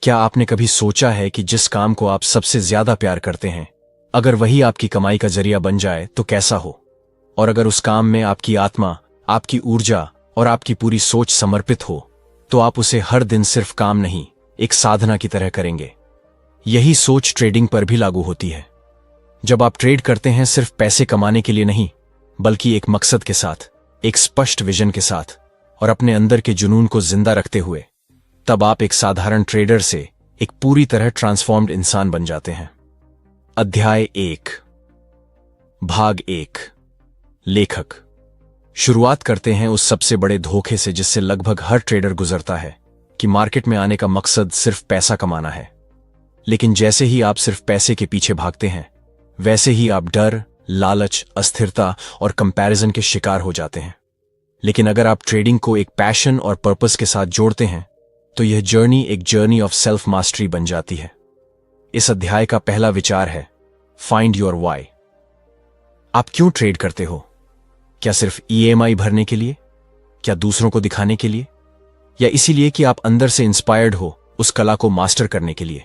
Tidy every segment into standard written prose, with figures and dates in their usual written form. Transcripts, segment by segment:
क्या आपने कभी सोचा है कि जिस काम को आप सबसे ज्यादा प्यार करते हैं, अगर वही आपकी कमाई का जरिया बन जाए तो कैसा हो? और अगर उस काम में आपकी आत्मा, आपकी ऊर्जा और आपकी पूरी सोच समर्पित हो, तो आप उसे हर दिन सिर्फ काम नहीं, एक साधना की तरह करेंगे। यही सोच ट्रेडिंग पर भी लागू होती है। जब आप ट्रेड करते हैं सिर्फ पैसे कमाने के लिए नहीं, बल्कि एक मकसद के साथ, एक स्पष्ट विजन के साथ और अपने अंदर के जुनून को जिंदा रखते हुए, तब आप एक साधारण ट्रेडर से एक पूरी तरह ट्रांसफॉर्म्ड इंसान बन जाते हैं। अध्याय 1, भाग 1, लेखक। शुरुआत करते हैं उस सबसे बड़े धोखे से जिससे लगभग हर ट्रेडर गुजरता है, कि मार्केट में आने का मकसद सिर्फ पैसा कमाना है। लेकिन जैसे ही आप सिर्फ पैसे के पीछे भागते हैं, वैसे ही आप डर, लालच, अस्थिरता और कंपैरिजन के शिकार हो जाते हैं। लेकिन अगर आप ट्रेडिंग को एक पैशन और पर्पस के साथ जोड़ते हैं, तो यह जर्नी एक जर्नी ऑफ सेल्फ मास्टरी बन जाती है। इस अध्याय का पहला विचार है, फाइंड योर वाई। आप क्यों ट्रेड करते हो? क्या सिर्फ EMI भरने के लिए? क्या दूसरों को दिखाने के लिए? या इसीलिए कि आप अंदर से इंस्पायर्ड हो उस कला को मास्टर करने के लिए?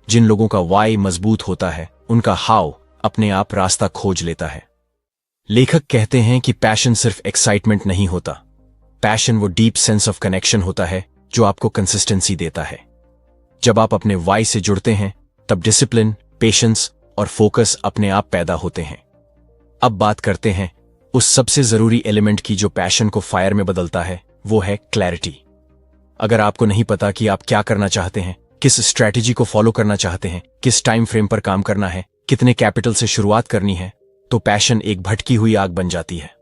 जिन लोगों का वाई मजबूत होता है, उनका हाउ अपने आप रास्ता खोज लेता है। लेखक कहते हैं कि पैशन सिर्फ एक्साइटमेंट नहीं होता। पैशन वो डीप सेंस ऑफ कनेक्शन होता है जो आपको कंसिस्टेंसी देता है। जब आप अपने वाई से जुड़ते हैं, तब डिसिप्लिन, पेशेंस और फोकस अपने आप पैदा होते हैं। अब बात करते हैं उस सबसे जरूरी एलिमेंट की जो पैशन को फायर में बदलता है, वो है क्लैरिटी। अगर आपको नहीं पता कि आप क्या करना चाहते हैं, किस स्ट्रैटेजी को फॉलो करना चाहते हैं, किस टाइम फ्रेम पर काम करना है, कितने कैपिटल से शुरुआत करनी है, तो पैशन एक भटकी हुई आग बन जाती है।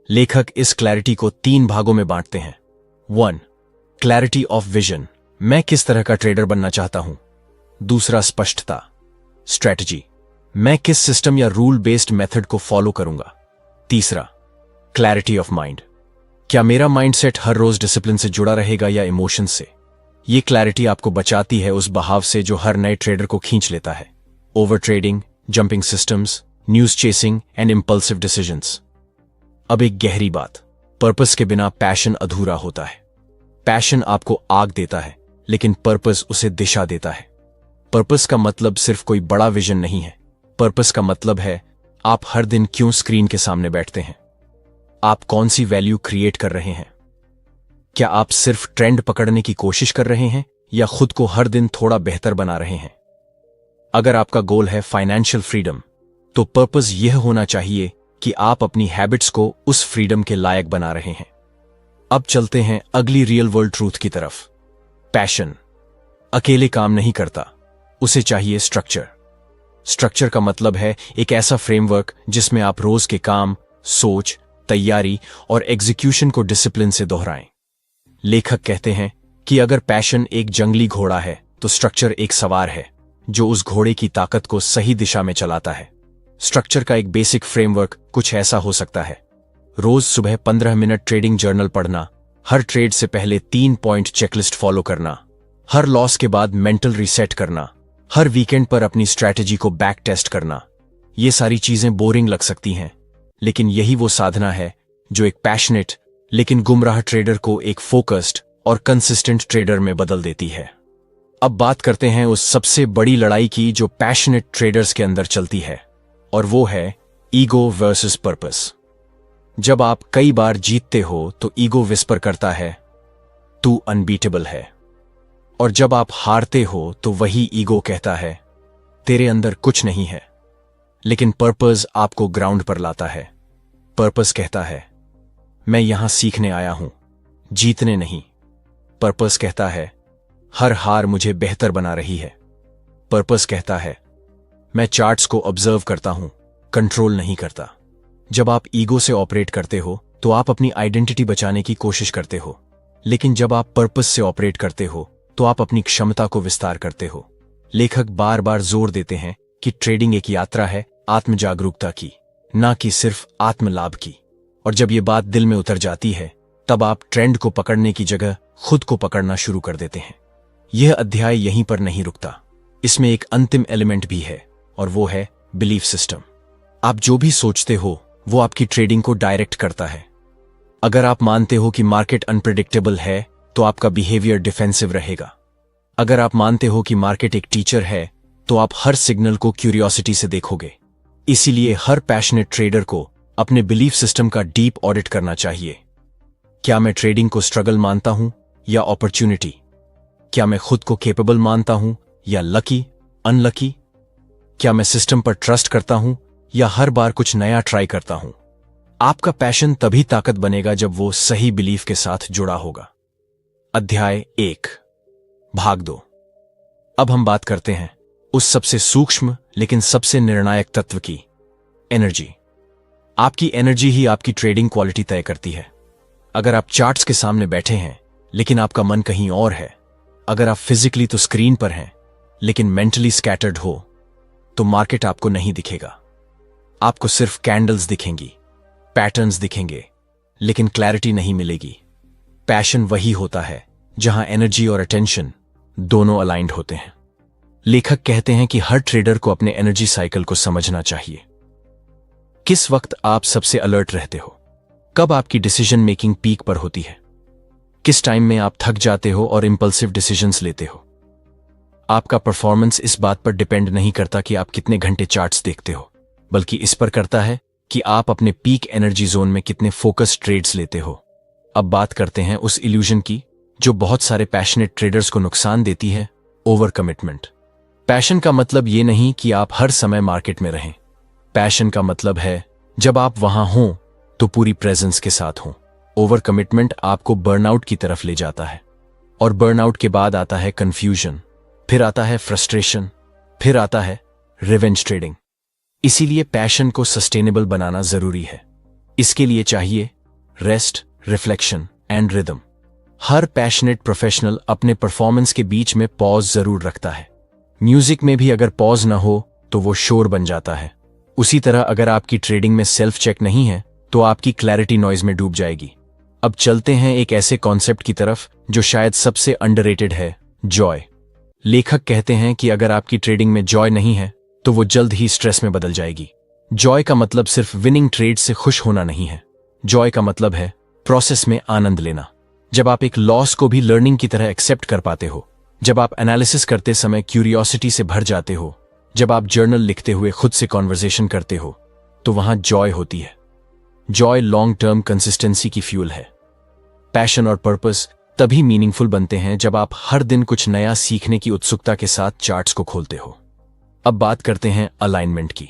लेखक इस क्लैरिटी को 3 भागों में बांटते हैं। 1, क्लैरिटी ऑफ विजन। मैं किस तरह का ट्रेडर बनना चाहता हूं। दूसरा, स्पष्टता, स्ट्रैटेजी। मैं किस सिस्टम या रूल बेस्ड मेथड को फॉलो करूंगा। तीसरा, क्लैरिटी ऑफ माइंड। क्या मेरा माइंडसेट हर रोज डिसिप्लिन से जुड़ा रहेगा या इमोशन से? यह क्लैरिटी आपको बचाती है उस बहाव से जो हर नए ट्रेडर को खींच लेता है। Over trading, jumping systems, news chasing and impulsive decisions. अब एक गहरी बात, पर्पस के बिना पैशन अधूरा होता है। पैशन आपको आग देता है, लेकिन पर्पस उसे दिशा देता है। पर्पस का मतलब सिर्फ कोई बड़ा विजन नहीं है। पर्पस का मतलब है आप हर दिन क्यों स्क्रीन के सामने बैठते हैं। आप कौन सी वैल्यू क्रिएट कर रहे हैं। क्या आप सिर्फ ट्रेंड पकड़ने की कोशिश कर रहे हैं या खुद को हर दिन थोड़ा बेहतर बना रहे हैं। अगर आपका गोल है फाइनेंशियल फ्रीडम, तो पर्पस यह होना चाहिए कि आप अपनी हैबिट्स को उस फ्रीडम के लायक बना रहे हैं। अब चलते हैं अगली रियल वर्ल्ड ट्रूथ की तरफ। पैशन अकेले काम नहीं करता, उसे चाहिए स्ट्रक्चर। स्ट्रक्चर का मतलब है एक ऐसा फ्रेमवर्क जिसमें आप रोज के काम, सोच, तैयारी और एग्जीक्यूशन को डिसिप्लिन से दोहराएं। लेखक कहते हैं कि अगर पैशन एक जंगली घोड़ा है, तो स्ट्रक्चर एक सवार है जो उस घोड़े की ताकत को सही दिशा में चलाता है। स्ट्रक्चर का एक बेसिक फ्रेमवर्क कुछ ऐसा हो सकता है। रोज सुबह 15 मिनट ट्रेडिंग जर्नल पढ़ना, हर ट्रेड से पहले 3 पॉइंट चेकलिस्ट फॉलो करना, हर लॉस के बाद मेंटल रीसेट करना, हर वीकेंड पर अपनी स्ट्रैटेजी को बैक टेस्ट करना। ये सारी चीजें बोरिंग लग सकती हैं, लेकिन यही वो साधना है जो एक पैशनेट लेकिन गुमराह ट्रेडर को एक फोकस्ड और कंसिस्टेंट ट्रेडर में बदल देती है। अब बात करते हैं उस सबसे बड़ी लड़ाई की जो पैशनेट ट्रेडर्स के अंदर चलती है, और वो है ईगो वर्सेस पर्पस। जब आप कई बार जीतते हो तो ईगो विस्पर करता है, तू अनबीटेबल है। और जब आप हारते हो तो वही ईगो कहता है, तेरे अंदर कुछ नहीं है। लेकिन पर्पस आपको ग्राउंड पर लाता है। पर्पस कहता है, मैं यहां सीखने आया हूं, जीतने नहीं। पर्पस कहता है, हर हार मुझे बेहतर बना रही है। पर्पस कहता है, मैं चार्ट्स को ऑब्जर्व करता हूं, कंट्रोल नहीं करता। जब आप ईगो से ऑपरेट करते हो तो आप अपनी आइडेंटिटी बचाने की कोशिश करते हो, लेकिन जब आप पर्पस से ऑपरेट करते हो तो आप अपनी क्षमता को विस्तार करते हो। लेखक बार बार जोर देते हैं कि ट्रेडिंग एक यात्रा है आत्म जागरूकता की, ना कि सिर्फ आत्म लाभ की। और जब ये बात दिल में उतर जाती है, तब आप ट्रेंड को पकड़ने की जगह खुद को पकड़ना शुरू कर देते हैं। यह अध्याय यहीं पर नहीं रुकता, इसमें एक अंतिम एलिमेंट भी है, और वो है बिलीफ सिस्टम। आप जो भी सोचते हो वो आपकी ट्रेडिंग को डायरेक्ट करता है। अगर आप मानते हो कि मार्केट अनप्रेडिक्टेबल है, तो आपका बिहेवियर डिफेंसिव रहेगा। अगर आप मानते हो कि मार्केट एक टीचर है तो आप हर सिग्नल को क्यूरियोसिटी से देखोगे। इसीलिए हर पैशनेट ट्रेडर को अपने बिलीफ सिस्टम का डीप ऑडिट करना चाहिए। क्या मैं ट्रेडिंग को स्ट्रगल मानता हूं या अपॉर्चुनिटी? क्या मैं खुद को कैपेबल मानता हूं या लकी, अनलकी? क्या मैं सिस्टम पर ट्रस्ट करता हूं या हर बार कुछ नया ट्राई करता हूं? आपका पैशन तभी ताकत बनेगा जब वो सही बिलीफ के साथ जुड़ा होगा। अध्याय 1, भाग 2। अब हम बात करते हैं उस सबसे सूक्ष्म लेकिन सबसे निर्णायक तत्व की, एनर्जी। आपकी एनर्जी ही आपकी ट्रेडिंग क्वालिटी तय करती है। अगर आप चार्ट्स के सामने बैठे हैं लेकिन आपका मन कहीं और है, अगर आप फिजिकली तो स्क्रीन पर हैं लेकिन मेंटली स्कैटर्ड हो, तो मार्केट आपको नहीं दिखेगा। आपको सिर्फ कैंडल्स दिखेंगी, पैटर्न्स दिखेंगे, लेकिन क्लैरिटी नहीं मिलेगी। पैशन वही होता है जहां एनर्जी और अटेंशन दोनों अलाइंड होते हैं। लेखक कहते हैं कि हर ट्रेडर को अपने एनर्जी साइकिल को समझना चाहिए। किस वक्त आप सबसे अलर्ट रहते हो? कब आपकी डिसीजन मेकिंग पीक पर होती है? किस टाइम में आप थक जाते हो और इंपल्सिव डिसीजंस लेते हो? आपका परफॉर्मेंस इस बात पर डिपेंड नहीं करता कि आप कितने घंटे चार्ट्स देखते हो, बल्कि इस पर करता है कि आप अपने पीक एनर्जी जोन में कितने फोकस ट्रेड्स लेते हो। अब बात करते हैं उस इल्यूजन की जो बहुत सारे पैशनेट ट्रेडर्स को नुकसान देती है, ओवर कमिटमेंट। पैशन का मतलब ये नहीं कि आप हर समय मार्केट में रहें। पैशन का मतलब है जब आप वहां हों तो पूरी प्रेजेंस के साथ हों। ओवर कमिटमेंट आपको बर्नआउट की तरफ ले जाता है, और बर्नआउट के बाद आता है कंफ्यूजन, फिर आता है फ्रस्ट्रेशन, फिर आता है रिवेंज ट्रेडिंग। इसीलिए पैशन को सस्टेनेबल बनाना जरूरी है। इसके लिए चाहिए rest, reflection and rhythm. Her passionate professional अपने परफॉर्मेंस के बीच में पॉज जरूर रखता है। म्यूजिक में भी अगर पॉज ना हो तो वो शोर बन जाता है। उसी तरह अगर आपकी ट्रेडिंग में सेल्फ चेक नहीं है तो आपकी क्लैरिटी नॉइज में डूब जाएगी। अब चलते हैं एक ऐसे कॉन्सेप्ट की तरफ जो शायद सबसे अंडररेटेड है, जॉय। लेखक कहते हैं कि अगर आपकी ट्रेडिंग में जॉय नहीं है तो वो जल्द ही स्ट्रेस में बदल जाएगी। जॉय का मतलब सिर्फ विनिंग ट्रेड से खुश होना नहीं है। जॉय का मतलब है प्रोसेस में आनंद लेना। जब आप एक लॉस को भी लर्निंग की तरह एक्सेप्ट कर पाते हो, जब आप एनालिसिस करते समय क्यूरियोसिटी से भर जाते हो, जब आप जर्नल लिखते हुए खुद से कॉन्वर्सेशन करते हो, तो वहां जॉय होती है। जॉय लॉन्ग टर्म कंसिस्टेंसी की फ्यूल है। पैशन और पर्पस तभी मीनिंगफुल बनते हैं जब आप हर दिन कुछ नया सीखने की उत्सुकता के साथ चार्ट्स को खोलते हो। अब बात करते हैं अलाइनमेंट की।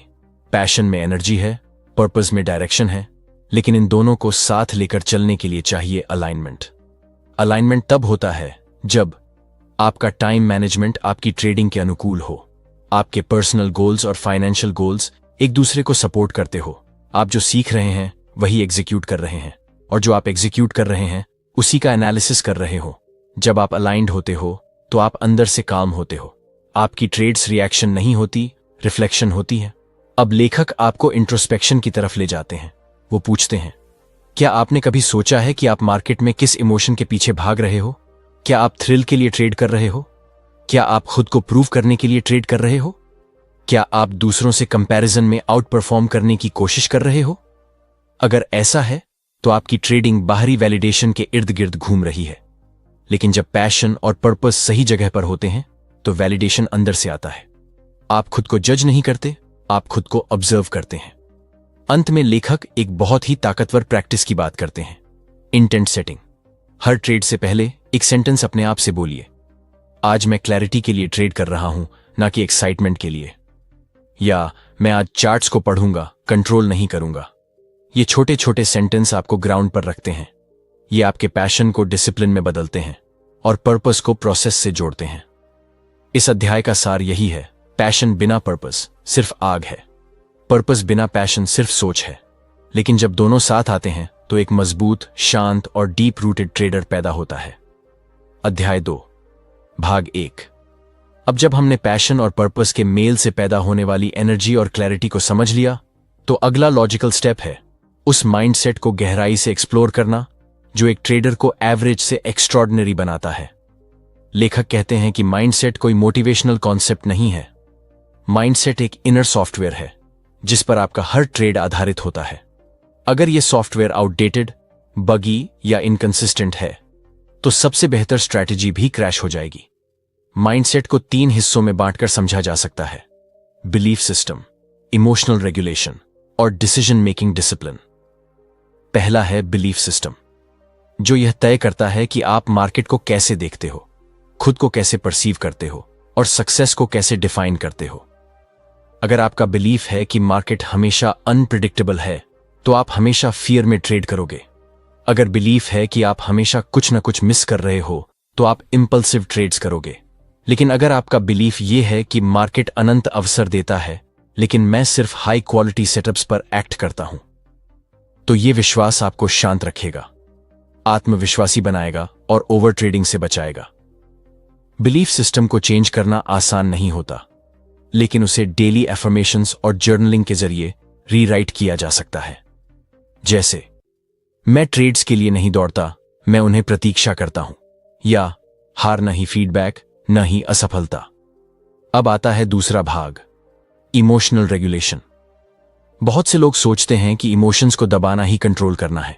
पैशन में एनर्जी है, पर्पस में डायरेक्शन है, लेकिन इन दोनों को साथ लेकर चलने के लिए चाहिए अलाइनमेंट। अलाइनमेंट तब होता है जब आपका टाइम मैनेजमेंट आपकी ट्रेडिंग के अनुकूल हो, आपके पर्सनल गोल्स और फाइनेंशियल गोल्स एक दूसरे को सपोर्ट करते हो। आप जो सीख रहे हैं वही एग्जीक्यूट कर रहे हैं, और जो आप एग्जीक्यूट कर रहे हैं उसी का एनालिसिस कर रहे हो। जब आप अलाइंड होते हो तो आप अंदर से काम होते हो। आपकी ट्रेड्स रिएक्शन नहीं होती, रिफ्लेक्शन होती है। अब लेखक आपको इंट्रोस्पेक्शन की तरफ ले जाते हैं। वो पूछते हैं, क्या आपने कभी सोचा है कि आप मार्केट में किस इमोशन के पीछे भाग रहे हो? क्या आप थ्रिल के लिए ट्रेड कर रहे हो? क्या आप खुद को प्रूव करने के लिए ट्रेड कर रहे हो? क्या आप दूसरों से कंपैरिजन में आउट परफॉर्म करने की कोशिश कर रहे हो? अगर ऐसा है तो आपकी ट्रेडिंग बाहरी वैलिडेशन के इर्द गिर्द घूम रही है। लेकिन जब पैशन और पर्पस सही जगह पर होते हैं तो वैलिडेशन अंदर से आता है। आप खुद को जज नहीं करते, आप खुद को ऑब्जर्व करते हैं। अंत में लेखक एक बहुत ही ताकतवर प्रैक्टिस की बात करते हैं, इंटेंट सेटिंग। हर ट्रेड से पहले एक सेंटेंस अपने आप से बोलिए, आज मैं क्लैरिटी के लिए ट्रेड कर रहा हूं, ना कि एक्साइटमेंट के लिए। या मैं आज चार्ट्स को पढ़ूंगा, कंट्रोल नहीं करूंगा। ये छोटे छोटे सेंटेंस आपको ग्राउंड पर रखते हैं। ये आपके पैशन को डिसिप्लिन में बदलते हैं और पर्पस को प्रोसेस से जोड़ते हैं। इस अध्याय का सार यही है, पैशन बिना पर्पस सिर्फ आग है, पर्पस बिना पैशन सिर्फ सोच है। लेकिन जब दोनों साथ आते हैं तो एक मजबूत, शांत और डीप रूटेड ट्रेडर पैदा होता है। अध्याय 2, भाग 1। अब जब हमने पैशन और पर्पस के मेल से पैदा होने वाली एनर्जी और क्लैरिटी को समझ लिया, तो अगला लॉजिकल स्टेप है उस माइंडसेट को गहराई से एक्सप्लोर करना जो एक ट्रेडर को एवरेज से एक्स्ट्रॉर्डिनरी बनाता है। लेखक कहते हैं कि माइंडसेट कोई मोटिवेशनल कॉन्सेप्ट नहीं है। माइंडसेट एक इनर सॉफ्टवेयर है जिस पर आपका हर ट्रेड आधारित होता है। अगर यह सॉफ्टवेयर आउटडेटेड, बगी या इनकंसिस्टेंट है तो सबसे बेहतर स्ट्रैटेजी भी क्रैश हो जाएगी। माइंडसेट को 3 हिस्सों में बांटकर समझा जा सकता है: बिलीफ सिस्टम, इमोशनल रेगुलेशन और डिसीजन मेकिंग डिसिप्लिन। पहला है बिलीफ सिस्टम, जो यह तय करता है कि आप मार्केट को कैसे देखते हो, खुद को कैसे परसीव करते हो और सक्सेस को कैसे डिफाइन करते हो। अगर आपका बिलीफ है कि मार्केट हमेशा अनप्रिडिक्टेबल है, तो आप हमेशा फियर में ट्रेड करोगे। अगर बिलीफ है कि आप हमेशा कुछ न कुछ मिस कर रहे हो, तो आप इंपल्सिव ट्रेड्स करोगे। लेकिन अगर आपका बिलीफ ये है कि मार्केट अनंत अवसर देता है, लेकिन मैं सिर्फ हाई क्वालिटी सेटअप्स पर एक्ट करता हूं, तो ये विश्वास आपको शांत रखेगा, आत्मविश्वासी बनाएगा और ओवर ट्रेडिंग से बचाएगा। बिलीफ सिस्टम को चेंज करना आसान नहीं होता, लेकिन उसे डेली एफर्मेशंस और जर्नलिंग के जरिए रीराइट किया जा सकता है। जैसे, मैं ट्रेड्स के लिए नहीं दौड़ता, मैं उन्हें प्रतीक्षा करता हूं, या हार नहीं फीडबैक, न ही असफलता। अब आता है दूसरा भाग, इमोशनल रेगुलेशन। बहुत से लोग सोचते हैं कि इमोशंस को दबाना ही कंट्रोल करना है,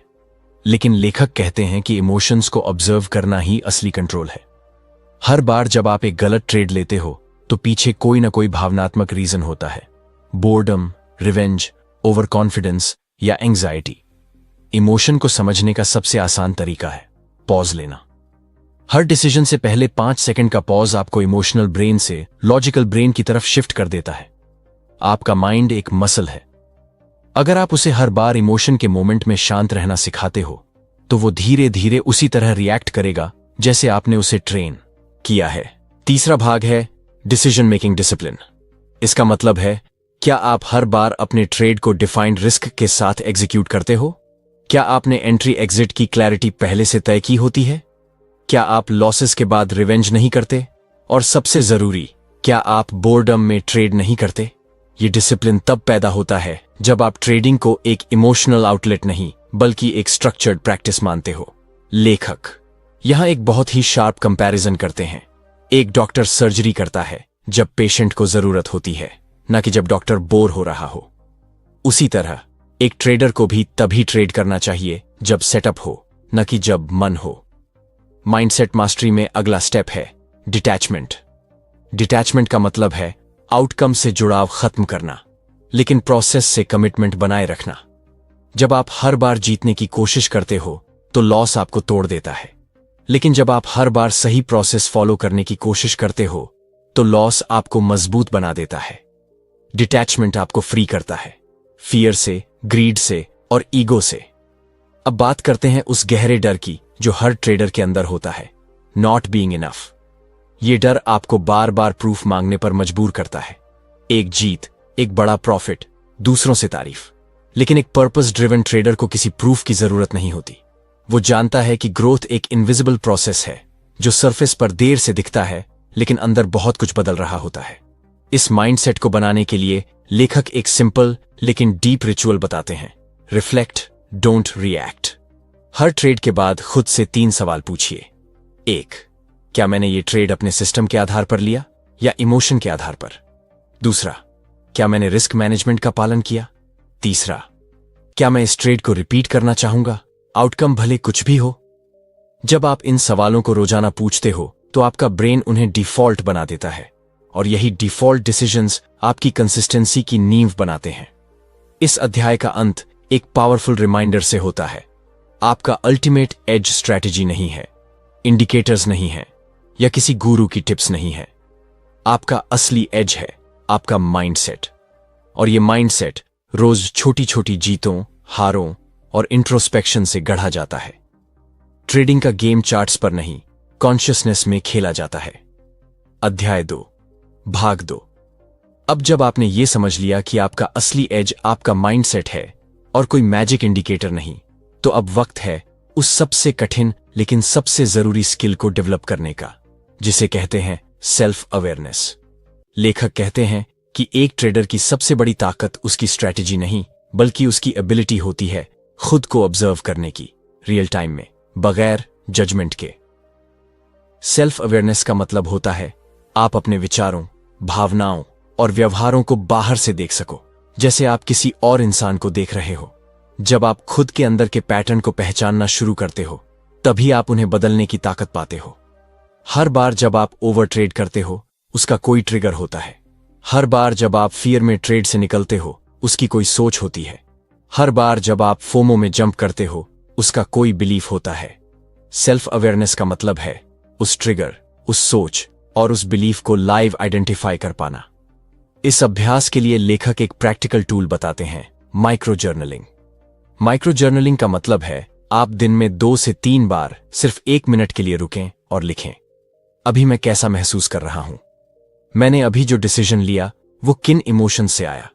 लेकिन लेखक कहते हैं कि इमोशंस को ऑब्जर्व करना ही असली कंट्रोल है। हर बार जब आप एक गलत ट्रेड लेते हो, तो पीछे कोई ना कोई भावनात्मक रीजन होता है: बोर्डम, रिवेंज, ओवर कॉन्फिडेंस या एंग्जाइटी। इमोशन को समझने का सबसे आसान तरीका है पॉज लेना। हर डिसीजन से पहले 5 सेकंड का पॉज आपको इमोशनल ब्रेन से लॉजिकल ब्रेन की तरफ शिफ्ट कर देता है। आपका माइंड एक मसल है। अगर आप उसे हर बार इमोशन के मोमेंट में शांत रहना सिखाते हो, तो वो धीरे धीरे उसी तरह रिएक्ट करेगा जैसे आपने उसे ट्रेन किया है। तीसरा भाग है डिसीजन मेकिंग डिसिप्लिन। इसका मतलब है, क्या आप हर बार अपने ट्रेड को डिफाइंड रिस्क के साथ एग्जीक्यूट करते हो? क्या आपने एंट्री एग्जिट की क्लैरिटी पहले से तय की होती है? क्या आप लॉसेस के बाद रिवेंज नहीं करते? और सबसे जरूरी, क्या आप बोर्डम में ट्रेड नहीं करते? ये डिसिप्लिन तब पैदा होता है जब आप ट्रेडिंग को एक इमोशनल आउटलेट नहीं, बल्कि एक स्ट्रक्चर्ड प्रैक्टिस मानते हो। लेखक यहां एक बहुत ही शार्प कंपैरिजन करते हैं। एक डॉक्टर सर्जरी करता है जब पेशेंट को जरूरत होती है, न कि जब डॉक्टर बोर हो रहा हो। उसी तरह एक ट्रेडर को भी तभी ट्रेड करना चाहिए जब सेटअप हो, न कि जब मन हो। माइंडसेट मास्टरी में अगला स्टेप है डिटैचमेंट। डिटैचमेंट का मतलब है आउटकम से जुड़ाव खत्म करना, लेकिन प्रोसेस से कमिटमेंट बनाए रखना। जब आप हर बार जीतने की कोशिश करते हो, तो लॉस आपको तोड़ देता है, लेकिन जब आप हर बार सही प्रोसेस फॉलो करने की कोशिश करते हो, तो लॉस आपको मजबूत बना देता है। डिटैचमेंट आपको फ्री करता है फियर से, ग्रीड से और ईगो से। अब बात करते हैं उस गहरे डर की जो हर ट्रेडर के अंदर होता है, नॉट बीइंग इनफ। ये डर आपको बार बार प्रूफ मांगने पर मजबूर करता है। एक जीत, एक बड़ा प्रॉफिट, दूसरों से तारीफ। लेकिन एक पर्पस ड्रिवन ट्रेडर को किसी प्रूफ की जरूरत नहीं होती। वो जानता है कि ग्रोथ एक इनविजिबल प्रोसेस है जो सरफेस पर देर से दिखता है, लेकिन अंदर बहुत कुछ बदल रहा होता है। इस माइंडसेट को बनाने के लिए लेखक एक सिंपल लेकिन डीप रिचुअल बताते हैं: reflect, don't react. Her trade के बाद खुद से 3 सवाल पूछिए। 1, क्या मैंने ये ट्रेड अपने सिस्टम के आधार पर लिया या इमोशन के आधार पर? दूसरा, क्या मैंने रिस्क मैनेजमेंट का पालन किया? तीसरा, क्या मैं इस ट्रेड को रिपीट करना चाहूंगा, आउटकम भले कुछ भी हो? जब आप इन सवालों को रोजाना पूछते हो, तो आपका ब्रेन उन्हें डिफॉल्ट बना देता है, और यही डिफॉल्ट डिसीजंस आपकी कंसिस्टेंसी की नींव बनाते हैं। इस अध्याय का अंत एक पावरफुल रिमाइंडर से होता है। आपका अल्टीमेट एज स्ट्रैटेजी नहीं है, इंडिकेटर्स नहीं है, या किसी गुरु की टिप्स नहीं है। आपका असली एज है आपका माइंडसेट। और ये माइंडसेट रोज छोटी छोटी जीतों, हारों और इंट्रोस्पेक्शन से गढ़ा जाता है। ट्रेडिंग का गेम चार्ट्स पर नहीं, कॉन्शियसनेस में खेला जाता है। अध्याय 2, भाग 2। अब जब आपने ये समझ लिया कि आपका असली एज आपका माइंडसेट है और कोई मैजिक इंडिकेटर नहीं, तो अब वक्त है उस सबसे कठिन लेकिन सबसे जरूरी स्किल को डेवलप करने का, जिसे कहते हैं सेल्फ अवेयरनेस। लेखक कहते हैं कि एक ट्रेडर की सबसे बड़ी ताकत उसकी स्ट्रैटेजी नहीं, बल्कि उसकी एबिलिटी होती है खुद को ऑब्जर्व करने की, रियल टाइम में, बगैर जजमेंट के। सेल्फ अवेयरनेस का मतलब होता है आप अपने विचारों, भावनाओं और व्यवहारों को बाहर से देख सको, जैसे आप किसी और इंसान को देख रहे हो। जब आप खुद के अंदर के पैटर्न को पहचानना शुरू करते हो, तभी आप उन्हें बदलने की ताकत पाते हो। हर बार जब आप ओवर ट्रेड करते हो उसका कोई ट्रिगर होता है। हर बार जब आप फियर में ट्रेड से निकलते हो उसकी कोई सोच होती है। हर बार जब आप फोमो में जंप करते हो उसका कोई बिलीफ होता है। सेल्फ अवेयरनेस का मतलब है उस ट्रिगर, उस सोच और उस बिलीफ को लाइव आइडेंटिफाई कर पाना। इस अभ्यास के लिए लेखक एक प्रैक्टिकल टूल बताते हैं, माइक्रो जर्नलिंग। माइक्रो जर्नलिंग का मतलब है आप दिन में 2 से 3 बार सिर्फ 1 मिनट के लिए रुकें और लिखें, अभी मैं कैसा महसूस कर रहा हूं, मैंने अभी जो डिसीजन लिया वो किन इमोशन से आया,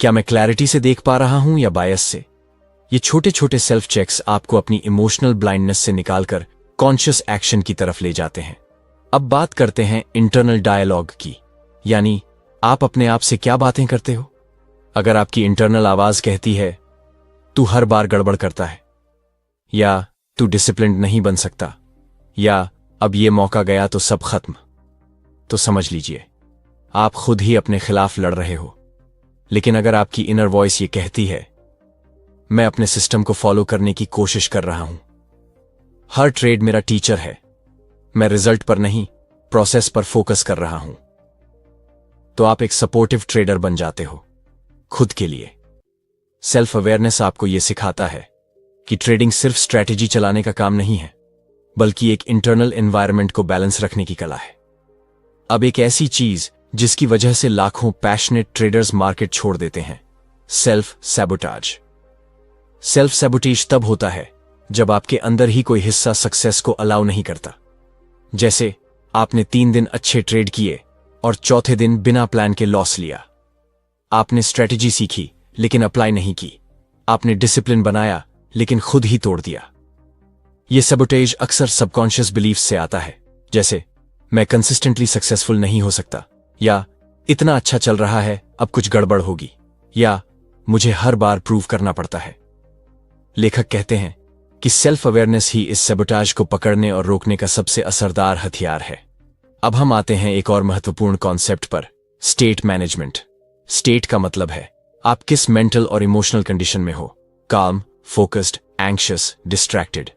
क्या मैं क्लैरिटी से देख पा रहा हूं या बायस से। ये छोटे छोटे सेल्फ चेक्स आपको अपनी इमोशनल ब्लाइंडनेस से निकालकर कॉन्शियस एक्शन की तरफ ले जाते हैं। अब बात करते हैं इंटरनल डायलॉग की, यानी आप अपने आप से क्या बातें करते हो। अगर आपकी इंटरनल आवाज कहती है तू हर बार गड़बड़ करता है, या तू डिसिप्लिन्ड नहीं बन सकता, या अब ये मौका गया तो सब खत्म, तो समझ लीजिए आप खुद ही अपने खिलाफ लड़ रहे हो। लेकिन अगर आपकी इनर वॉइस ये कहती है मैं अपने सिस्टम को फॉलो करने की कोशिश कर रहा हूं, हर ट्रेड मेरा टीचर है, मैं रिजल्ट पर नहीं प्रोसेस पर फोकस कर रहा हूं, तो आप एक सपोर्टिव ट्रेडर बन जाते हो खुद के लिए। सेल्फ अवेयरनेस आपको यह सिखाता है कि ट्रेडिंग सिर्फ स्ट्रैटेजी चलाने का काम नहीं है, बल्कि एक इंटरनल एनवायरनमेंट को बैलेंस रखने की कला है। अब एक ऐसी चीज जिसकी वजह से लाखों पैशनेट ट्रेडर्स मार्केट छोड़ देते हैं, सेल्फ सैबोटाज। सेल्फ सैबोटेज तब होता है जब आपके अंदर ही कोई हिस्सा सक्सेस को अलाउ नहीं करता। जैसे आपने 3 दिन अच्छे ट्रेड किए और चौथे दिन बिना प्लान के लॉस लिया। आपने स्ट्रेटेजी सीखी लेकिन अप्लाई नहीं की, आपने डिसिप्लिन बनाया लेकिन खुद ही तोड़ दिया। यह सैबोटेज अक्सर सबकॉन्शियस बिलीफ से आता है, जैसे मैं कंसिस्टेंटली सक्सेसफुल नहीं हो सकता, या इतना अच्छा चल रहा है अब कुछ गड़बड़ होगी, या मुझे हर बार प्रूव करना पड़ता है। लेखक कहते हैं कि सेल्फ अवेयरनेस ही इस सैबोटाज को पकड़ने और रोकने का सबसे असरदार हथियार है। अब हम आते हैं एक और महत्वपूर्ण कॉन्सेप्ट पर, स्टेट मैनेजमेंट। स्टेट का मतलब है आप किस मेंटल और इमोशनल कंडीशन में हो, काम, फोकस्ड, एंग्शियस, डिस्ट्रैक्टेड।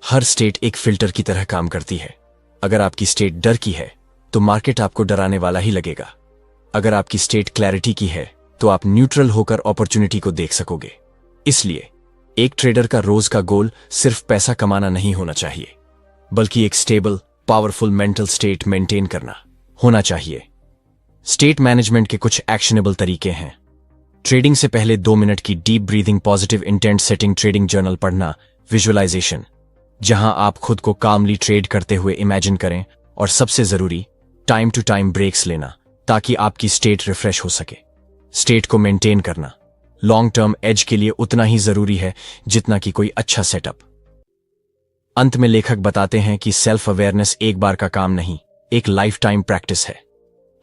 हर स्टेट एक फिल्टर की तरह काम करती है। अगर आपकी स्टेट डर की है तो मार्केट आपको डराने वाला ही लगेगा। अगर आपकी स्टेट क्लैरिटी की है तो आप न्यूट्रल होकर अपॉर्चुनिटी को देख सकोगे। इसलिए एक ट्रेडर का रोज का गोल सिर्फ पैसा कमाना नहीं होना चाहिए, बल्कि एक stable, powerful mental state maintain करना होना चाहिए। स्टेट मैनेजमेंट के कुछ एक्शनेबल तरीके हैं। ट्रेडिंग से पहले 2 मिनट की deep breathing, positive intent setting, trading journal पढ़ना, विजुअलाइजेशन, जहां आप खुद को कामली ट्रेड करते हुए इमेजिन करें, और सबसे जरूरी टाइम टू टाइम ब्रेक्स लेना ताकि आपकी स्टेट रिफ्रेश हो सके। स्टेट को मेंटेन करना लॉन्ग टर्म एज के लिए उतना ही जरूरी है जितना कि कोई अच्छा सेटअप। अंत में लेखक बताते हैं कि सेल्फ अवेयरनेस एक बार का काम नहीं, एक लाइफ टाइम प्रैक्टिस है।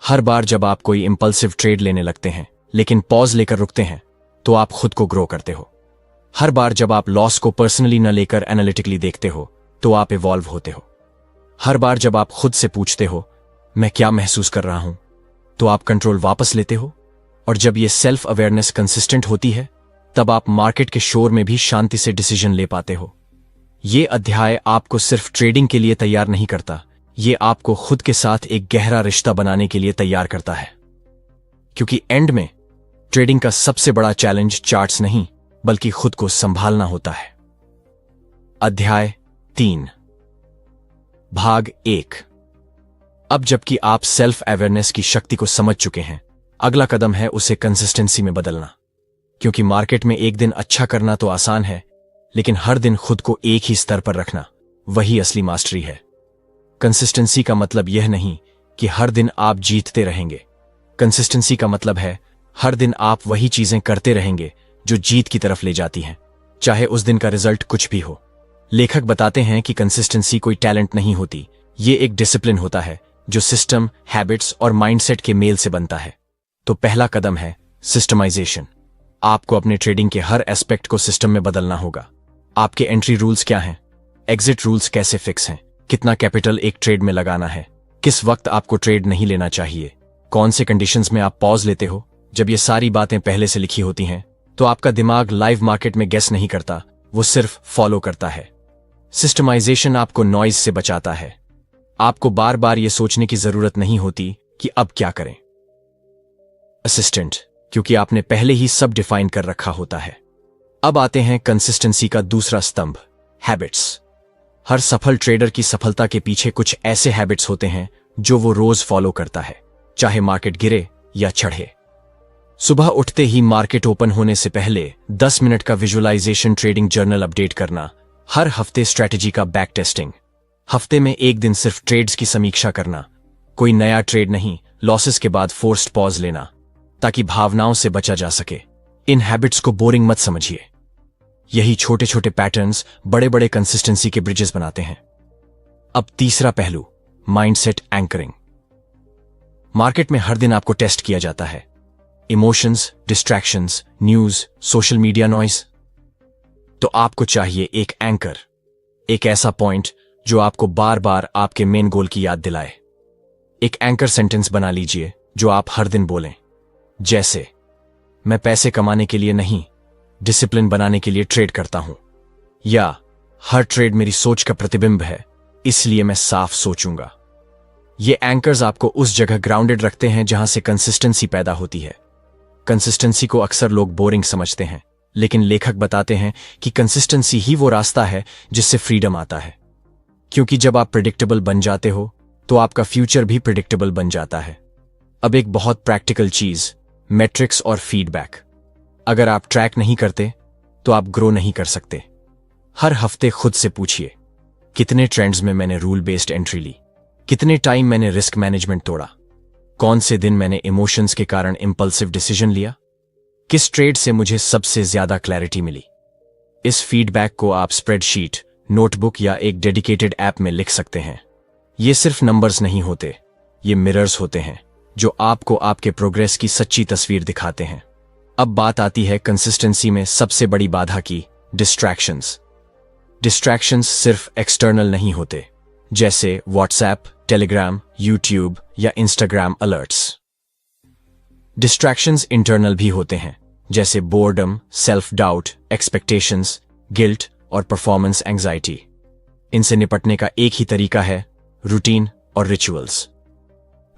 हर बार जब आप कोई इंपल्सिव ट्रेड लेने लगते हैं लेकिन पॉज लेकर रुकते हैं, तो आप खुद को ग्रो करते हो। हर बार जब आप लॉस को पर्सनली न लेकर एनालिटिकली देखते हो, तो आप इवॉल्व होते हो। हर बार जब आप खुद से पूछते हो मैं क्या महसूस कर रहा हूं, तो आप कंट्रोल वापस लेते हो। और जब यह सेल्फ अवेयरनेस कंसिस्टेंट होती है, तब आप मार्केट के शोर में भी शांति से डिसीजन ले पाते हो। यह अध्याय आपको सिर्फ ट्रेडिंग के लिए तैयार नहीं करता, यह आपको खुद के साथ एक गहरा रिश्ता बनाने के लिए तैयार करता है। क्योंकि एंड में ट्रेडिंग का सबसे बड़ा चैलेंज चार्ट्स नहीं, बल्कि खुद को संभालना होता है। अध्याय 3, भाग 1। अब जबकि आप सेल्फ अवेयरनेस की शक्ति को समझ चुके हैं, अगला कदम है उसे कंसिस्टेंसी में बदलना। क्योंकि मार्केट में एक दिन अच्छा करना तो आसान है, लेकिन हर दिन खुद को एक ही स्तर पर रखना वही असली मास्टरी है। कंसिस्टेंसी का मतलब यह नहीं कि हर दिन आप जीतते रहेंगे। कंसिस्टेंसी का मतलब है हर दिन आप वही चीजें करते रहेंगे जो जीत की तरफ ले जाती हैं, चाहे उस दिन का रिजल्ट कुछ भी हो। लेखक बताते हैं कि कंसिस्टेंसी कोई टैलेंट नहीं होती, ये एक डिसिप्लिन होता है जो सिस्टम, हैबिट्स और माइंडसेट के मेल से बनता है। तो पहला कदम है सिस्टमाइजेशन। आपको अपने ट्रेडिंग के हर एस्पेक्ट को सिस्टम में बदलना होगा। आपके एंट्री रूल्स क्या हैं, एग्जिट रूल्स कैसे फिक्स हैं, कितना कैपिटल एक ट्रेड में लगाना है, किस वक्त आपको ट्रेड नहीं लेना चाहिए, कौन से कंडीशंस में आप पॉज लेते हो। जब ये सारी बातें पहले से लिखी होती हैं, तो आपका दिमाग लाइव मार्केट में गेस नहीं करता, वो सिर्फ फॉलो करता है। सिस्टमाइजेशन आपको नॉइज से बचाता है। आपको बार बार यह सोचने की जरूरत नहीं होती कि अब क्या करें। असिस्टेंट, क्योंकि आपने पहले ही सब डिफाइन कर रखा होता है। अब आते हैं कंसिस्टेंसी का दूसरा स्तंभ, हैबिट्स। हर सफल ट्रेडर की सफलता के पीछे कुछ ऐसे हैबिट्स होते हैं जो वो रोज फॉलो करता है, चाहे मार्केट गिरे या चढ़े। सुबह उठते ही मार्केट ओपन होने से पहले 10 मिनट का विजुअलाइजेशन ट्रेडिंग जर्नल अपडेट करना, हर हफ्ते स्ट्रेटजी का बैक टेस्टिंग, हफ्ते में एक दिन सिर्फ ट्रेड्स की समीक्षा करना, कोई नया ट्रेड नहीं, लॉसेस के बाद फोर्स्ड पॉज लेना, ताकि भावनाओं से बचा जा सके। इन हैबिट्स को बोरिंग मत समझिए। यही छोटे छोटे पैटर्न्स बड़े बड़े कंसिस्टेंसी के ब्रिजेस बनाते हैं। अब तीसरा पहलू, माइंडसेट एंकरिंग। मार्केट में हर दिन आपको टेस्ट किया जाता है। Emotions, distractions, news, social media noise. तो आपको चाहिए एक एंकर, एक ऐसा पॉइंट जो आपको बार बार आपके मेन गोल की याद दिलाए। एक एंकर सेंटेंस बना लीजिए जो आप हर दिन बोलें, जैसे मैं पैसे कमाने के लिए नहीं, डिसिप्लिन बनाने के लिए ट्रेड करता हूं, या हर ट्रेड मेरी सोच का प्रतिबिंब है, इसलिए मैं साफ सोचूंगा। ये एंकर्स आपको उस जगह ग्राउंडेड रखते हैं जहां से कंसिस्टेंसी पैदा होती है। कंसिस्टेंसी को अक्सर लोग बोरिंग समझते हैं, लेकिन लेखक बताते हैं कि कंसिस्टेंसी ही वो रास्ता है जिससे फ्रीडम आता है। क्योंकि जब आप प्रिडिक्टेबल बन जाते हो तो आपका फ्यूचर भी प्रिडिक्टेबल बन जाता है। अब एक बहुत प्रैक्टिकल चीज, मैट्रिक्स और फीडबैक। अगर आप ट्रैक नहीं करते तो आप ग्रो नहीं कर सकते। हर हफ्ते खुद से पूछिए, कितने ट्रेंड्स में मैंने रूल बेस्ड एंट्री ली, कितने टाइम मैंने रिस्क मैनेजमेंट तोड़ा, कौन से दिन मैंने इमोशंस के कारण इंपल्सिव डिसीजन लिया, किस ट्रेड से मुझे सबसे ज्यादा क्लैरिटी मिली। इस फीडबैक को आप स्प्रेडशीट, नोटबुक या एक डेडिकेटेड ऐप में लिख सकते हैं। ये सिर्फ नंबर्स नहीं होते, ये मिरर्स होते हैं जो आपको आपके प्रोग्रेस की सच्ची तस्वीर दिखाते हैं। अब बात आती है कंसिस्टेंसी में सबसे बड़ी बाधा की, डिस्ट्रैक्शंस। डिस्ट्रैक्शंस सिर्फ एक्सटर्नल नहीं होते, जैसे व्हाट्सएप, टेलीग्राम, यूट्यूब या इंस्टाग्राम अलर्ट्स। डिस्ट्रैक्शंस इंटरनल भी होते हैं, जैसे boredom, self doubt, expectations, guilt और परफॉर्मेंस एंजाइटी। इनसे निपटने का एक ही तरीका है, रूटीन और रिचुअल्स।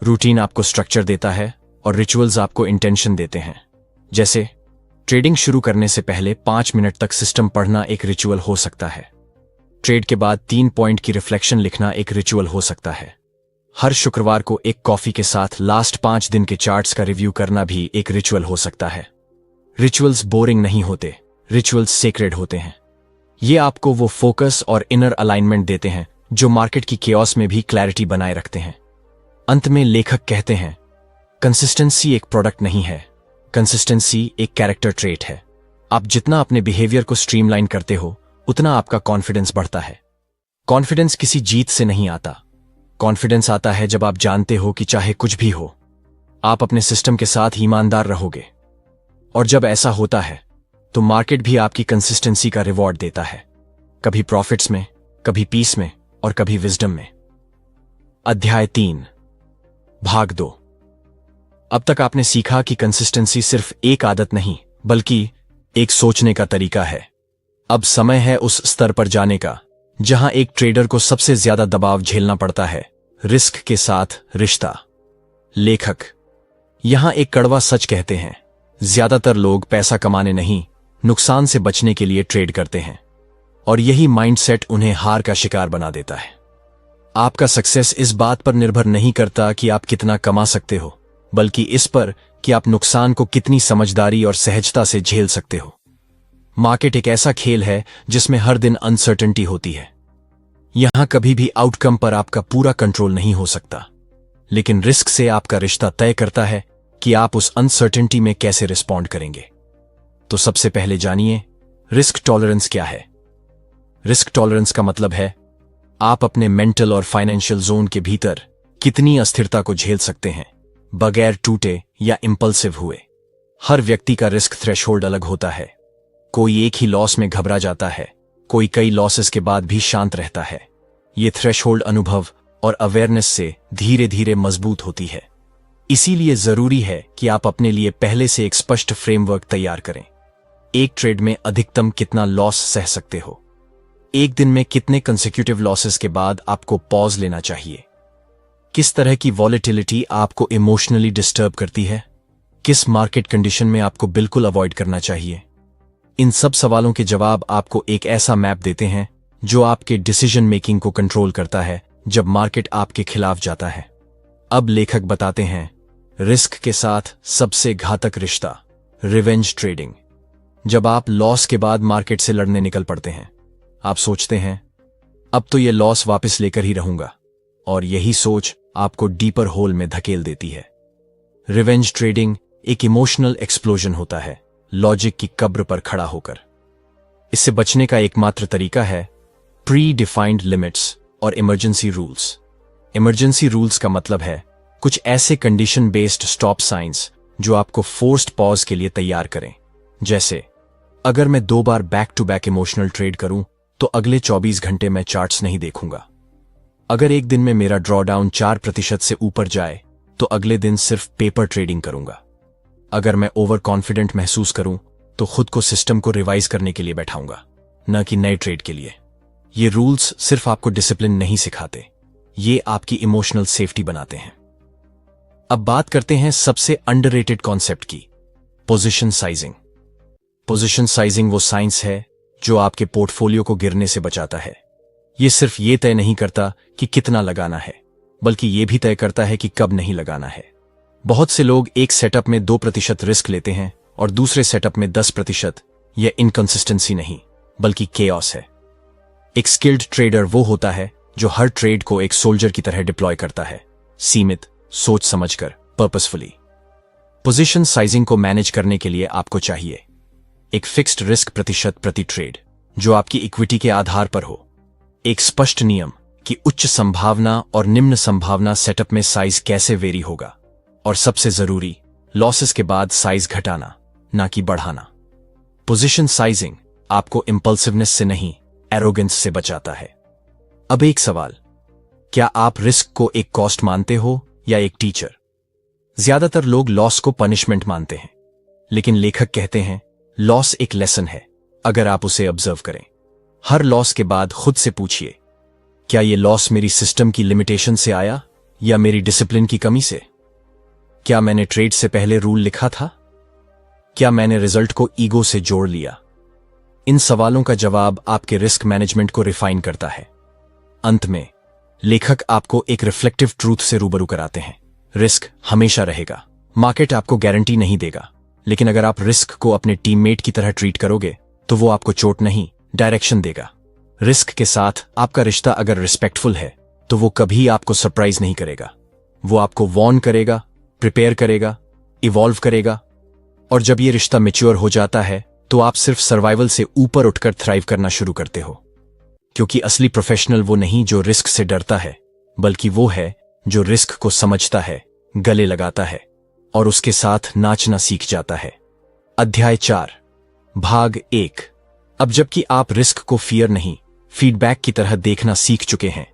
रूटीन आपको स्ट्रक्चर देता है और रिचुअल्स आपको इंटेंशन देते हैं। जैसे ट्रेडिंग शुरू करने से पहले 5 मिनट तक सिस्टम पढ़ना एक रिचुअल हो सकता है। ट्रेड के बाद 3 पॉइंट की रिफ्लेक्शन लिखना एक रिचुअल हो सकता है। हर शुक्रवार को एक कॉफी के साथ लास्ट 5 दिन के चार्ट्स का रिव्यू करना भी एक रिचुअल हो सकता है। रिचुअल्स बोरिंग नहीं होते, रिचुअल्स सेक्रेड होते हैं। ये आपको वो फोकस और इनर अलाइनमेंट देते हैं जो मार्केट की केओस में भी क्लैरिटी बनाए रखते हैं। अंत में लेखक कहते हैं, कंसिस्टेंसी एक प्रोडक्ट नहीं है, कंसिस्टेंसी एक कैरेक्टर ट्रेट है। आप जितना अपने बिहेवियर को स्ट्रीमलाइन करते हो, उतना आपका कॉन्फिडेंस बढ़ता है। कॉन्फिडेंस किसी जीत से नहीं आता। कॉन्फिडेंस आता है जब आप जानते हो कि चाहे कुछ भी हो, आप अपने सिस्टम के साथ ईमानदार रहोगे। और जब ऐसा होता है तो मार्केट भी आपकी कंसिस्टेंसी का रिवॉर्ड देता है, कभी प्रॉफिट्स में, कभी पीस में और कभी विजडम में। अध्याय 3, भाग 2। अब तक आपने सीखा कि कंसिस्टेंसी सिर्फ एक आदत नहीं, बल्कि एक सोचने का तरीका है। अब समय है उस स्तर पर जाने का जहां एक ट्रेडर को सबसे ज्यादा दबाव झेलना पड़ता है, रिस्क के साथ रिश्ता। लेखक यहां एक कड़वा सच कहते हैं, ज्यादातर लोग पैसा कमाने नहीं, नुकसान से बचने के लिए ट्रेड करते हैं, और यही माइंडसेट उन्हें हार का शिकार बना देता है। आपका सक्सेस इस बात पर निर्भर नहीं करता कि आप कितना कमा सकते हो, बल्कि इस पर कि आप नुकसान को कितनी समझदारी और सहजता से झेल सकते हो। मार्केट एक ऐसा खेल है जिसमें हर दिन अनसर्टेनिटी होती है। यहां कभी भी आउटकम पर आपका पूरा कंट्रोल नहीं हो सकता, लेकिन रिस्क से आपका रिश्ता तय करता है कि आप उस अनसर्टेनिटी में कैसे रिस्पॉन्ड करेंगे। तो सबसे पहले जानिए, रिस्क टॉलरेंस क्या है। रिस्क टॉलरेंस का मतलब है आप अपने मेंटल और फाइनेंशियल जोन के भीतर कितनी अस्थिरता को झेल सकते हैं बगैर टूटे या इंपल्सिव हुए। हर व्यक्ति का रिस्क थ्रेशोल्ड अलग होता है। कोई एक ही लॉस में घबरा जाता है, कोई कई लॉसेस के बाद भी शांत रहता है। ये थ्रेशोल्ड अनुभव और अवेयरनेस से धीरे धीरे मजबूत होती है। इसीलिए जरूरी है कि आप अपने लिए पहले से एक स्पष्ट फ्रेमवर्क तैयार करें। एक ट्रेड में अधिकतम कितना लॉस सह सकते हो, एक दिन में कितने कंसेक्यूटिव लॉसेस के बाद आपको पॉज लेना चाहिए? किस तरह की वॉलेटिलिटी आपको इमोशनली डिस्टर्ब करती है? किस मार्केट कंडीशन में आपको बिल्कुल अवॉइड करना चाहिए? इन सब सवालों के जवाब आपको एक ऐसा मैप देते हैं जो आपके डिसीजन मेकिंग को कंट्रोल करता है जब मार्केट आपके खिलाफ जाता है। अब लेखक बताते हैं रिस्क के साथ सबसे घातक रिश्ता, रिवेंज ट्रेडिंग। जब आप लॉस के बाद मार्केट से लड़ने निकल पड़ते हैं, आप सोचते हैं अब तो ये लॉस वापस लेकर ही रहूंगा, और यही सोच आपको डीपर होल में धकेल देती है। रिवेंज ट्रेडिंग एक इमोशनल एक्सप्लोजन होता है, लॉजिक की कब्र पर खड़ा होकर। इससे बचने का एकमात्र तरीका है प्री डिफाइंड लिमिट्स और इमरजेंसी रूल्स। इमरजेंसी रूल्स का मतलब है कुछ ऐसे कंडीशन बेस्ड स्टॉप साइंस जो आपको फोर्स्ड पॉज के लिए तैयार करें। जैसे अगर मैं 2 बार back to back emotional trade करूं तो अगले 24 घंटे मैं चार्ट्स नहीं देखूंगा। अगर एक दिन में मेरा ड्रॉडाउन 4% से ऊपर जाए तो अगले दिन सिर्फ पेपर ट्रेडिंग करूंगा। अगर मैं ओवर कॉन्फिडेंट महसूस करूं तो खुद को सिस्टम को रिवाइज करने के लिए बैठाऊंगा, न कि नए ट्रेड के लिए। ये रूल्स सिर्फ आपको डिसिप्लिन नहीं सिखाते, ये आपकी इमोशनल सेफ्टी बनाते हैं। अब बात करते हैं सबसे अंडररेटेड कॉन्सेप्ट की, पोजीशन साइजिंग। पोजीशन साइजिंग वो साइंस है जो आपके पोर्टफोलियो को गिरने से बचाता है। ये सिर्फ ये तय नहीं करता कि कितना लगाना है, बल्कि ये भी तय करता है कि कब नहीं लगाना है। बहुत से लोग एक सेटअप में 2% रिस्क लेते हैं और दूसरे सेटअप में 10%। यह इनकंसिस्टेंसी नहीं, बल्कि केओस है। एक स्किल्ड ट्रेडर वो होता है जो हर ट्रेड को एक सोल्जर की तरह डिप्लॉय करता है, सीमित, सोच समझकर, पर्पसफुली। पोजीशन साइजिंग को मैनेज करने के लिए आपको चाहिए एक फिक्स्ड रिस्क प्रतिशत प्रति ट्रेड जो आपकी इक्विटी के आधार पर हो, एक स्पष्ट नियम कि उच्च संभावना और निम्न संभावना सेटअप में साइज कैसे वेरी होगा, और सबसे जरूरी, लॉसेस के बाद साइज घटाना, ना कि बढ़ाना। पोजीशन साइजिंग आपको इंपल्सिवनेस से नहीं, एरोगेंस से बचाता है। अब एक सवाल, क्या आप रिस्क को एक कॉस्ट मानते हो या एक टीचर? ज्यादातर लोग लॉस को पनिशमेंट मानते हैं, लेकिन लेखक कहते हैं लॉस एक लेसन है अगर आप उसे ऑब्जर्व करें। हर लॉस के बाद खुद से पूछिए, क्या यह लॉस मेरी सिस्टम की लिमिटेशन से आया या मेरी डिसिप्लिन की कमी से? क्या मैंने ट्रेड से पहले रूल लिखा था? क्या मैंने रिजल्ट को ईगो से जोड़ लिया? इन सवालों का जवाब आपके रिस्क मैनेजमेंट को रिफाइन करता है। अंत में लेखक आपको एक रिफ्लेक्टिव ट्रूथ से रूबरू कराते हैं, रिस्क हमेशा रहेगा। मार्केट आपको गारंटी नहीं देगा, लेकिन अगर आप रिस्क को अपने टीममेट की तरह ट्रीट करोगे तो वो आपको चोट नहीं, डायरेक्शन देगा। रिस्क के साथ आपका रिश्ता अगर रिस्पेक्टफुल है तो वो कभी आपको सरप्राइज नहीं करेगा। वो आपको वॉर्न करेगा, प्रिपेयर करेगा, इवॉल्व करेगा, और जब ये रिश्ता मैच्योर हो जाता है तो आप सिर्फ सर्वाइवल से ऊपर उठकर थ्राइव करना शुरू करते हो। क्योंकि असली प्रोफेशनल वो नहीं जो रिस्क से डरता है, बल्कि वो है जो रिस्क को समझता है, गले लगाता है और उसके साथ नाचना सीख जाता है। अध्याय 4, भाग 1। अब जबकि आप रिस्क को फियर नहीं, फीडबैक की तरह देखना सीख चुके हैं,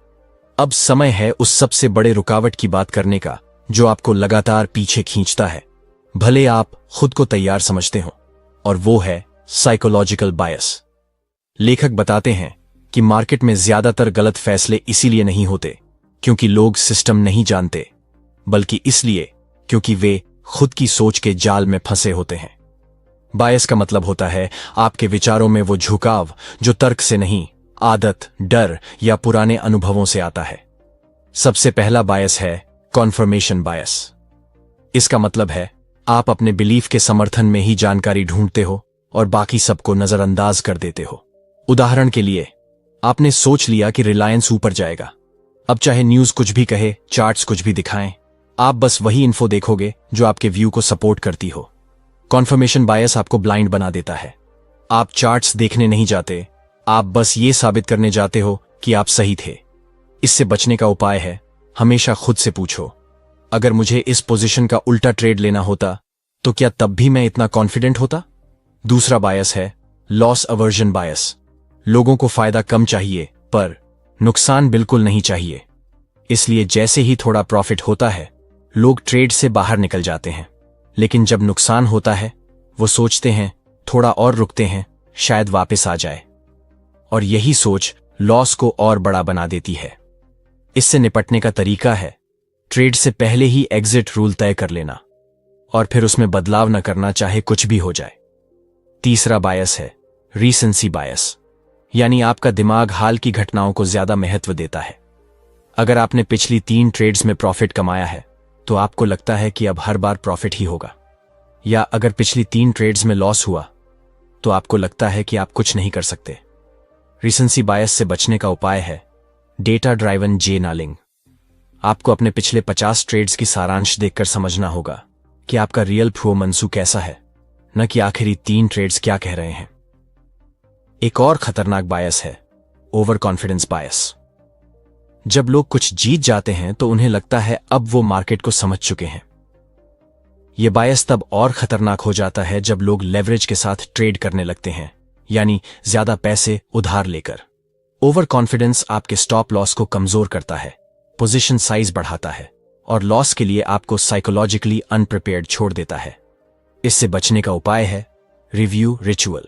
अब समय है उस सबसे बड़े रुकावट की बात करने का जो आपको लगातार पीछे खींचता है, भले आप खुद को तैयार समझते हो, और वो है साइकोलॉजिकल बायस। लेखक बताते हैं कि मार्केट में ज्यादातर गलत फैसले इसीलिए नहीं होते क्योंकि लोग सिस्टम नहीं जानते, बल्कि इसलिए क्योंकि वे खुद की सोच के जाल में फंसे होते हैं। बायस का मतलब होता है आपके विचारों में वो झुकाव जो तर्क से नहीं, आदत, डर या पुराने अनुभवों से आता है। सबसे पहला बायस है कॉन्फर्मेशन बायस। इसका मतलब है आप अपने बिलीफ के समर्थन में ही जानकारी ढूंढते हो और बाकी सबको नजरअंदाज कर देते हो। उदाहरण के लिए, आपने सोच लिया कि रिलायंस ऊपर जाएगा। अब चाहे न्यूज कुछ भी कहे, चार्ट्स कुछ भी दिखाएं, आप बस वही इन्फो देखोगे जो आपके व्यू को सपोर्ट करती हो। कॉन्फर्मेशन बायस आपको ब्लाइंड बना देता है। आप चार्ट्स देखने नहीं जाते, आप बस ये साबित करने जाते हो कि आप सही थे। इससे बचने का उपाय है हमेशा खुद से पूछो, अगर मुझे इस पोजीशन का उल्टा ट्रेड लेना होता तो क्या तब भी मैं इतना कॉन्फिडेंट होता? दूसरा बायस है लॉस अवर्जन बायस। लोगों को फायदा कम चाहिए पर नुकसान बिल्कुल नहीं चाहिए, इसलिए जैसे ही थोड़ा प्रॉफिट होता है लोग ट्रेड से बाहर निकल जाते हैं, लेकिन जब नुकसान होता है वो सोचते हैं थोड़ा और रुकते हैं, शायद वापस आ जाए। और यही सोच लॉस को और बड़ा बना देती है। इससे निपटने का तरीका है ट्रेड से पहले ही एग्जिट रूल तय कर लेना और फिर उसमें बदलाव न करना, चाहे कुछ भी हो जाए। तीसरा बायस है रीसेंसी बायस, यानी आपका दिमाग हाल की घटनाओं को ज्यादा महत्व देता है। अगर आपने पिछली 3 ट्रेड्स में प्रॉफिट कमाया है तो आपको लगता है कि अब हर बार प्रॉफिट ही होगा, या अगर पिछली 3 ट्रेड्स में लॉस हुआ तो आपको लगता है कि आप कुछ नहीं कर सकते। रीसेंसी बायस से बचने का उपाय है डेटा ड्राइवन जर्नलिंग। आपको अपने पिछले 50 ट्रेड्स की सारांश देखकर समझना होगा कि आपका रियल परफॉर्मेंस कैसा है, न कि आखिरी 3 ट्रेड्स क्या कह रहे हैं। एक और खतरनाक बायस है ओवर कॉन्फिडेंस बायस। जब लोग कुछ जीत जाते हैं तो उन्हें लगता है अब वो मार्केट को समझ चुके हैं। यह बायस तब और खतरनाक हो जाता है जब लोग लेवरेज के साथ ट्रेड करने लगते हैं, यानी ज्यादा पैसे उधार लेकर। ओवर कॉन्फिडेंस आपके स्टॉप लॉस को कमजोर करता है, पोजीशन साइज बढ़ाता है और लॉस के लिए आपको साइकोलॉजिकली अनप्रिपेयर्ड छोड़ देता है। इससे बचने का उपाय है रिव्यू रिचुअल।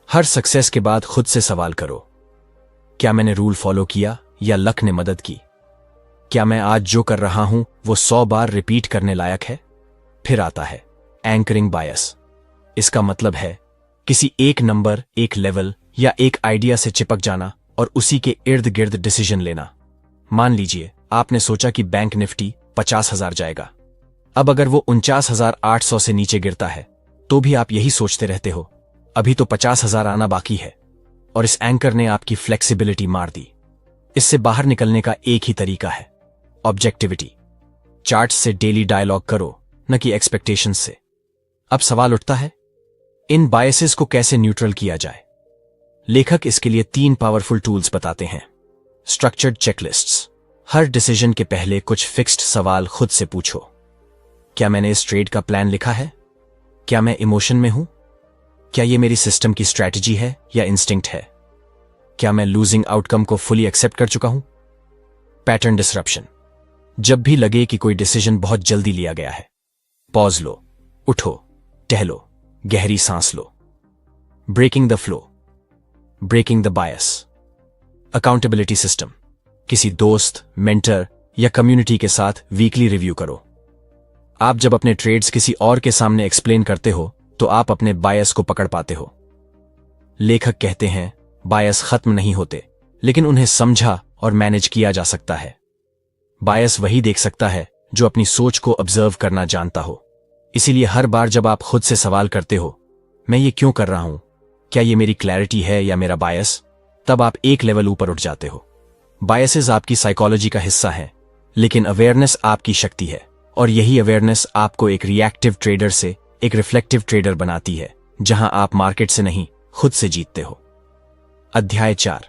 हर सक्सेस के बाद खुद से सवाल करो, क्या मैंने रूल फॉलो किया या लक ने मदद की? क्या मैं आज जो कर रहा हूं वो 100 बार रिपीट करने लायक है? फिर आता है एंकरिंग बायस। इसका मतलब है किसी एक नंबर, एक लेवल या एक आइडिया से चिपक जाना और उसी के इर्द गिर्द डिसीजन लेना। मान लीजिए आपने सोचा कि बैंक निफ्टी 50,000 जाएगा। अब अगर वो 49,800 से नीचे गिरता है तो भी आप यही सोचते रहते हो, अभी तो 50,000 आना बाकी है, और इस एंकर ने आपकी फ्लेक्सिबिलिटी मार दी। इससे बाहर निकलने का एक ही तरीका है ऑब्जेक्टिविटी। चार्ट्स से डेली डायलॉग करो, न कि एक्सपेक्टेशंस से। अब सवाल उठता है इन बायसेस को कैसे न्यूट्रल किया जाए। लेखक इसके लिए 3 पावरफुल टूल्स बताते हैं। Structured checklists. हर डिसीजन के पहले कुछ फिक्स्ड सवाल खुद से पूछो। क्या मैंने इस ट्रेड का प्लान लिखा है? क्या मैं इमोशन में हूं? क्या यह मेरी सिस्टम की स्ट्रैटेजी है या इंस्टिंक्ट है? क्या मैं लूजिंग आउटकम को फुली एक्सेप्ट कर चुका हूं? Pattern disruption. जब भी लगे कि कोई डिसीजन बहुत जल्दी लिया गया है, पॉज लो, उठो, टहलो, गहरी सांस लो। Breaking the flow, breaking the bias. Accountability system. किसी दोस्त, मेंटर या कम्युनिटी के साथ वीकली रिव्यू करो। आप जब अपने ट्रेड्स किसी और के सामने एक्सप्लेन करते हो तो आप अपने बायस को पकड़ पाते हो। लेखक कहते हैं बायस खत्म नहीं होते, लेकिन उन्हें समझा और मैनेज किया जा सकता है। बायस वही देख सकता है जो अपनी सोच को ऑब्जर्व करना जानता हो। इसीलिए हर बार जब आप खुद से सवाल करते हो, मैं ये क्यों कर रहा हूं, क्या ये मेरी क्लैरिटी है या मेरा बायस, तब आप एक लेवल ऊपर उठ जाते हो। बायसेस आपकी साइकोलॉजी का हिस्सा है, लेकिन अवेयरनेस आपकी शक्ति है, और यही अवेयरनेस आपको एक रिएक्टिव ट्रेडर से एक रिफ्लेक्टिव ट्रेडर बनाती है, जहां आप मार्केट से नहीं खुद से जीतते हो। अध्याय 4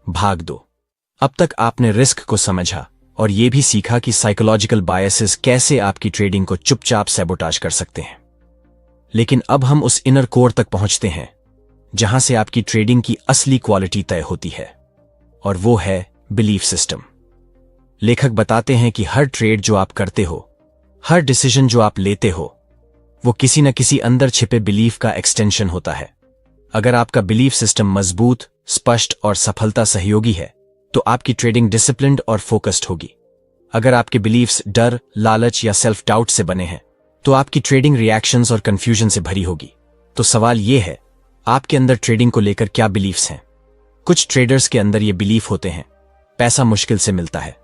भाग 2। अब तक आपने रिस्क को समझा और यह भी सीखा कि साइकोलॉजिकल बायसेस कैसे आपकी ट्रेडिंग को चुपचाप सैबोटाज कर सकते हैं। लेकिन अब हम उस इनर कोर तक पहुंचते हैं जहां से आपकी ट्रेडिंग की असली क्वालिटी तय होती है, और वो है बिलीफ सिस्टम। लेखक बताते हैं कि हर ट्रेड जो आप करते हो, हर डिसीजन जो आप लेते हो, वो किसी न किसी अंदर छिपे बिलीफ का एक्सटेंशन होता है। अगर आपका बिलीफ सिस्टम मजबूत, स्पष्ट और सफलता सहयोगी है तो आपकी ट्रेडिंग डिसिप्लिन्ड और फोकस्ड होगी। अगर आपके बिलीफ्स डर, लालच या सेल्फ डाउट से बने हैं तो आपकी ट्रेडिंग रिएक्शंस और कंफ्यूजन से भरी होगी। तो सवाल यह है, आपके अंदर ट्रेडिंग को लेकर क्या बिलीफ्स हैं? कुछ ट्रेडर्स के अंदर ये बिलीफ होते हैं, पैसा मुश्किल से मिलता है,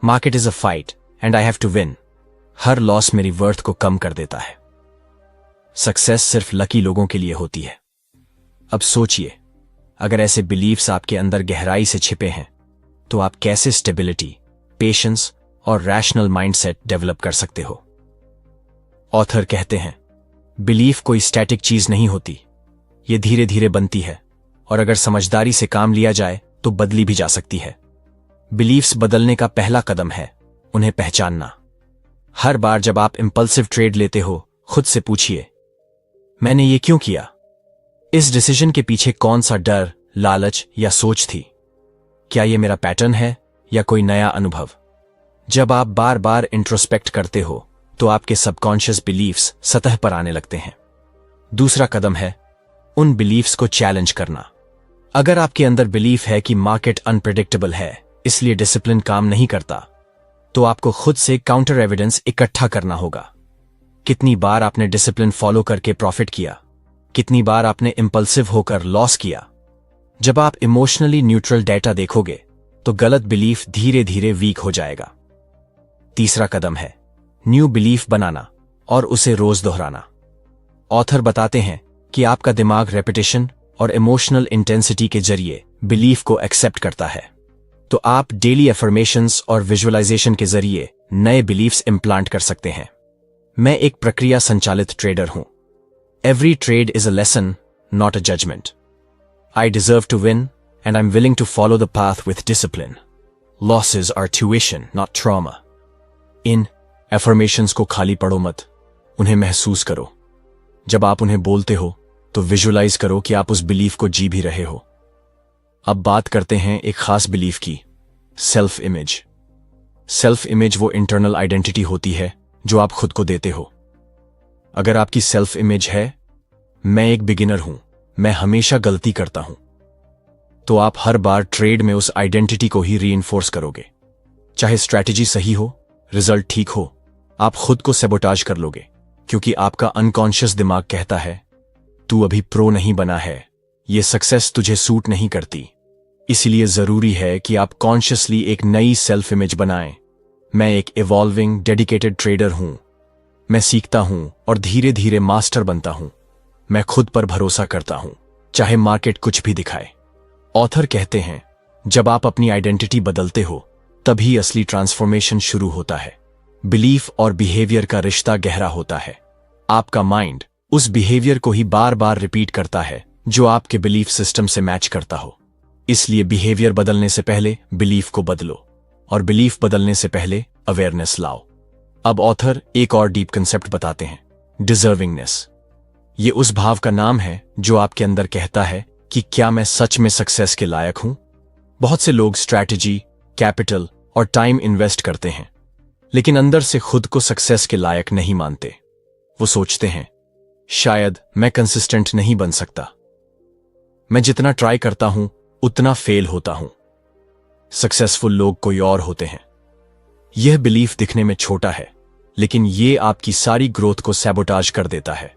market is a fight and I have to win, हर लॉस मेरी वर्थ को कम कर देता है, सक्सेस सिर्फ लकी लोगों के लिए होती है। अब सोचिए, अगर ऐसे बिलीफ्स आपके अंदर गहराई से छिपे हैं तो आप कैसे स्टेबिलिटी, पेशेंस और रैशनल माइंडसेट डेवलप कर सकते हो। ऑथर कहते हैं बिलीफ कोई स्टैटिक चीज नहीं होती, ये धीरे धीरे बनती है, और अगर समझदारी से काम लिया जाए तो बदली भी जा सकती है। बिलीफ्स बदलने का पहला कदम है उन्हें पहचानना। हर बार जब आप इंपल्सिव ट्रेड लेते हो, खुद से पूछिए, मैंने ये क्यों किया? इस डिसीजन के पीछे कौन सा डर, लालच या सोच थी? क्या यह मेरा पैटर्न है या कोई नया अनुभव? जब आप बार बार इंट्रोस्पेक्ट करते हो तो आपके सबकॉन्शियस बिलीफ्स सतह पर आने लगते हैं। दूसरा कदम है उन बिलीफ्स को चैलेंज करना। अगर आपके अंदर बिलीफ है कि मार्केट अनप्रेडिक्टेबल है, इसलिए डिसिप्लिन काम नहीं करता, तो आपको खुद से काउंटर एविडेंस इकट्ठा करना होगा। कितनी बार आपने डिसिप्लिन फॉलो करके प्रॉफिट किया, कितनी बार आपने इंपल्सिव होकर लॉस किया। जब आप इमोशनली न्यूट्रल डेटा देखोगे तो गलत बिलीफ धीरे धीरे वीक हो जाएगा। तीसरा कदम है न्यू बिलीफ बनाना और उसे रोज दोहराना। ऑथर बताते हैं कि आपका दिमाग रेपिटेशन और इमोशनल इंटेंसिटी के जरिए बिलीफ को एक्सेप्ट करता है। तो आप डेली एफर्मेशंस और विजुअलाइजेशन के जरिए नए बिलीफ्स इम्प्लांट कर सकते हैं। मैं एक प्रक्रिया संचालित ट्रेडर हूं। Every trade is a lesson, not a judgement. I deserve to win and I'm willing to follow the path with discipline. Losses are tuition, not trauma. In affirmations को खाली पढ़ो मत, उन्हें महसूस करो। जब आप उन्हें बोलते हो तो विजुअलाइज करो कि आप उस बिलीफ को जी भी रहे हो। अब बात करते हैं एक खास बिलीफ की, सेल्फ इमेज। सेल्फ इमेज वो इंटरनल आइडेंटिटी होती है जो आप खुद को देते हो। अगर आपकी सेल्फ इमेज है, मैं एक बिगिनर हूं, मैं हमेशा गलती करता हूं, तो आप हर बार ट्रेड में उस आइडेंटिटी को ही रीइंफोर्स करोगे। चाहे स्ट्रैटेजी सही हो, रिजल्ट ठीक हो, आप खुद को सैबोटाज कर लोगे, क्योंकि आपका अनकॉन्शियस दिमाग कहता है तू अभी प्रो नहीं बना है, ये सक्सेस तुझे सूट नहीं करती। इसलिए जरूरी है कि आप कॉन्शियसली एक नई सेल्फ इमेज बनाएं। मैं एक इवॉल्विंग डेडिकेटेड ट्रेडर हूं, मैं सीखता हूं और धीरे धीरे मास्टर बनता हूं। मैं खुद पर भरोसा करता हूं, चाहे मार्केट कुछ भी दिखाए। ऑथर कहते हैं जब आप अपनी आइडेंटिटी बदलते हो तभी असली ट्रांसफॉर्मेशन शुरू होता है। बिलीफ और बिहेवियर का रिश्ता गहरा होता है। आपका माइंड उस बिहेवियर को ही बार बार रिपीट करता है जो आपके बिलीफ सिस्टम से मैच करता हो। इसलिए बिहेवियर बदलने से पहले बिलीफ को बदलो और बिलीफ बदलने से पहले अवेयरनेस लाओ। अब ऑथर एक और डीप कंसेप्ट बताते हैं, डिजर्विंगनेस। ये उस भाव का नाम है जो आपके अंदर कहता है कि क्या मैं सच में सक्सेस के लायक हूं। बहुत से लोग स्ट्रैटेजी, कैपिटल और टाइम इन्वेस्ट करते हैं, लेकिन अंदर से खुद को सक्सेस के लायक नहीं मानते। वो सोचते हैं शायद मैं कंसिस्टेंट नहीं बन सकता, मैं जितना ट्राई करता हूं उतना फेल होता हूं, सक्सेसफुल लोग कोई और होते हैं। यह बिलीफ दिखने में छोटा है, लेकिन यह आपकी सारी ग्रोथ को सैबोटाज कर देता है।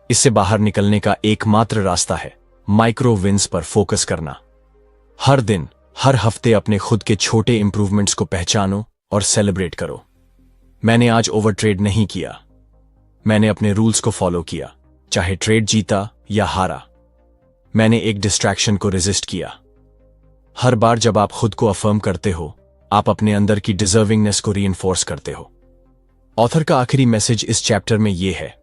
इससे बाहर निकलने का एकमात्र रास्ता है माइक्रो विन्स पर फोकस करना। हर दिन, हर हफ्ते अपने खुद के छोटे इंप्रूवमेंट्स को पहचानो और सेलिब्रेट करो। मैंने आज ओवर ट्रेड नहीं किया, मैंने अपने रूल्स को फॉलो किया, चाहे ट्रेड जीता या हारा। मैंने एक डिस्ट्रैक्शन को रेजिस्ट किया। हर बार जब आप खुद को अफर्म करते हो, आप अपने अंदर की डिजर्विंगनेस को रीइंफोर्स करते हो। ऑथर का आखिरी मैसेज इस चैप्टर में यह है,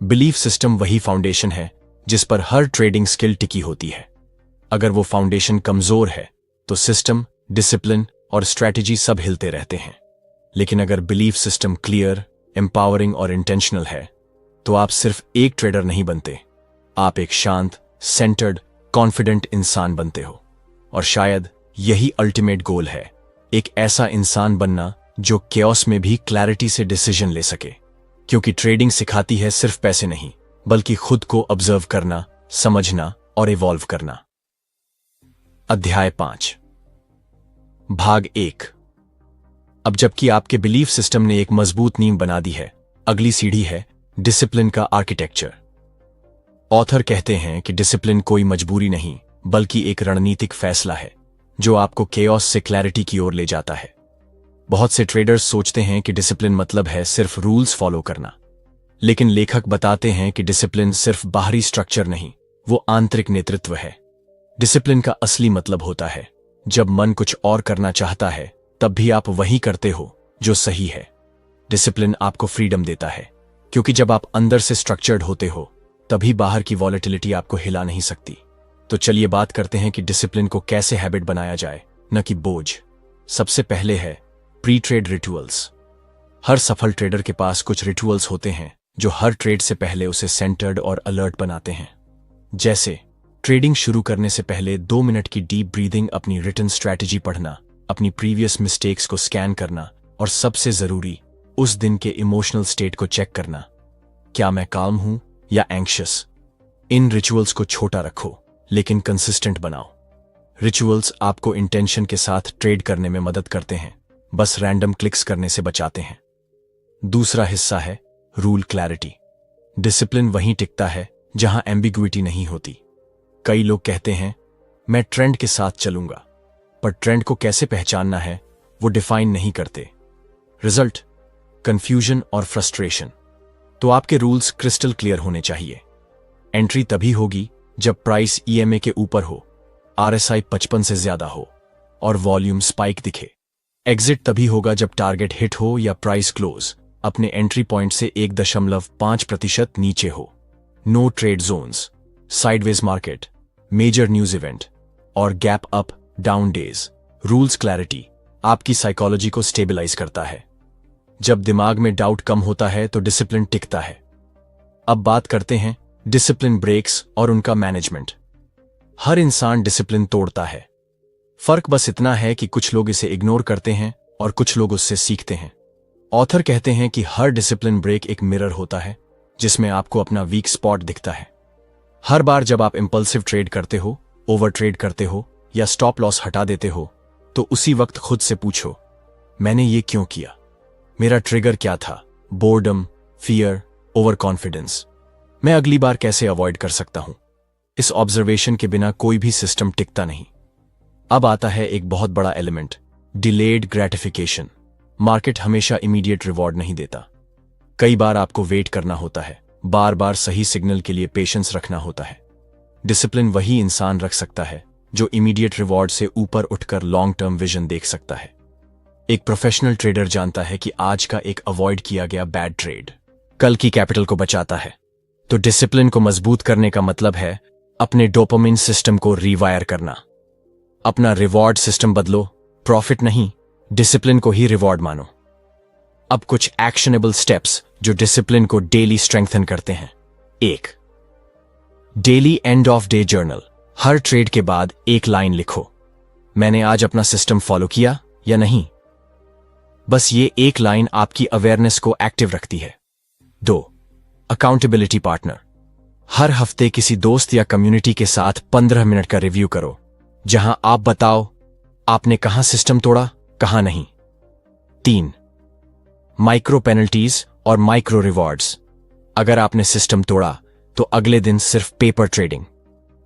बिलीफ सिस्टम वही फाउंडेशन है जिस पर हर ट्रेडिंग स्किल टिकी होती है। अगर वो फाउंडेशन कमजोर है तो सिस्टम, डिसिप्लिन और स्ट्रैटेजी सब हिलते रहते हैं। लेकिन अगर बिलीफ सिस्टम क्लियर, एम्पावरिंग और इंटेंशनल है तो आप सिर्फ एक ट्रेडर नहीं बनते, आप एक शांत, सेंटर्ड, कॉन्फिडेंट इंसान बनते हो। और शायद यही अल्टीमेट गोल है, एक ऐसा इंसान बनना जो केओस में भी क्लैरिटी से डिसीजन ले सके। क्योंकि ट्रेडिंग सिखाती है सिर्फ पैसे नहीं, बल्कि खुद को ऑब्जर्व करना, समझना और इवॉल्व करना। अध्याय 5, भाग 1। अब जबकि आपके बिलीफ सिस्टम ने एक मजबूत नींव बना दी है, अगली सीढ़ी है डिसिप्लिन का आर्किटेक्चर। ऑथर कहते हैं कि डिसिप्लिन कोई मजबूरी नहीं, बल्कि एक रणनीतिक फैसला है जो आपको केओस से क्लैरिटी की ओर ले जाता है। बहुत से ट्रेडर्स सोचते हैं कि डिसिप्लिन मतलब है सिर्फ रूल्स फॉलो करना, लेकिन लेखक बताते हैं कि डिसिप्लिन सिर्फ बाहरी स्ट्रक्चर नहीं, वो आंतरिक नेतृत्व है। डिसिप्लिन का असली मतलब होता है जब मन कुछ और करना चाहता है तब भी आप वही करते हो जो सही है। डिसिप्लिन आपको फ्रीडम देता है, क्योंकि जब आप अंदर से स्ट्रक्चर्ड होते हो तभी बाहर की वॉलेटिलिटी आपको हिला नहीं सकती। तो चलिए बात करते हैं कि डिसिप्लिन को कैसे हैबिट बनाया जाए, न कि बोझ। सबसे पहले है प्री ट्रेड रिचुअल्स। हर सफल ट्रेडर के पास कुछ रिचुअल्स होते हैं जो हर ट्रेड से पहले उसे सेंटर्ड और अलर्ट बनाते हैं। जैसे ट्रेडिंग शुरू करने से पहले 2 मिनट की डीप ब्रीदिंग, अपनी रिटन स्ट्रैटेजी पढ़ना, अपनी प्रीवियस मिस्टेक्स को स्कैन करना और सबसे जरूरी उस दिन के इमोशनल स्टेट को चेक करना, क्या मैं काम हूं या एंग्शियस। इन रिचुअल्स को छोटा रखो, लेकिन कंसिस्टेंट बनाओ। रिचुअल्स आपको इंटेंशन के साथ ट्रेड करने में मदद करते हैं, बस रैंडम क्लिक्स करने से बचाते हैं। दूसरा हिस्सा है रूल क्लैरिटी। डिसिप्लिन वहीं टिकता है जहां एम्बिग्विटी नहीं होती। कई लोग कहते हैं मैं ट्रेंड के साथ चलूंगा, पर ट्रेंड को कैसे पहचानना है वो डिफाइन नहीं करते। रिजल्ट कंफ्यूजन और फ्रस्ट्रेशन। तो आपके रूल्स क्रिस्टल क्लियर होने चाहिए। एंट्री तभी होगी जब प्राइस ईएमए के ऊपर हो, आरएसआई 55 से ज्यादा हो और वॉल्यूम स्पाइक दिखे। एग्जिट तभी होगा जब टारगेट हिट हो या प्राइस क्लोज अपने एंट्री पॉइंट से 1.5% नीचे हो। No trade zones, sideways market, major news event और gap up down days. Rules clarity आपकी साइकोलॉजी को स्टेबलाइज करता है। जब दिमाग में डाउट कम होता है तो डिसिप्लिन टिकता है। अब बात करते हैं डिसिप्लिन ब्रेक्स और उनका मैनेजमेंट। हर इंसान डिसिप्लिन तोड़ता है। फर्क बस इतना है कि कुछ लोग इसे इग्नोर करते हैं और कुछ लोग उससे सीखते हैं। ऑथर कहते हैं कि हर डिसिप्लिन ब्रेक एक मिरर होता है जिसमें आपको अपना वीक स्पॉट दिखता है। हर बार जब आप इंपल्सिव ट्रेड करते हो, ओवर ट्रेड करते हो या स्टॉप लॉस हटा देते हो, तो उसी वक्त खुद से पूछो, मैंने ये क्यों किया? मेरा ट्रिगर क्या था? Boredom, fear, over confidence? मैं अगली बार कैसे अवॉइड कर सकता हूं? इस ऑब्जर्वेशन के बिना कोई भी सिस्टम टिकता नहीं। अब आता है एक बहुत बड़ा एलिमेंट, डिलेड ग्रेटिफिकेशन। मार्केट हमेशा इमीडिएट रिवॉर्ड नहीं देता। कई बार आपको वेट करना होता है, बार बार सही सिग्नल के लिए पेशेंस रखना होता है। डिसिप्लिन वही इंसान रख सकता है जो इमीडिएट रिवॉर्ड से ऊपर उठकर लॉन्ग टर्म विजन देख सकता है। एक प्रोफेशनल ट्रेडर जानता है कि आज का एक अवॉइड किया गया बैड ट्रेड कल की कैपिटल को बचाता है। तो डिसिप्लिन को मजबूत करने का मतलब है अपने डोपामिन सिस्टम को रीवायर करना। अपना रिवॉर्ड सिस्टम बदलो, प्रॉफिट नहीं, डिसिप्लिन को ही रिवॉर्ड मानो। अब कुछ एक्शनेबल स्टेप्स जो डिसिप्लिन को डेली स्ट्रेंथन करते हैं। 1. Daily and of day journal. Her trade के बाद एक लाइन लिखो, मैंने आज अपना सिस्टम फॉलो किया या नहीं। बस ये एक लाइन आपकी अवेयरनेस को एक्टिव रखती है। 2. Accountability partner. हर हफ्ते किसी दोस्त या कम्युनिटी के साथ 15 मिनट का रिव्यू करो, जहां आप बताओ आपने कहां सिस्टम तोड़ा, कहां नहीं। 3. माइक्रो पेनल्टीज और माइक्रो रिवॉर्ड्स। अगर आपने सिस्टम तोड़ा तो अगले दिन सिर्फ पेपर ट्रेडिंग।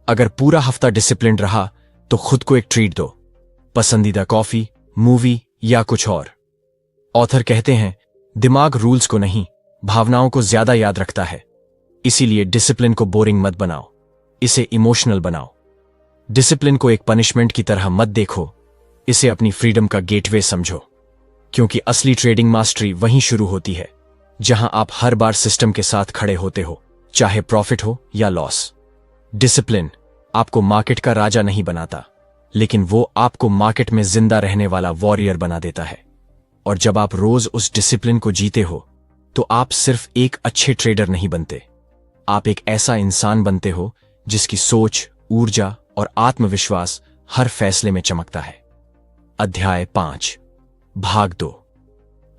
अगर पूरा हफ्ता डिसिप्लिन रहा तो खुद को एक ट्रीट दो, पसंदीदा कॉफी, मूवी या कुछ और। ऑथर कहते हैं दिमाग रूल्स को नहीं, भावनाओं को ज्यादा याद रखता है। इसीलिए डिसिप्लिन को बोरिंग मत बनाओ, इसे इमोशनल बनाओ। डिसिप्लिन को एक पनिशमेंट की तरह मत देखो, इसे अपनी फ्रीडम का गेटवे समझो। क्योंकि असली ट्रेडिंग मास्टरी वहीं शुरू होती है जहां आप हर बार सिस्टम के साथ खड़े होते हो, चाहे प्रॉफिट हो या लॉस। डिसिप्लिन आपको मार्केट का राजा नहीं बनाता, लेकिन वो आपको मार्केट में जिंदा रहने वाला वॉरियर बना देता है। और जब आप रोज उस डिसिप्लिन को जीते हो तो आप सिर्फ एक अच्छे ट्रेडर नहीं बनते, आप एक ऐसा इंसान बनते हो जिसकी सोच, ऊर्जा और आत्मविश्वास हर फैसले में चमकता है। अध्याय 5, भाग 2।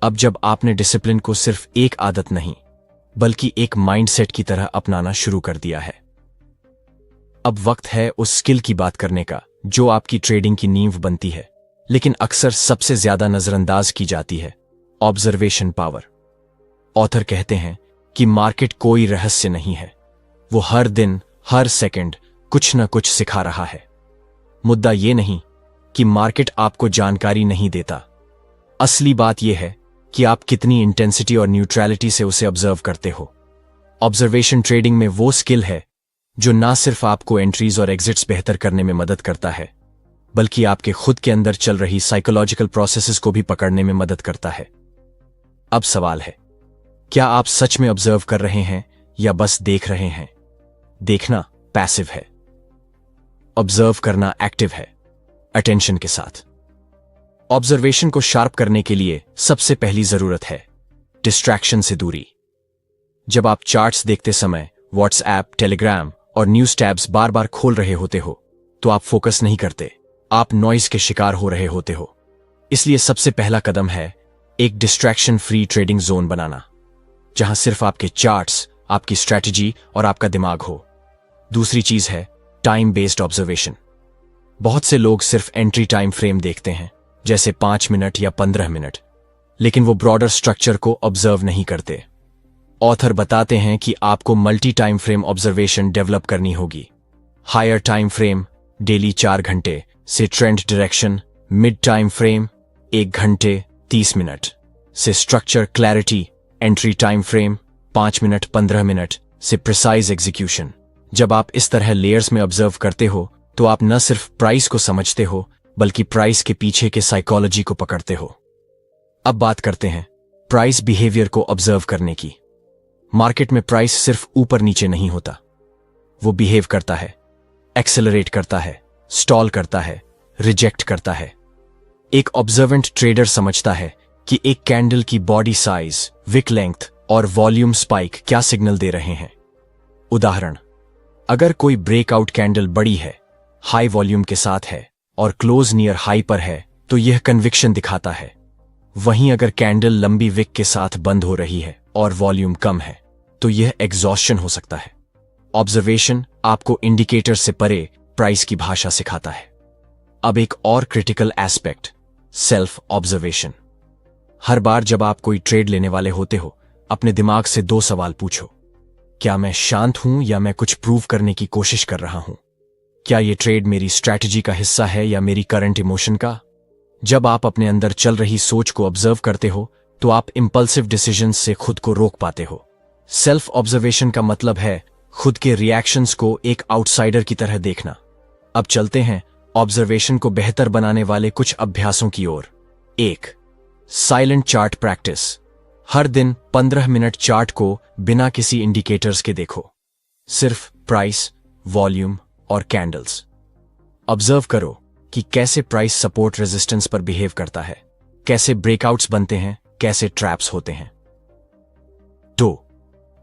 अब जब आपने डिसिप्लिन को सिर्फ एक आदत नहीं बल्कि एक माइंडसेट की तरह अपनाना शुरू कर दिया है, अब वक्त है उस स्किल की बात करने का जो आपकी ट्रेडिंग की नींव बनती है, लेकिन अक्सर सबसे ज्यादा नजरअंदाज की जाती है, ऑब्जर्वेशन पावर। ऑथर कहते हैं कि मार्केट कोई रहस्य नहीं है, वो हर दिन, हर सेकंड कुछ न कुछ सिखा रहा है। मुद्दा ये नहीं कि मार्केट आपको जानकारी नहीं देता, असली बात यह है कि आप कितनी इंटेंसिटी और न्यूट्रलिटी से उसे ऑब्जर्व करते हो। ऑब्जर्वेशन ट्रेडिंग में वो स्किल है जो ना सिर्फ आपको एंट्रीज और एग्जिट्स बेहतर करने में मदद करता है, बल्कि आपके खुद के अंदर चल रही साइकोलॉजिकल प्रोसेसेस को भी पकड़ने में मदद करता है। अब सवाल है, क्या आप सच में ऑब्जर्व कर रहे हैं या बस देख रहे हैं? देखना पैसिव है, ऑब्जर्व करना एक्टिव है, अटेंशन के साथ। ऑब्जर्वेशन को शार्प करने के लिए सबसे पहली जरूरत है डिस्ट्रैक्शन से दूरी। जब आप चार्ट्स देखते समय व्हाट्सएप, टेलीग्राम और न्यूज टैब्स बार बार खोल रहे होते हो तो आप फोकस नहीं करते, आप नॉइज के शिकार हो रहे होते हो। इसलिए सबसे पहला कदम है एक डिस्ट्रैक्शन फ्री ट्रेडिंग जोन बनाना, जहां सिर्फ आपके चार्ट्स, आपकी स्ट्रैटेजी और आपका दिमाग हो। दूसरी चीज है टाइम बेस्ड ऑब्जर्वेशन। बहुत से लोग सिर्फ एंट्री टाइम फ्रेम देखते हैं, जैसे 5 मिनट या 15 मिनट, लेकिन वो ब्रॉडर स्ट्रक्चर को ऑब्जर्व नहीं करते। ऑथर बताते हैं कि आपको multi time frame observation develop करनी होगी। हायर टाइम फ्रेम डेली 4 घंटे से trend direction, mid time frame 1 घंटे 30 मिनट से structure clarity, entry time frame 5 minute 15 minute से प्रिसाइज एग्जीक्यूशन। जब आप इस तरह लेयर्स में ऑब्जर्व करते हो तो आप न सिर्फ प्राइस को समझते हो बल्कि प्राइस के पीछे के साइकोलॉजी को पकड़ते हो। अब बात करते हैं प्राइस बिहेवियर को ऑब्जर्व करने की। मार्केट में प्राइस सिर्फ ऊपर नीचे नहीं होता, वो बिहेव करता है, एक्सेलरेट करता है, स्टॉल करता है, रिजेक्ट करता है। एक ऑब्जर्वेंट ट्रेडर समझता है कि एक कैंडल की बॉडी साइज, विक लेंथ और वॉल्यूम स्पाइक क्या सिग्नल दे रहे हैं। उदाहरण, अगर कोई ब्रेकआउट कैंडल बड़ी है, हाई वॉल्यूम के साथ है और क्लोज नियर हाई पर है तो यह कन्विक्शन दिखाता है। वहीं अगर कैंडल लंबी विक के साथ बंद हो रही है और वॉल्यूम कम है तो यह एग्जॉस्शन हो सकता है। ऑब्जर्वेशन आपको इंडिकेटर से परे प्राइस की भाषा सिखाता है। अब एक और क्रिटिकल एस्पेक्ट, सेल्फ ऑब्जर्वेशन। हर बार जब आप कोई ट्रेड लेने वाले होते हो, अपने दिमाग से 2 सवाल पूछो। क्या मैं शांत हूं या मैं कुछ प्रूव करने की कोशिश कर रहा हूं? क्या यह ट्रेड मेरी स्ट्रैटेजी का हिस्सा है या मेरी करंट इमोशन का? जब आप अपने अंदर चल रही सोच को ऑब्जर्व करते हो तो आप इंपल्सिव डिसीजंस से खुद को रोक पाते हो। सेल्फ ऑब्जर्वेशन का मतलब है खुद के रिएक्शंस को एक आउटसाइडर की तरह देखना। अब चलते हैं ऑब्जर्वेशन को बेहतर बनाने वाले कुछ अभ्यासों की ओर। 1. Silent chart practice. हर दिन 15 मिनट चार्ट को बिना किसी इंडिकेटर्स के देखो। सिर्फ प्राइस, वॉल्यूम और कैंडल्स। ऑब्जर्व करो कि कैसे प्राइस सपोर्ट रेजिस्टेंस पर बिहेव करता है, कैसे ब्रेकआउट्स बनते हैं, कैसे ट्रैप्स होते हैं। 2.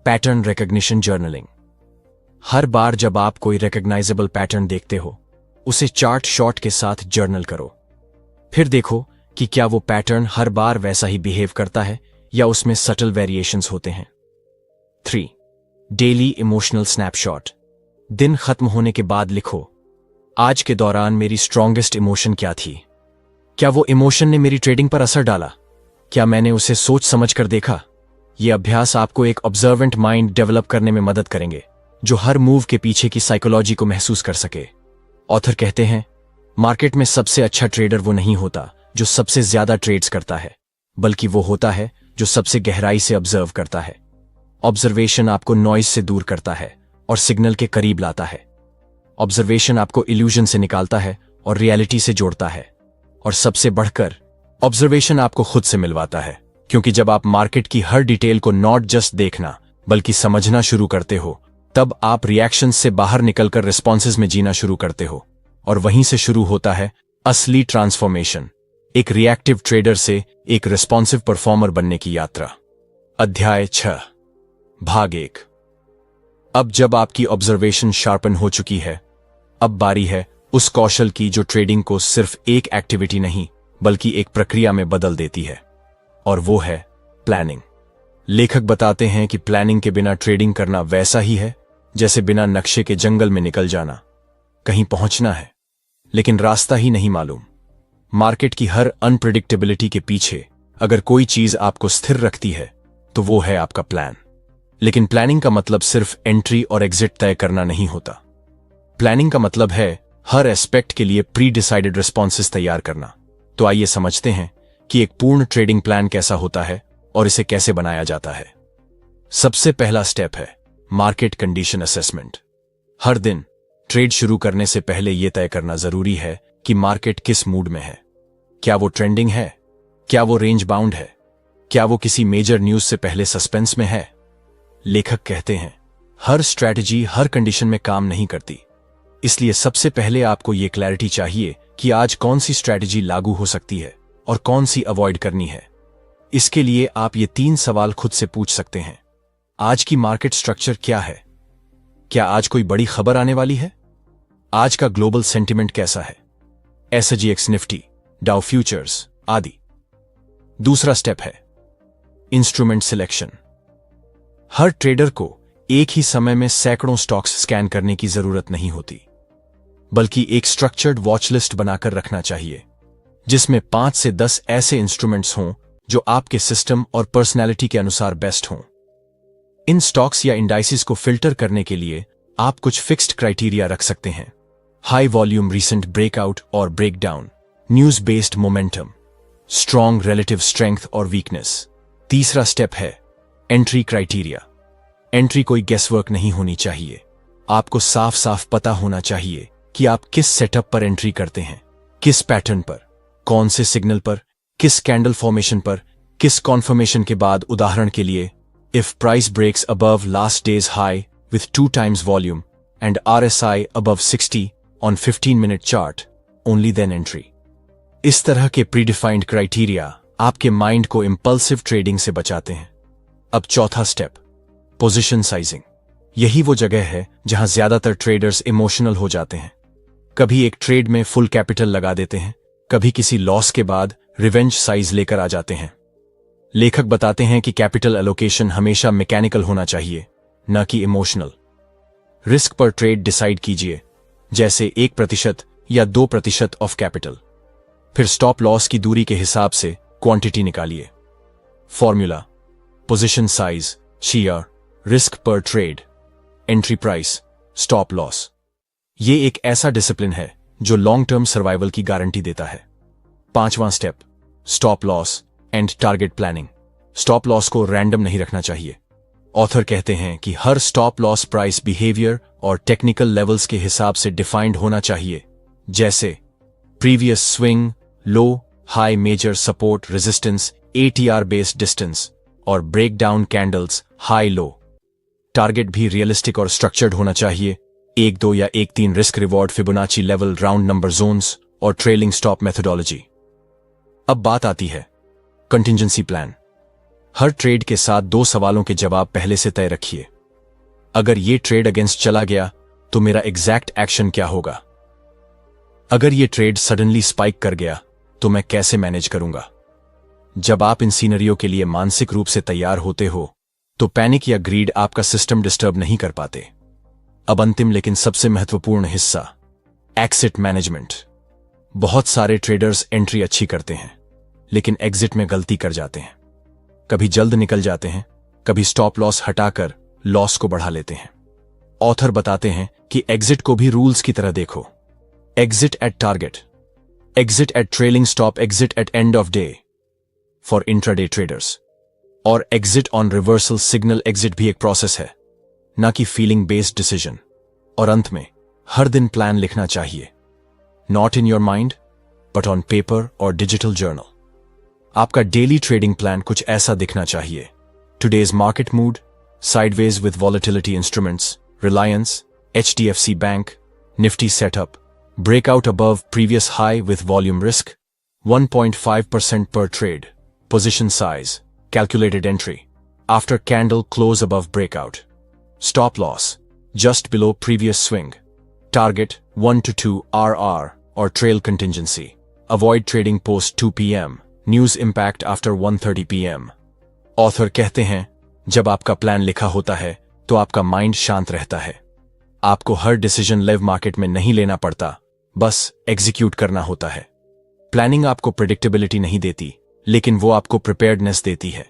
Pattern recognition journaling. हर बार जब आप कोई रिकॉग्नाइजेबल पैटर्न देखते हो, उसे चार्ट शॉट के साथ जर्नल करो। फिर देखो कि क्या वो पैटर्न हर बार वैसा ही बिहेव करता है या उसमें सटल वेरिएशंस होते हैं। 3. Daily emotional snapshot. दिन खत्म होने के बाद लिखो, आज के दौरान मेरी स्ट्रॉन्गेस्ट इमोशन क्या थी? क्या वो इमोशन ने मेरी ट्रेडिंग पर असर डाला? क्या मैंने उसे सोच समझ कर देखा? ये अभ्यास आपको एक ऑब्जर्वेंट माइंड डेवलप करने में मदद करेंगे, जो हर मूव के पीछे की साइकोलॉजी को महसूस कर सके। ऑथर कहते हैं, मार्केट में सबसे अच्छा ट्रेडर वो नहीं होता जो सबसे ज्यादा ट्रेड्स करता है, बल्कि वो होता है जो सबसे गहराई से ऑब्जर्व करता है। ऑब्जर्वेशन आपको नॉइज से दूर करता है और सिग्नल के करीब लाता है। ऑब्जर्वेशन आपको इल्यूजन से निकालता है और रियलिटी से जोड़ता है। और सबसे बढ़कर ऑब्जर्वेशन आपको खुद से मिलवाता है, क्योंकि जब आप मार्केट की हर डिटेल को नॉट जस्ट देखना बल्कि समझना शुरू करते हो, तब आप रिएक्शंस से बाहर निकलकर रिस्पॉन्सेज में जीना शुरू करते हो। और वहीं से शुरू होता है असली ट्रांसफॉर्मेशन, एक रिएक्टिव ट्रेडर से एक रिस्पॉन्सिव परफॉर्मर बनने की यात्रा। अध्याय 6, भाग 1। अब जब आपकी ऑब्जर्वेशन शार्पन हो चुकी है, अब बारी है उस कौशल की जो ट्रेडिंग को सिर्फ एक एक्टिविटी नहीं बल्कि एक प्रक्रिया में बदल देती है, और वो है प्लानिंग। लेखक बताते हैं कि प्लानिंग के बिना ट्रेडिंग करना वैसा ही है जैसे बिना नक्शे के जंगल में निकल जाना। कहीं पहुंचना है लेकिन रास्ता ही नहीं मालूम। मार्केट की हर अनप्रिडिक्टेबिलिटी के पीछे अगर कोई चीज आपको स्थिर रखती है तो वो है आपका प्लान। लेकिन प्लानिंग का मतलब सिर्फ एंट्री और एग्जिट तय करना नहीं होता। प्लानिंग का मतलब है हर एस्पेक्ट के लिए प्री डिसाइडेड रिस्पॉन्सेस तैयार करना। तो आइए समझते हैं कि एक पूर्ण ट्रेडिंग प्लान कैसा होता है और इसे कैसे बनाया जाता है। सबसे पहला स्टेप है मार्केट कंडीशन असेसमेंट। हर दिन ट्रेड शुरू करने से पहले यह तय करना जरूरी है कि मार्केट किस मूड में है। क्या वो ट्रेंडिंग है? क्या वो रेंज बाउंड है? क्या वो किसी मेजर न्यूज से पहले सस्पेंस में है? लेखक कहते हैं, हर स्ट्रैटेजी हर कंडीशन में काम नहीं करती, इसलिए सबसे पहले आपको यह क्लैरिटी चाहिए कि आज कौन सी स्ट्रैटेजी लागू हो सकती है और कौन सी अवॉइड करनी है। इसके लिए आप ये 3 सवाल खुद से पूछ सकते हैं। आज की मार्केट स्ट्रक्चर क्या है? क्या आज कोई बड़ी खबर आने वाली है? आज का ग्लोबल सेंटिमेंट कैसा है? SGX निफ्टी, डाउ फ्यूचर्स आदि। दूसरा स्टेप है इंस्ट्रूमेंट सिलेक्शन। हर ट्रेडर को एक ही समय में सैकड़ों स्टॉक्स स्कैन करने की जरूरत नहीं होती। बल्कि एक स्ट्रक्चर्ड वॉच लिस्ट बनाकर रखना चाहिए, जिसमें 5 से 10 ऐसे इंस्ट्रूमेंट्स हों जो आपके सिस्टम और पर्सनैलिटी के अनुसार बेस्ट हों। इन स्टॉक्स या इंडाइसिस को फिल्टर करने के लिए आप कुछ फिक्स्ड क्राइटेरिया रख सकते हैं: हाई वॉल्यूम रीसेंट ब्रेकआउट और breakdown, news based momentum, strong relative strength और वीकनेस। तीसरा स्टेप है एंट्री क्राइटेरिया। एंट्री कोई गेसवर्क नहीं होनी चाहिए। आपको साफ साफ पता होना चाहिए कि आप किस सेटअप पर एंट्री करते हैं, किस पैटर्न पर, कौन से सिग्नल पर, किस कैंडल फॉर्मेशन पर, किस कॉन्फर्मेशन के बाद। उदाहरण के लिए, if price breaks above last days high with 2 times volume and RSI above 60 on 15-minute chart, only then entry. इस तरह के प्रीडिफाइंड क्राइटेरिया आपके माइंड को इंपल्सिव ट्रेडिंग से बचाते हैं। अब चौथा स्टेप, पोजीशन साइजिंग। यही वो जगह है जहां ज्यादातर ट्रेडर्स इमोशनल हो जाते हैं। कभी एक ट्रेड में फुल कैपिटल लगा देते हैं, कभी किसी लॉस के बाद रिवेंज साइज लेकर आ जाते हैं। लेखक बताते हैं कि कैपिटल एलोकेशन हमेशा मैकेनिकल होना चाहिए, न कि इमोशनल। रिस्क पर ट्रेड डिसाइड कीजिए, जैसे 1% या 2% ऑफ कैपिटल। फिर स्टॉप लॉस की दूरी के हिसाब से क्वांटिटी निकालिए। Formula: position size, share, risk पर trade, entry price, stop loss. ये एक ऐसा डिसिप्लिन है जो लॉन्ग टर्म सर्वाइवल की गारंटी देता है। पांचवां step, stop loss and target planning. Stop loss को रैंडम नहीं रखना चाहिए। ऑथर कहते हैं कि हर स्टॉप लॉस प्राइस बिहेवियर और टेक्निकल लेवल्स के हिसाब से डिफाइंड होना चाहिए, जैसे previous swing, low, high, major, support, resistance, ATR based distance और breakdown candles, high low. Target भी रियलिस्टिक और स्ट्रक्चर्ड होना चाहिए: 1, 2 या 1, 3 risk reward, Fibonacci level, round number zones और ट्रेलिंग स्टॉप मेथोडोलॉजी। अब बात आती है कंटिंजेंसी प्लान। हर ट्रेड के साथ 2 सवालों के जवाब पहले से तय रखिए। अगर ये ट्रेड अगेंस्ट चला गया तो मेरा एग्जैक्ट एक्शन क्या होगा? अगर ये ट्रेड सडनली स्पाइक कर गया तो मैं कैसे मैनेज करूंगा? जब आप इन सीनरियो के लिए मानसिक रूप से तैयार होते हो तो पैनिक या ग्रीड आपका सिस्टम डिस्टर्ब नहीं कर पाते। अब अंतिम लेकिन सबसे महत्वपूर्ण हिस्सा, एक्सिट मैनेजमेंट। बहुत सारे ट्रेडर्स एंट्री अच्छी करते हैं लेकिन एग्जिट में गलती कर जाते हैं। कभी जल्द निकल जाते हैं, कभी स्टॉप लॉस हटाकर लॉस को बढ़ा लेते हैं। ऑथर बताते हैं कि एग्जिट को भी रूल्स की तरह देखो: exit at target, exit at trailing stop, exit at end of day for intraday traders, और exit on reversal signal. Exit भी एक प्रोसेस है, ना कि फीलिंग बेस्ड डिसीजन। और अंत में हर दिन प्लान लिखना चाहिए, not in your mind but on paper और डिजिटल जर्नल। आपका डेली ट्रेडिंग प्लान कुछ ऐसा दिखना चाहिए: today's market mood, sideways with volatility instruments, Reliance, HDFC bank, Nifty setup, breakout above previous high with volume risk, 1.5% पर trade, position size, calculated entry, after candle close above breakout, stop loss just below previous swing, target 1 to 2 RR और trail contingency, avoid trading post 2 PM, news impact after 1:30 PM। Author कहते हैं, जब आपका plan लिखा होता है तो आपका माइंड शांत रहता है। आपको हर डिसीजन लाइव मार्केट में नहीं लेना पड़ता, बस एग्जीक्यूट करना होता है। प्लानिंग आपको प्रेडिक्टेबिलिटी नहीं देती, लेकिन वो आपको प्रिपेयर्डनेस देती है,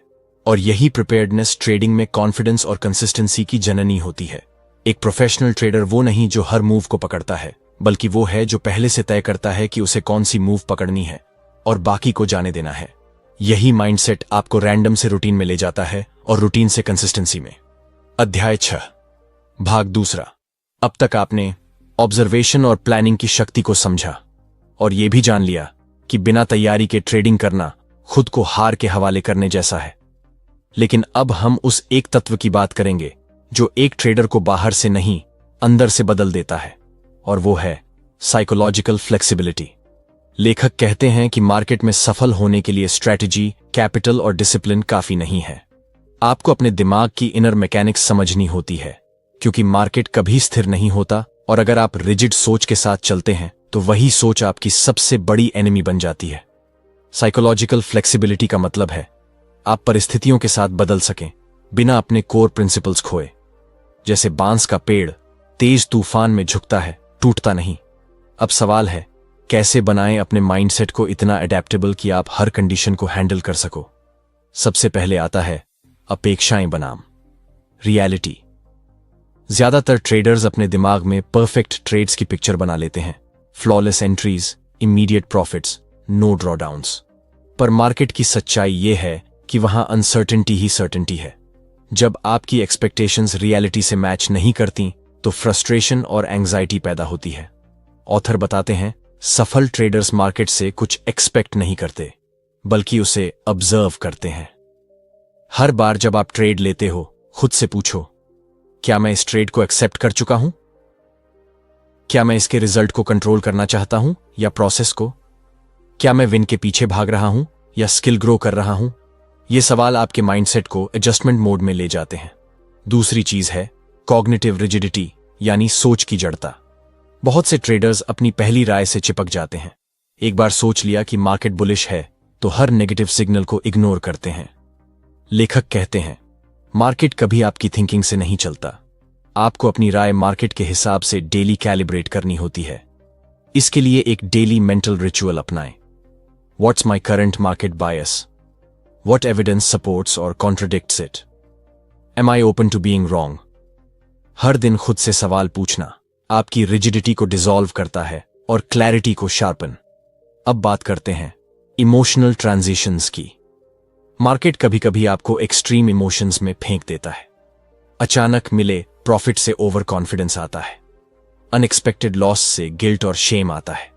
और यही प्रिपेयर्डनेस ट्रेडिंग में कॉन्फिडेंस और कंसिस्टेंसी की जननी होती है। एक प्रोफेशनल ट्रेडर वो नहीं जो हर मूव को पकड़ता है, बल्कि वो है जो पहले से तय करता है कि उसे कौन सी मूव पकड़नी है और बाकी को जाने देना है। यही माइंडसेट आपको रैंडम से रूटीन में ले जाता है और रूटीन से कंसिस्टेंसी में। अध्याय 6, भाग दूसरा। अब तक आपने ऑब्जर्वेशन और प्लानिंग की शक्ति को समझा और यह भी जान लिया कि बिना तैयारी के ट्रेडिंग करना खुद को हार के हवाले करने जैसा है। लेकिन अब हम उस एक तत्व की बात करेंगे जो एक ट्रेडर को बाहर से नहीं, अंदर से बदल देता है, और वो है साइकोलॉजिकल फ्लेक्सिबिलिटी। लेखक कहते हैं कि मार्केट में सफल होने के लिए स्ट्रैटेजी, कैपिटल और डिसिप्लिन काफी नहीं है। आपको अपने दिमाग की इनर मैकेनिक्स समझनी होती है, क्योंकि मार्केट कभी स्थिर नहीं होता, और अगर आप रिजिड सोच के साथ चलते हैं तो वही सोच आपकी सबसे बड़ी एनिमी बन जाती है। साइकोलॉजिकल फ्लेक्सिबिलिटी का मतलब है आप परिस्थितियों के साथ बदल सकें बिना अपने कोर प्रिंसिपल्स खोए। जैसे बांस का पेड़ तेज तूफान में झुकता है, टूटता नहीं। अब सवाल है, कैसे बनाएं अपने माइंडसेट को इतना अडेप्टेबल कि आप हर कंडीशन को हैंडल कर सको। सबसे पहले आता है अपेक्षाएं बनाम रियलिटी। ज्यादातर ट्रेडर्स अपने दिमाग में परफेक्ट ट्रेड्स की पिक्चर बना लेते हैं, flawless entries, immediate profits, no drawdowns. पर मार्केट की सच्चाई यह है कि वहां अनसर्टेनिटी ही सर्टेनिटी है। जब आपकी एक्सपेक्टेशंस रियलिटी से मैच नहीं करती तो फ्रस्ट्रेशन और एंग्जाइटी पैदा होती है। ऑथर बताते हैं, सफल ट्रेडर्स मार्केट से कुछ एक्सपेक्ट नहीं करते, बल्कि उसे ऑब्जर्व करते हैं। हर बार जब आप ट्रेड लेते हो, खुद से पूछो, क्या मैं इस ट्रेड को एक्सेप्ट कर चुका हूं? क्या मैं इसके रिजल्ट को कंट्रोल करना चाहता हूं या प्रोसेस को? क्या मैं विन के पीछे भाग रहा हूं या स्किल ग्रो कर रहा हूं? ये सवाल आपके माइंडसेट को एडजस्टमेंट मोड में ले जाते हैं। दूसरी चीज है कॉग्निटिव रिजिडिटी, यानी सोच की जड़ता। बहुत से ट्रेडर्स अपनी पहली राय से चिपक जाते हैं। एक बार सोच लिया कि मार्केट बुलिश है तो हर नेगेटिव सिग्नल को इग्नोर करते हैं। लेखक कहते हैं, मार्केट कभी आपकी थिंकिंग से नहीं चलता। आपको अपनी राय मार्केट के हिसाब से डेली कैलिब्रेट करनी होती है। इसके लिए एक डेली मेंटल रिचुअल अपनाएं। What's my current market bias? What evidence supports or contradicts it? Am I open to being wrong? हर दिन खुद से सवाल पूछना आपकी रिजिडिटी को डिसॉल्व करता है और क्लैरिटी को शार्पन। अब बात करते हैं इमोशनल ट्रांजिशंस की। मार्केट कभी कभी आपको एक्सट्रीम इमोशंस में फेंक देता है। अचानक मिले प्रॉफिट से ओवर कॉन्फिडेंस आता है, अनएक्सपेक्टेड लॉस से गिल्ट और शेम आता है।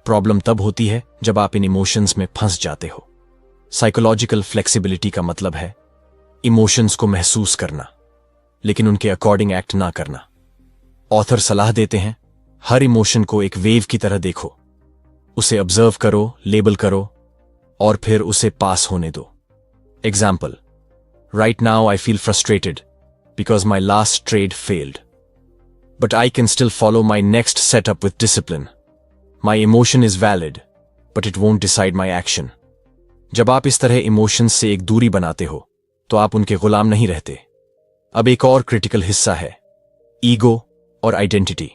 प्रॉब्लम तब होती है जब आप इन इमोशंस में फंस जाते हो। साइकोलॉजिकल फ्लेक्सिबिलिटी का मतलब है इमोशंस को महसूस करना, लेकिन उनके अकॉर्डिंग एक्ट ना करना। ऑथर सलाह देते हैं, हर इमोशन को एक वेव की तरह देखो, उसे ऑब्जर्व करो, लेबल करो और फिर उसे पास होने दो। Example, right now I feel frustrated because my last trade failed, but I can still follow my next setup with discipline. My emotion is valid but it won't decide my action. जब आप इस तरह emotions से एक दूरी बनाते हो तो आप उनके गुलाम नहीं रहते। अब एक और क्रिटिकल हिस्सा है ईगो और आइडेंटिटी।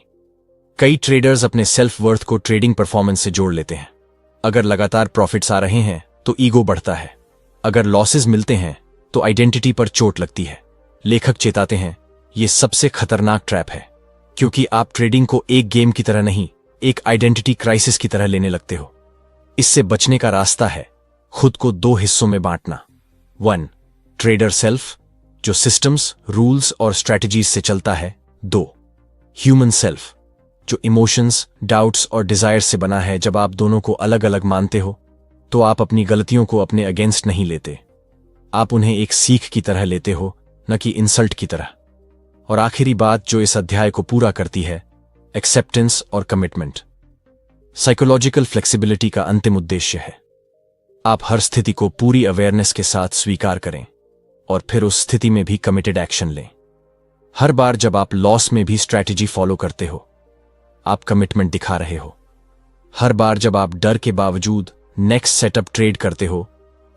कई ट्रेडर्स अपने सेल्फ वर्थ को ट्रेडिंग परफॉर्मेंस से जोड़ लेते हैं। अगर लगातार प्रॉफिट्स आ रहे हैं तो ईगो बढ़ता है, अगर लॉसेस मिलते हैं तो आइडेंटिटी पर चोट लगती है। लेखक चेताते हैं, यह सबसे खतरनाक ट्रैप है, क्योंकि आप ट्रेडिंग को एक गेम की तरह नहीं, एक आइडेंटिटी क्राइसिस की तरह लेने लगते हो। इससे बचने का रास्ता है खुद को दो हिस्सों में बांटना। 1. ट्रेडर सेल्फ, जो सिस्टम्स, रूल्स और स्ट्रैटेजीज से चलता है। 2. ह्यूमन सेल्फ, जो इमोशंस, डाउट्स और डिजायर्स से बना है। जब आप दोनों को अलग अलग मानते हो तो आप अपनी गलतियों को अपने अगेंस्ट नहीं लेते, आप उन्हें एक सीख की तरह लेते हो, न कि इंसल्ट की तरह। और आखिरी बात जो इस अध्याय को पूरा करती है, एक्सेप्टेंस और कमिटमेंट। साइकोलॉजिकल फ्लेक्सिबिलिटी का अंतिम उद्देश्य है आप हर स्थिति को पूरी अवेयरनेस के साथ स्वीकार करें और फिर उस स्थिति में भी कमिटेड एक्शन लें। हर बार जब आप लॉस में भी स्ट्रैटेजी फॉलो करते हो, आप कमिटमेंट दिखा रहे हो। हर बार जब आप डर के बावजूद नेक्स्ट सेटअप ट्रेड करते हो,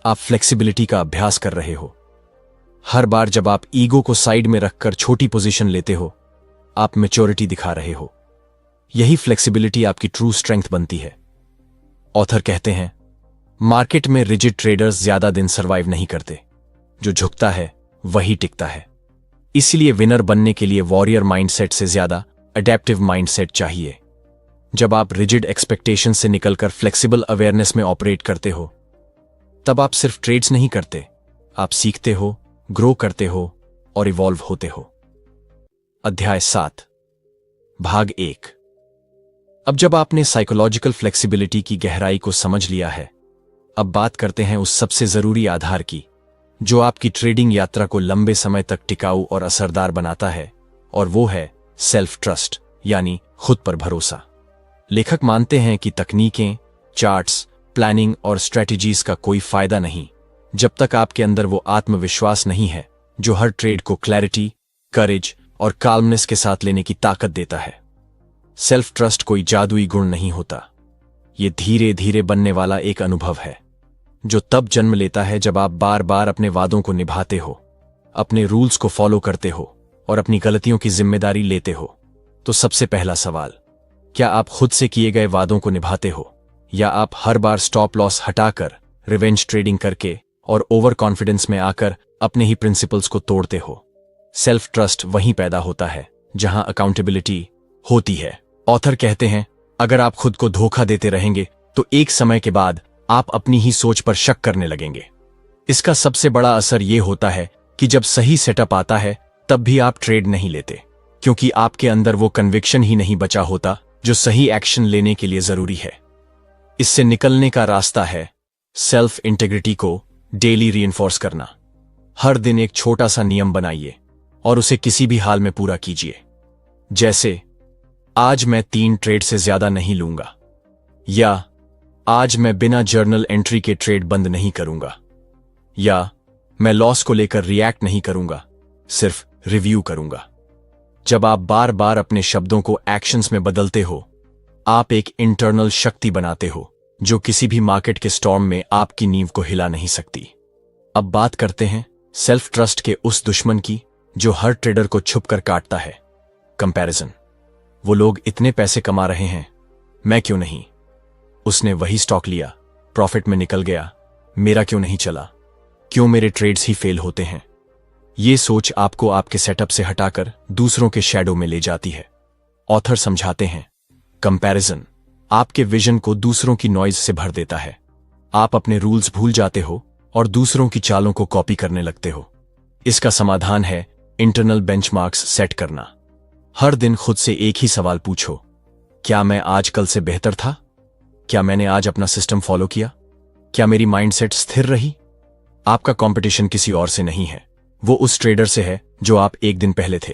आप फ्लेक्सिबिलिटी का अभ्यास कर रहे हो। हर बार जब आप ईगो को साइड में रखकर छोटी पोजीशन लेते हो, आप मैच्योरिटी दिखा रहे हो। यही फ्लेक्सिबिलिटी आपकी ट्रू स्ट्रेंथ बनती है। ऑथर कहते हैं, मार्केट में रिजिड ट्रेडर्स ज्यादा दिन सर्वाइव नहीं करते, जो झुकता है वही टिकता है। इसलिए विनर बनने के लिए वॉरियर माइंडसेट से ज्यादा अडेप्टिव माइंडसेट चाहिए। जब आप रिजिड एक्सपेक्टेशन से निकलकर फ्लेक्सिबल अवेयरनेस में ऑपरेट करते हो, तब आप सिर्फ ट्रेड्स नहीं करते, आप सीखते हो, ग्रो करते हो और इवॉल्व होते हो। अध्याय 7, भाग 1। अब जब आपने साइकोलॉजिकल फ्लेक्सिबिलिटी की गहराई को समझ लिया है, अब बात करते हैं उस सबसे जरूरी आधार की, जो आपकी ट्रेडिंग यात्रा को लंबे समय तक टिकाऊ और असरदार बनाता है, और वो है सेल्फ ट्रस्ट, यानी खुद पर भरोसा। लेखक मानते हैं कि तकनीकें, चार्ट्स, प्लानिंग और स्ट्रेटजीज का कोई फायदा नहीं जब तक आपके अंदर वो आत्मविश्वास नहीं है जो हर ट्रेड को क्लैरिटी, करेज और काल्मनेस के साथ लेने की ताकत देता है। सेल्फ ट्रस्ट कोई जादुई गुण नहीं होता, ये धीरे धीरे बनने वाला एक अनुभव है जो तब जन्म लेता है जब आप बार बार अपने वादों को निभाते हो, अपने रूल्स को फॉलो करते हो और अपनी गलतियों की जिम्मेदारी लेते हो। तो सबसे पहला सवाल, क्या आप खुद से किए गए वादों को निभाते हो, या आप हर बार स्टॉप लॉस हटाकर रिवेंज ट्रेडिंग करके और ओवर कॉन्फिडेंस में आकर अपने ही प्रिंसिपल्स को तोड़ते हो? सेल्फ ट्रस्ट वहीं पैदा होता है जहां अकाउंटेबिलिटी होती है। ऑथर कहते हैं, अगर आप खुद को धोखा देते रहेंगे तो एक समय के बाद आप अपनी ही सोच पर शक करने लगेंगे। इसका सबसे बड़ा असर यह होता है कि जब सही सेटअप आता है तब भी आप ट्रेड नहीं लेते, क्योंकि आपके अंदर वो कन्विक्शन ही नहीं बचा होता जो सही एक्शन लेने के लिए जरूरी है। इससे निकलने का रास्ता है सेल्फ इंटेग्रिटी को डेली रीइंफोर्स करना। हर दिन एक छोटा सा नियम बनाइए और उसे किसी भी हाल में पूरा कीजिए। जैसे, आज मैं 3 ट्रेड से ज्यादा नहीं लूंगा, या आज मैं बिना जर्नल एंट्री के ट्रेड बंद नहीं करूंगा, या मैं लॉस को लेकर रिएक्ट नहीं करूंगा, सिर्फ रिव्यू करूंगा। जब आप बार बार अपने शब्दों को एक्शंस में बदलते हो, आप एक इंटरनल शक्ति बनाते हो जो किसी भी मार्केट के स्टॉर्म में आपकी नींव को हिला नहीं सकती। अब बात करते हैं सेल्फ ट्रस्ट के उस दुश्मन की जो हर ट्रेडर को छुप कर काटता है, कंपैरिजन। वो लोग इतने पैसे कमा रहे हैं, मैं क्यों नहीं? उसने वही स्टॉक लिया, प्रॉफिट में निकल गया, मेरा क्यों नहीं चला? क्यों मेरे ट्रेड्स ही फेल होते हैं? ये सोच आपको आपके सेटअप से हटाकर दूसरों के शैडो में ले जाती है। ऑथर समझाते हैं, कंपैरिजन आपके विजन को दूसरों की नॉइज से भर देता है। आप अपने रूल्स भूल जाते हो और दूसरों की चालों को कॉपी करने लगते हो। इसका समाधान है इंटरनल बेंचमार्क्स सेट करना। हर दिन खुद से एक ही सवाल पूछो, क्या मैं आज कल से बेहतर था? क्या मैंने आज अपना सिस्टम फॉलो किया? क्या मेरी माइंडसेट स्थिर रही? आपका कंपटीशन किसी और से नहीं है, वो उस ट्रेडर से है जो आप एक दिन पहले थे।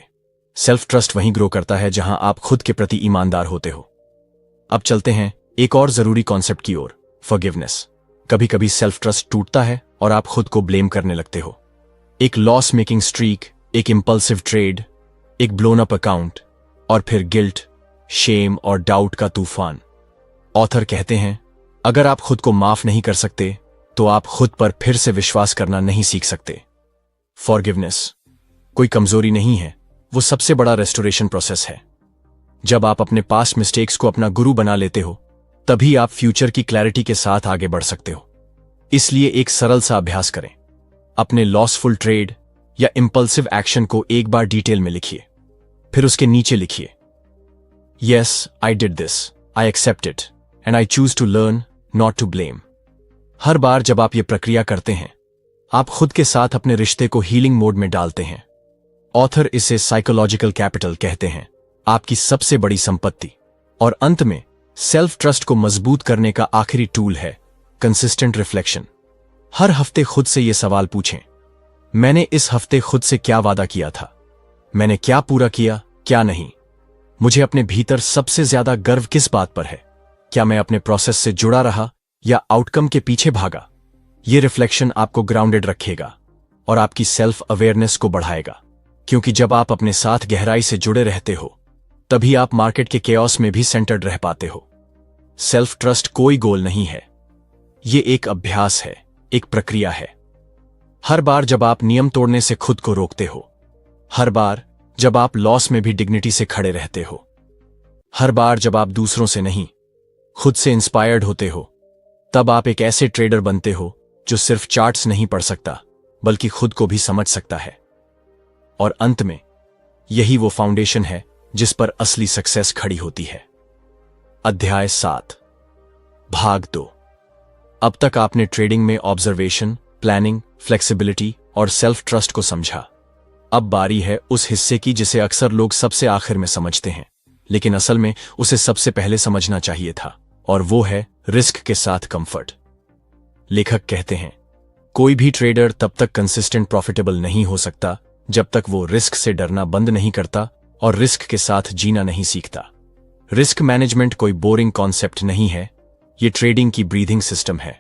सेल्फ ट्रस्ट वहीं ग्रो करता है जहां आप खुद के प्रति ईमानदार होते हो। अब चलते हैं एक और जरूरी कॉन्सेप्ट की ओर, फॉरगिवनेस। कभी कभी सेल्फ ट्रस्ट टूटता है और आप खुद को ब्लेम करने लगते हो। एक लॉस मेकिंग स्ट्रीक, एक इंपल्सिव ट्रेड, एक ब्लोन अप अकाउंट, और फिर गिल्ट, शेम और डाउट का तूफान। ऑथर कहते हैं, अगर आप खुद को माफ नहीं कर सकते तो आप खुद पर फिर से विश्वास करना नहीं सीख सकते। फॉरगिवनेस कोई कमजोरी नहीं है, वो सबसे बड़ा रेस्टोरेशन प्रोसेस है। जब आप अपने पास्ट मिस्टेक्स को अपना गुरु बना लेते हो, तभी आप फ्यूचर की क्लैरिटी के साथ आगे बढ़ सकते हो। इसलिए एक सरल सा अभ्यास करें। अपने लॉसफुल ट्रेड या इंपल्सिव एक्शन को एक बार डिटेल में लिखिए, फिर उसके नीचे लिखिए, yes I did this, I accept it and I choose to learn, not to blame. हर बार जब आप ये प्रक्रिया करते हैं, आप खुद के साथ अपने रिश्ते को हीलिंग मोड में डालते हैं। ऑथर इसे साइकोलॉजिकल कैपिटल कहते हैं, आपकी सबसे बड़ी संपत्ति। और अंत में सेल्फ ट्रस्ट को मजबूत करने का आखिरी टूल है कंसिस्टेंट रिफ्लेक्शन। हर हफ्ते खुद से यह सवाल पूछें, मैंने इस हफ्ते खुद से क्या वादा किया था? मैंने क्या पूरा किया, क्या नहीं? मुझे अपने भीतर सबसे ज्यादा गर्व किस बात पर है? क्या मैं अपने प्रोसेस से जुड़ा रहा या आउटकम के पीछे भागा? ये रिफ्लेक्शन आपको ग्राउंडेड रखेगा और आपकी सेल्फ अवेयरनेस को बढ़ाएगा, क्योंकि जब आप अपने साथ गहराई से जुड़े रहते हो, तभी आप मार्केट के केओस में भी सेंटर्ड रह पाते हो। सेल्फ ट्रस्ट कोई गोल नहीं है, ये एक अभ्यास है, एक प्रक्रिया है। हर बार जब आप नियम तोड़ने से खुद को रोकते हो, हर बार जब आप लॉस में भी डिग्निटी से खड़े रहते हो, हर बार जब आप दूसरों से नहीं खुद से इंस्पायर्ड होते हो, तब आप एक ऐसे ट्रेडर बनते हो जो सिर्फ चार्ट्स नहीं पढ़ सकता, बल्कि खुद को भी समझ सकता है। और अंत में यही वो फाउंडेशन है जिस पर असली सक्सेस खड़ी होती है। अध्याय 7, भाग 2। अब तक आपने ट्रेडिंग में ऑब्जर्वेशन, प्लानिंग, फ्लेक्सिबिलिटी और सेल्फ ट्रस्ट को समझा। अब बारी है उस हिस्से की जिसे अक्सर लोग सबसे आखिर में समझते हैं, लेकिन असल में उसे सबसे पहले समझना चाहिए था, और वो है रिस्क के साथ कंफर्ट। लेखक कहते हैं, कोई भी ट्रेडर तब तक कंसिस्टेंट प्रॉफिटेबल नहीं हो सकता जब तक वो रिस्क से डरना बंद नहीं करता और रिस्क के साथ जीना नहीं सीखता। रिस्क मैनेजमेंट कोई बोरिंग कॉन्सेप्ट नहीं है, ये ट्रेडिंग की ब्रीथिंग सिस्टम है।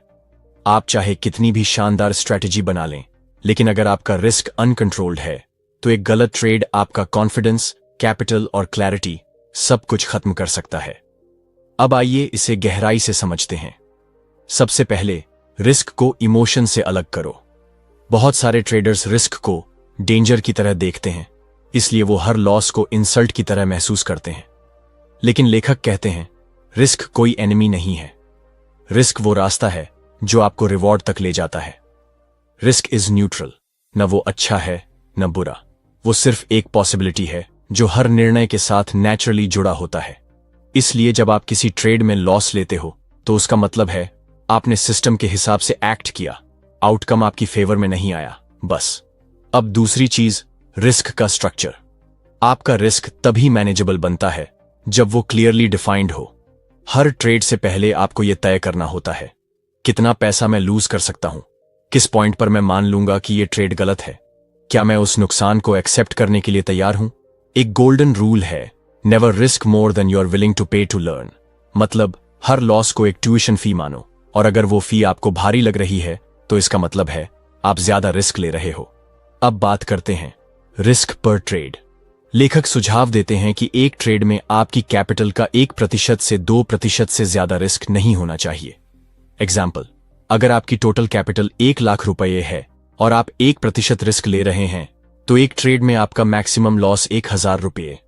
आप चाहे कितनी भी शानदार स्ट्रैटेजी बना लें, लेकिन अगर आपका रिस्क अनकंट्रोल्ड है, तो एक गलत ट्रेड आपका कॉन्फिडेंस, कैपिटल और क्लैरिटी सब कुछ खत्म कर सकता है। अब आइए इसे गहराई से समझते हैं। सबसे पहले रिस्क को इमोशन से अलग करो। बहुत सारे ट्रेडर्स रिस्क को डेंजर की तरह देखते हैं, इसलिए वो हर लॉस को इंसल्ट की तरह महसूस करते हैं। लेकिन लेखक कहते हैं रिस्क कोई एनिमी नहीं है। रिस्क वो रास्ता है जो आपको रिवॉर्ड तक ले जाता है। रिस्क इज न्यूट्रल, न वो अच्छा है न बुरा, वो सिर्फ एक पॉसिबिलिटी है जो हर निर्णय के साथ नेचुरली जुड़ा होता है। इसलिए जब आप किसी ट्रेड में लॉस लेते हो तो उसका मतलब है आपने सिस्टम के हिसाब से एक्ट किया, आउटकम आपकी फेवर में नहीं आया, बस। अब दूसरी चीज, रिस्क का स्ट्रक्चर। आपका रिस्क तभी मैनेजेबल बनता है जब वो क्लियरली डिफाइंड हो। हर ट्रेड से पहले आपको यह तय करना होता है कितना पैसा मैं लूज कर सकता हूं, किस पॉइंट पर मैं मान लूंगा कि यह ट्रेड गलत है, क्या मैं उस नुकसान को एक्सेप्ट करने के लिए तैयार हूं। एक गोल्डन रूल है, never risk more than you are willing to pay to learn. मतलब हर लॉस को एक ट्यूशन फी मानो, और अगर वो फी आपको भारी लग रही है तो इसका मतलब है आप ज्यादा रिस्क ले रहे हो। अब बात करते हैं रिस्क पर ट्रेड। लेखक सुझाव देते हैं कि एक ट्रेड में आपकी कैपिटल का 1% से 2% से ज्यादा रिस्क नहीं होना चाहिए। एग्जाम्पल, अगर आपकी टोटल कैपिटल 1 लाख रुपए है और आप 1% रिस्क ले रहे हैं तो एक ट्रेड में आपका मैक्सिमम लॉस 1000 रुपये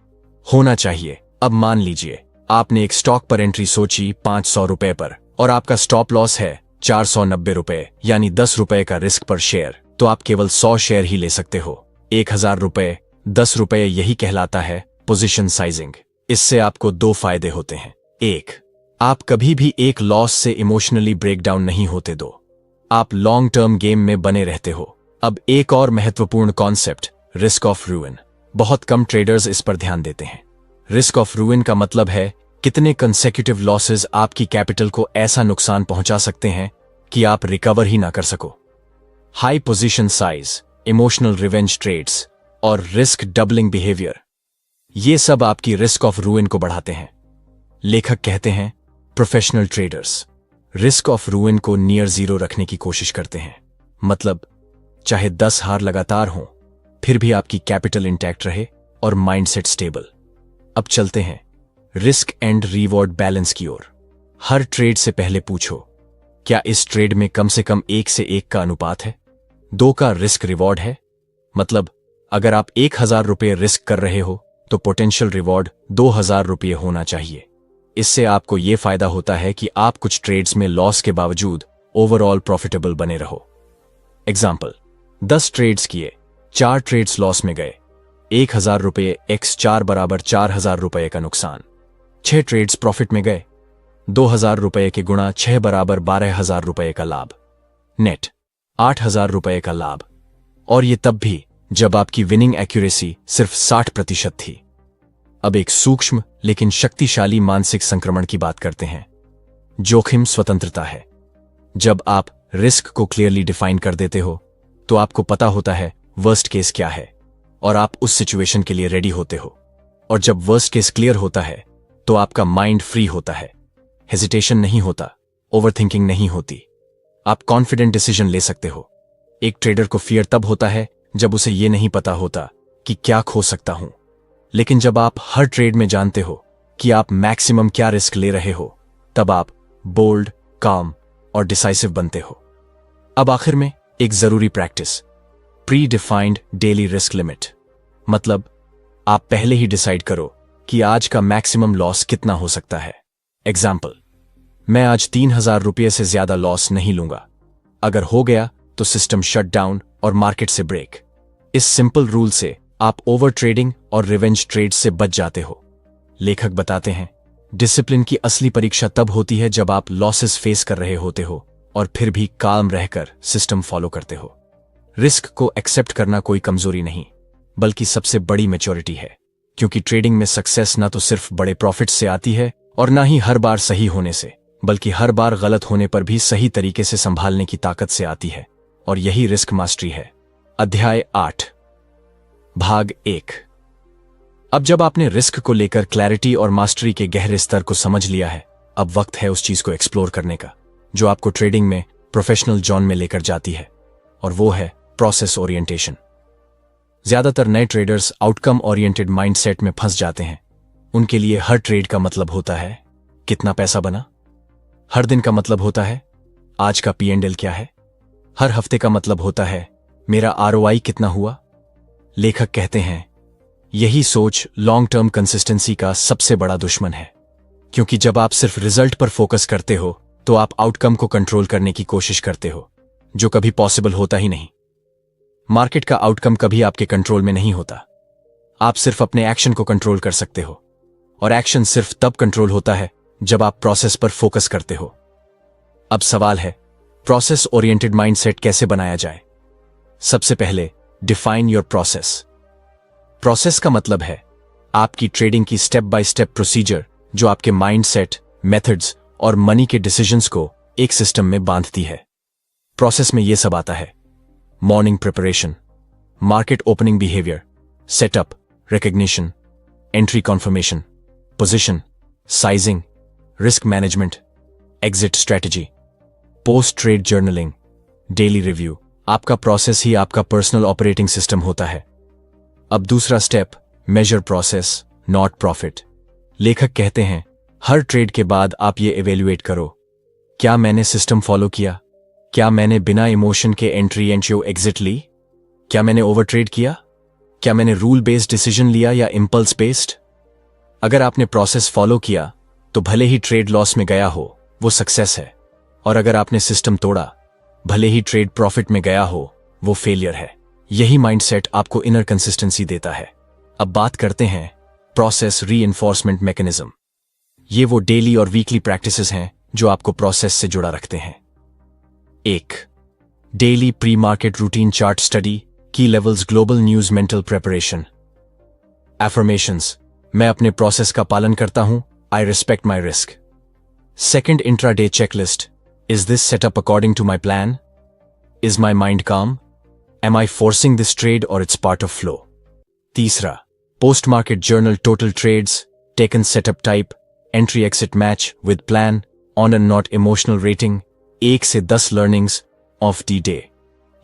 होना चाहिए। अब मान लीजिए आपने एक स्टॉक पर एंट्री सोची 500 रुपए पर और आपका स्टॉप लॉस है 490 रुपए, यानी 10 रुपए का रिस्क पर शेयर, तो आप केवल 100 शेयर ही ले सकते हो। 1000 रुपए 10 रुपए, यही कहलाता है पोजीशन साइजिंग। इससे आपको 2 फायदे होते हैं। एक, आप कभी भी एक लॉस से इमोशनली ब्रेकडाउन नहीं होते। 2, आप लॉन्ग टर्म गेम में बने रहते हो। अब एक और महत्वपूर्ण कॉन्सेप्ट, रिस्क ऑफ रूइन। बहुत कम ट्रेडर्स इस पर ध्यान देते हैं। रिस्क ऑफ रूइन का मतलब है कितने कंसेक्यूटिव लॉसेस आपकी कैपिटल को ऐसा नुकसान पहुंचा सकते हैं कि आप रिकवर ही ना कर सको। High position size, emotional revenge trades और रिस्क डबलिंग बिहेवियर, ये सब आपकी रिस्क ऑफ रूइन को बढ़ाते हैं। लेखक कहते हैं प्रोफेशनल ट्रेडर्स रिस्क ऑफ रूइन को नियर जीरो रखने की कोशिश करते हैं। मतलब चाहे 10 हार लगातार हों फिर भी आपकी कैपिटल इंटैक्ट रहे और माइंडसेट स्टेबल। अब चलते हैं रिस्क एंड रिवॉर्ड बैलेंस की ओर। हर ट्रेड से पहले पूछो, क्या इस ट्रेड में कम से कम 1 से 1 का अनुपात है, 2 का रिस्क रिवॉर्ड है। मतलब अगर आप 1000 रुपये रिस्क कर रहे हो तो पोटेंशियल रिवॉर्ड 2000 रुपये होना चाहिए। इससे आपको यह फायदा होता है कि आप कुछ ट्रेड्स में लॉस के बावजूद ओवरऑल प्रॉफिटेबल बने रहो। एग्जाम्पल, 10 ट्रेड्स किए, 4 ट्रेड्स लॉस में गए, 1000 रुपये x 4 बराबर 4000 रुपये का नुकसान। 6 ट्रेड्स प्रॉफिट में गए, 2000 रुपये के गुणा 6 बराबर 12000 रुपये का लाभ, नेट 8000 रुपये का लाभ। और ये तब भी जब आपकी विनिंग एक्यूरेसी सिर्फ 60% थी। अब एक सूक्ष्म लेकिन शक्तिशाली मानसिक संक्रमण की बात करते हैं। जोखिम स्वतंत्रता है। जब आप रिस्क को क्लियरली डिफाइन कर देते हो तो आपको पता होता है वर्स्ट केस क्या है और आप उस सिचुएशन के लिए रेडी होते हो। और जब वर्स्ट केस क्लियर होता है तो आपका माइंड फ्री होता है, हेजिटेशन नहीं होता, ओवरथिंकिंग नहीं होती, आप कॉन्फिडेंट डिसीजन ले सकते हो। एक ट्रेडर को फियर तब होता है जब उसे यह नहीं पता होता कि क्या खो सकता हूं, लेकिन जब आप हर ट्रेड में जानते हो कि आप मैक्सिमम क्या रिस्क ले रहे हो तब आप बोल्ड, काम और डिसाइसिव बनते हो। अब आखिर में एक जरूरी practice, pre defined daily risk limit. मतलब आप पहले ही डिसाइड करो कि आज का मैक्सिमम लॉस कितना हो सकता है। एग्जाम्पल, मैं आज 3000 रुपये से ज्यादा लॉस नहीं लूंगा, अगर हो गया तो सिस्टम शट डाउन और मार्केट से ब्रेक। इस सिंपल रूल से आप ओवर ट्रेडिंग और रिवेंज ट्रेड से बच जाते हो। लेखक बताते हैं डिसिप्लिन की असली परीक्षा तब होती है जब आप लॉसेस फेस कर रहे होते हो और फिर भी काम रहकर सिस्टम फॉलो करते हो। रिस्क को एक्सेप्ट करना कोई कमजोरी नहीं बल्कि सबसे बड़ी मैच्योरिटी है, क्योंकि ट्रेडिंग में सक्सेस ना तो सिर्फ बड़े प्रॉफिट से आती है और ना ही हर बार सही होने से, बल्कि हर बार गलत होने पर भी सही तरीके से संभालने की ताकत से आती है। और यही रिस्क मास्टरी है। अध्याय 8 भाग 1। अब जब आपने रिस्क को लेकर क्लैरिटी और मास्टरी के गहरे स्तर को समझ लिया है, अब वक्त है उस चीज को एक्सप्लोर करने का जो आपको ट्रेडिंग में प्रोफेशनल जोन में लेकर जाती है, और वो है प्रोसेस ओरिएंटेशन। ज्यादातर नए ट्रेडर्स आउटकम ओरिएंटेड माइंडसेट में फंस जाते हैं। उनके लिए हर ट्रेड का मतलब होता है कितना पैसा बना, हर दिन का मतलब होता है आज का P&L क्या है, हर हफ्ते का मतलब होता है मेरा ROI कितना हुआ। लेखक कहते हैं यही सोच लॉन्ग टर्म कंसिस्टेंसी का सबसे बड़ा दुश्मन है, क्योंकि जब आप सिर्फ रिजल्ट पर फोकस करते हो तो आप आउटकम को कंट्रोल करने की कोशिश करते हो, जो कभी पॉसिबल होता ही नहीं। मार्केट का आउटकम कभी आपके कंट्रोल में नहीं होता। आप सिर्फ अपने एक्शन को कंट्रोल कर सकते हो, और एक्शन सिर्फ तब कंट्रोल होता है जब आप प्रोसेस पर फोकस करते हो। अब सवाल है, प्रोसेस ओरिएंटेड माइंडसेट कैसे बनाया जाए? सबसे पहले डिफाइन योर प्रोसेस। प्रोसेस का मतलब है आपकी ट्रेडिंग की स्टेप बाय स्टेप प्रोसीजर, जो आपके माइंडसेट, मेथड्स और मनी के डिसीजंस को एक सिस्टम में बांधती है। प्रोसेस में यह सब आता है: morning preparation, market opening behaviour, setup, recognition, entry confirmation, position, sizing, risk management, exit strategy, post trade journaling, daily review. आपका प्रोसेस ही आपका पर्सनल ऑपरेटिंग सिस्टम होता है। अब दूसरा step, measure process not profit. लेखक कहते हैं, हर ट्रेड के बाद आप ये इवेल्युएट करो, क्या मैंने सिस्टम फॉलो किया? क्या मैंने बिना इमोशन के एंट्री एंड एग्जिट ली? क्या मैंने ओवर ट्रेड किया? क्या मैंने रूल बेस्ड डिसीजन लिया या इंपल्स बेस्ड? अगर आपने प्रोसेस फॉलो किया तो भले ही ट्रेड लॉस में गया हो, वो सक्सेस है, और अगर आपने सिस्टम तोड़ा, भले ही ट्रेड प्रॉफिट में गया हो, वो फेलियर है। यही माइंडसेट आपको इनर कंसिस्टेंसी देता है। अब बात करते हैं प्रोसेस रीइंफोर्समेंट मैकेनिज्म। ये वो डेली और वीकली प्रैक्टिसेस हैं जो आपको प्रोसेस से जुड़ा रखते हैं। 1. Daily pre market routine chart study, key levels global news mental preparation. Affirmations, मैं अपने प्रोसेस का पालन करता हूं, I respect my risk. 2. Intraday checklist, is this setup according to my plan? Is my mind calm? Am I forcing this trade or it's part of flow? 3. Post-market journal total trades, taken setup type, entry exit match with plan, on and not emotional rating, 1 से 10 learnings of the day।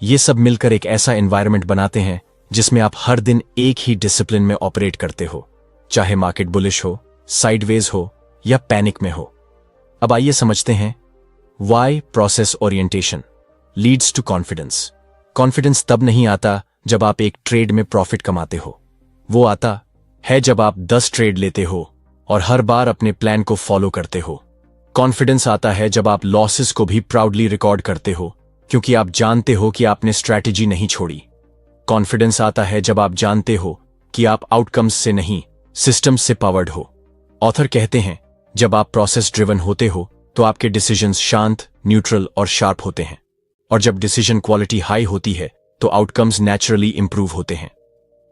ये सब मिलकर एक ऐसा environment बनाते हैं जिसमें आप हर दिन एक ही डिसिप्लिन में ऑपरेट करते हो, चाहे मार्केट बुलिश हो, साइडवेज हो या पैनिक में हो। अब आइए समझते हैं why process orientation leads to confidence। Confidence तब नहीं आता जब आप एक ट्रेड में प्रॉफिट कमाते हो, वो आता है जब आप 10 ट्रेड लेते हो और हर बार अपने प्लान को फॉलो करते हो। कॉन्फिडेंस आता है जब आप लॉसेस को भी प्राउडली रिकॉर्ड करते हो, क्योंकि आप जानते हो कि आपने स्ट्रैटेजी नहीं छोड़ी। कॉन्फिडेंस आता है जब आप जानते हो कि आप आउटकम्स से नहीं, सिस्टम्स से पावर्ड हो। ऑथर कहते हैं, जब आप प्रोसेस ड्रिवन होते हो तो आपके डिसीजंस शांत, न्यूट्रल और शार्प होते हैं, और जब डिसीजन क्वालिटी हाई होती है तो आउटकम्स नेचुरली इंप्रूव होते हैं।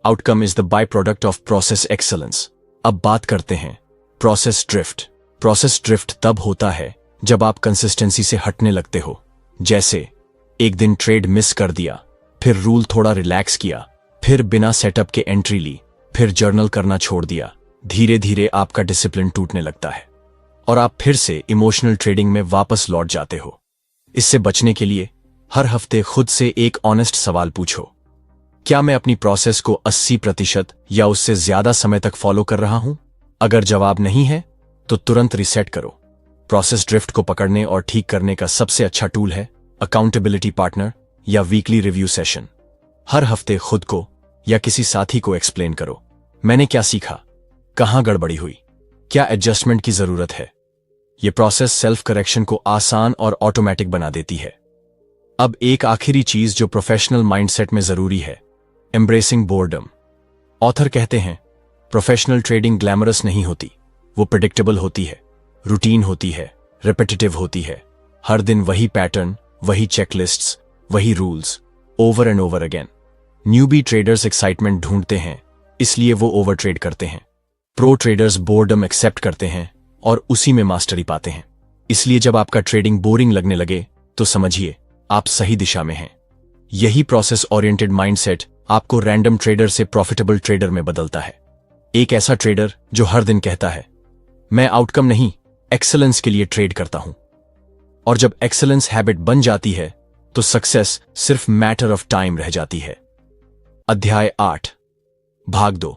Outcome is the by product of process excellence. अब बात करते हैं प्रोसेस ड्रिफ्ट। प्रोसेस ड्रिफ्ट तब होता है जब आप कंसिस्टेंसी से हटने लगते हो। जैसे एक दिन ट्रेड मिस कर दिया, फिर रूल थोड़ा रिलैक्स किया, फिर बिना सेटअप के एंट्री ली, फिर जर्नल करना छोड़ दिया। धीरे धीरे आपका डिसिप्लिन टूटने लगता है और आप फिर से इमोशनल ट्रेडिंग में वापस लौट जाते हो। इससे बचने के लिए हर हफ्ते खुद से एक ऑनेस्ट सवाल पूछो, क्या मैं अपनी प्रोसेस को 80% या उससे ज्यादा समय तक फॉलो कर रहा हूं? अगर जवाब नहीं है तो तुरंत रिसेट करो। प्रोसेस ड्रिफ्ट को पकड़ने और ठीक करने का सबसे अच्छा टूल है अकाउंटेबिलिटी पार्टनर या वीकली रिव्यू सेशन। हर हफ्ते खुद को या किसी साथी को एक्सप्लेन करो, मैंने क्या सीखा, कहां गड़बड़ी हुई, क्या एडजस्टमेंट की जरूरत है। यह प्रोसेस सेल्फ करेक्शन को आसान और ऑटोमेटिक बना देती है। अब एक आखिरी चीज जो प्रोफेशनल माइंडसेट में जरूरी है, एम्ब्रेसिंग बोर्डम। ऑथर कहते हैं, प्रोफेशनल ट्रेडिंग ग्लैमरस नहीं होती, वो प्रेडिक्टेबल होती है, रूटीन होती है, रिपीटेटिव होती है। हर दिन वही पैटर्न, वही चेकलिस्ट्स, वही rules, over and over again. Newbie traders excitement ढूंढते हैं, इसलिए वो ओवर ट्रेड करते हैं। प्रो ट्रेडर्स बोर्डम एक्सेप्ट करते हैं और उसी में मास्टरी पाते हैं। इसलिए जब आपका ट्रेडिंग बोरिंग लगने लगे तो समझिए आप सही दिशा में हैं। यही प्रोसेस ओरिएंटेड माइंडसेट आपको रैंडम ट्रेडर से प्रॉफिटेबल ट्रेडर में बदलता है। एक ऐसा ट्रेडर जो हर दिन कहता है, मैं आउटकम नहीं, एक्सेलेंस के लिए ट्रेड करता हूं। और जब एक्सेलेंस हैबिट बन जाती है तो सक्सेस सिर्फ मैटर ऑफ टाइम रह जाती है। अध्याय 8, भाग 2।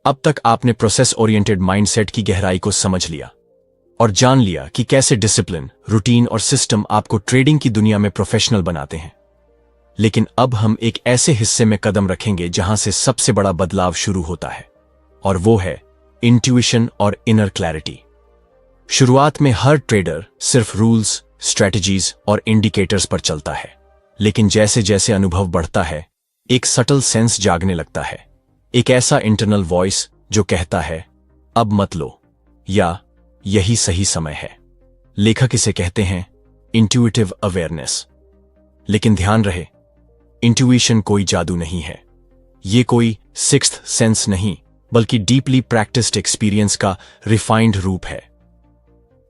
अब तक आपने प्रोसेस ओरिएंटेड माइंडसेट की गहराई को समझ लिया और जान लिया कि कैसे डिसिप्लिन, रूटीन और सिस्टम आपको ट्रेडिंग की दुनिया में प्रोफेशनल बनाते हैं। लेकिन अब हम एक ऐसे हिस्से में कदम रखेंगे जहां से सबसे बड़ा बदलाव शुरू होता है। और वो है इंट्यूशन और इनर क्लैरिटी। शुरुआत में हर ट्रेडर सिर्फ रूल्स, स्ट्रेटजीज और इंडिकेटर्स पर चलता है, लेकिन जैसे जैसे अनुभव बढ़ता है एक सटल सेंस जागने लगता है, एक ऐसा इंटरनल वॉइस जो कहता है अब मत लो या यही सही समय है। लेखक इसे कहते हैं इंट्यूटिव अवेयरनेस। लेकिन ध्यान रहे, इंट्यूशन कोई जादू नहीं है, ये कोई सिक्स्थ सेंस नहीं, बल्कि डीपली प्रैक्टिस्ड एक्सपीरियंस का रिफाइंड रूप है।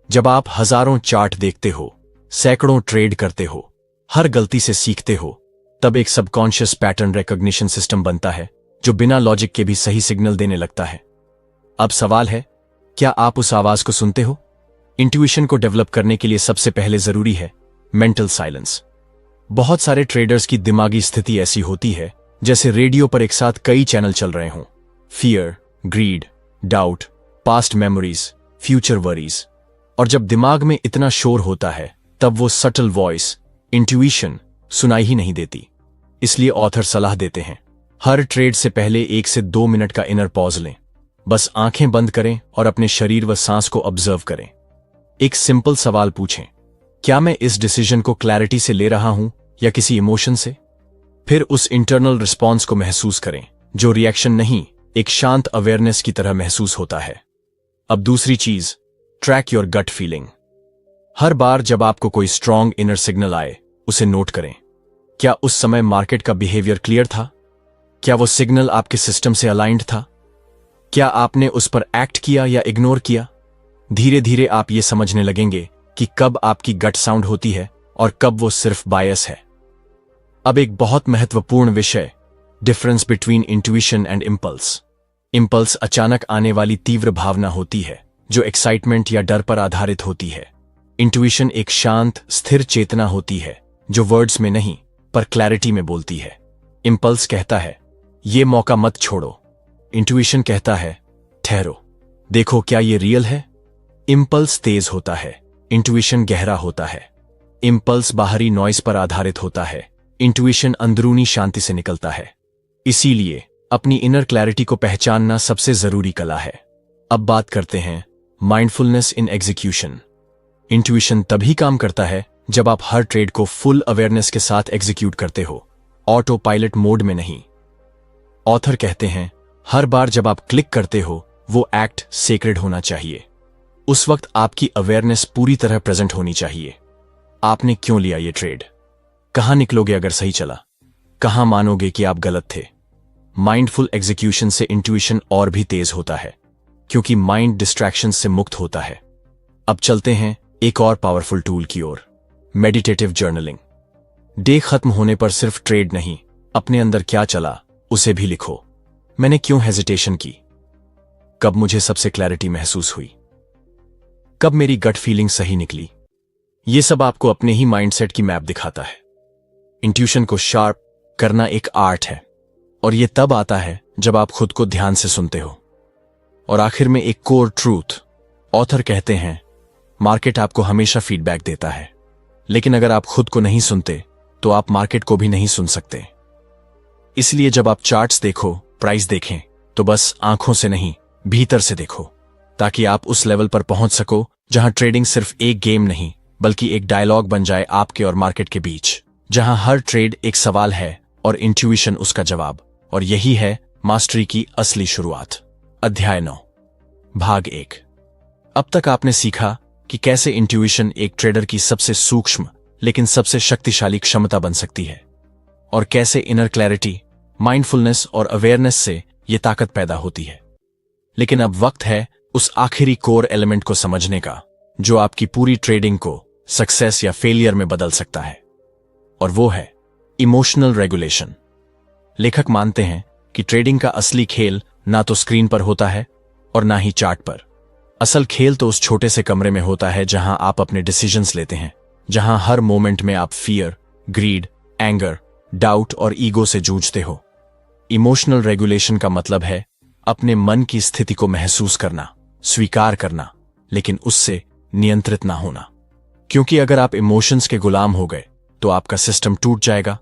जब आप हजारों चार्ट देखते हो, सैकड़ों ट्रेड करते हो, हर गलती से सीखते हो, तब एक सबकॉन्शियस पैटर्न रिकॉग्निशन सिस्टम बनता है जो बिना लॉजिक के भी सही सिग्नल देने लगता है। अब सवाल है, क्या आप उस आवाज को सुनते हो? इंट्यूशन को डेवलप करने के लिए सबसे पहले जरूरी है मेंटल साइलेंस। बहुत सारे ट्रेडर्स की दिमागी स्थिति ऐसी होती है जैसे रेडियो पर एक साथ कई चैनल चल रहे हों। Fear, greed, doubt, past memories, future worries. और जब दिमाग में इतना शोर होता है तब वो सटल वॉइस इंट्यूशन सुनाई ही नहीं देती। इसलिए ऑथर सलाह देते हैं हर ट्रेड से पहले 1 से 2 मिनट का इनर पॉज लें। बस आंखें बंद करें और अपने शरीर व सांस को ऑब्जर्व करें। एक सिंपल सवाल पूछें, क्या मैं इस डिसीजन को क्लैरिटी से ले रहा हूं या किसी इमोशन से? फिर उस इंटरनल रिस्पॉन्स को महसूस करें जो रिएक्शन नहीं, एक शांत अवेयरनेस की तरह महसूस होता है। अब दूसरी चीज, ट्रैक योर गट फीलिंग। हर बार जब आपको कोई स्ट्रॉन्ग इनर सिग्नल आए उसे नोट करें। क्या उस समय मार्केट का बिहेवियर क्लियर था? क्या वो सिग्नल आपके सिस्टम से अलाइंड था? क्या आपने उस पर एक्ट किया या इग्नोर किया? धीरे धीरे आप ये समझने लगेंगे कि कब आपकी गट साउंड होती है और कब वो सिर्फ बायस है। अब एक बहुत महत्वपूर्ण विषय, difference between intuition and impulse. Impulse अचानक आने वाली तीव्र भावना होती है जो एक्साइटमेंट या डर पर आधारित होती है। इंट्यूशन एक शांत, स्थिर चेतना होती है जो वर्ड्स में नहीं पर क्लैरिटी में बोलती है। इंपल्स कहता है ये मौका मत छोड़ो, इंट्यूशन कहता है ठहरो, देखो क्या ये रियल है। इंपल्स तेज होता है, इंट्यूशन गहरा होता है। इंपल्स बाहरी नॉइस पर आधारित होता है, इंट्यूशन अंदरूनी शांति से निकलता है। इसीलिए अपनी इनर क्लैरिटी को पहचानना सबसे जरूरी कला है। अब बात करते हैं माइंडफुलनेस इन एग्जीक्यूशन। इंट्यूशन तभी काम करता है जब आप हर ट्रेड को फुल अवेयरनेस के साथ एग्जीक्यूट करते हो, ऑटो पायलट मोड में नहीं। ऑथर कहते हैं हर बार जब आप क्लिक करते हो वो एक्ट सेक्रेड होना चाहिए। उस वक्त आपकी अवेयरनेस पूरी तरह प्रेजेंट होनी चाहिए। आपने क्यों लिया ये ट्रेड? कहां निकलोगे अगर सही चला? कहां मानोगे कि आप गलत थे? माइंडफुल एग्जीक्यूशन से इंट्यूशन और भी तेज होता है क्योंकि माइंड डिस्ट्रैक्शन से मुक्त होता है। अब चलते हैं एक और पावरफुल टूल की ओर, मेडिटेटिव जर्नलिंग। डे खत्म होने पर सिर्फ ट्रेड नहीं, अपने अंदर क्या चला उसे भी लिखो। मैंने क्यों हेजिटेशन की? कब मुझे सबसे क्लैरिटी महसूस हुई? कब मेरी गट फीलिंग सही निकली? ये सब आपको अपने ही माइंडसेट की मैप दिखाता है। इंट्यूशन को शार्प करना एक आर्ट है और यह तब आता है जब आप खुद को ध्यान से सुनते हो। और आखिर में एक कोर ट्रूथ, ऑथर कहते हैं मार्केट आपको हमेशा फीडबैक देता है, लेकिन अगर आप खुद को नहीं सुनते तो आप मार्केट को भी नहीं सुन सकते। इसलिए जब आप चार्ट्स देखो, प्राइस देखें, तो बस आंखों से नहीं भीतर से देखो, ताकि आप उस लेवल पर पहुंच सको जहां ट्रेडिंग सिर्फ एक गेम नहीं बल्कि एक डायलॉग बन जाए आपके और मार्केट के बीच, जहां हर ट्रेड एक सवाल है और इंट्यूशन उसका जवाब। और यही है मास्टरी की असली शुरुआत। अध्याय 9, भाग 1। अब तक आपने सीखा कि कैसे इंट्यूशन एक ट्रेडर की सबसे सूक्ष्म लेकिन सबसे शक्तिशाली क्षमता बन सकती है और कैसे इनर क्लैरिटी, माइंडफुलनेस और अवेयरनेस से यह ताकत पैदा होती है। लेकिन अब वक्त है उस आखिरी कोर एलिमेंट को समझने का जो आपकी पूरी ट्रेडिंग को सक्सेस या फेलियर में बदल सकता है, और वो है इमोशनल रेगुलेशन। लेखक मानते हैं कि ट्रेडिंग का असली खेल ना तो स्क्रीन पर होता है और ना ही चार्ट पर। असल खेल तो उस छोटे से कमरे में होता है जहां आप अपने डिसीजंस लेते हैं, जहां हर मोमेंट में आप फियर, ग्रीड, एंगर, डाउट और ईगो से जूझते हो। इमोशनल रेगुलेशन का मतलब है अपने मन की स्थिति को महसूस करना, स्वीकार करना, लेकिन उससे नियंत्रित ना होना। क्योंकि अगर आप इमोशंस के गुलाम हो गए तो आपका सिस्टम टूट जाएगा,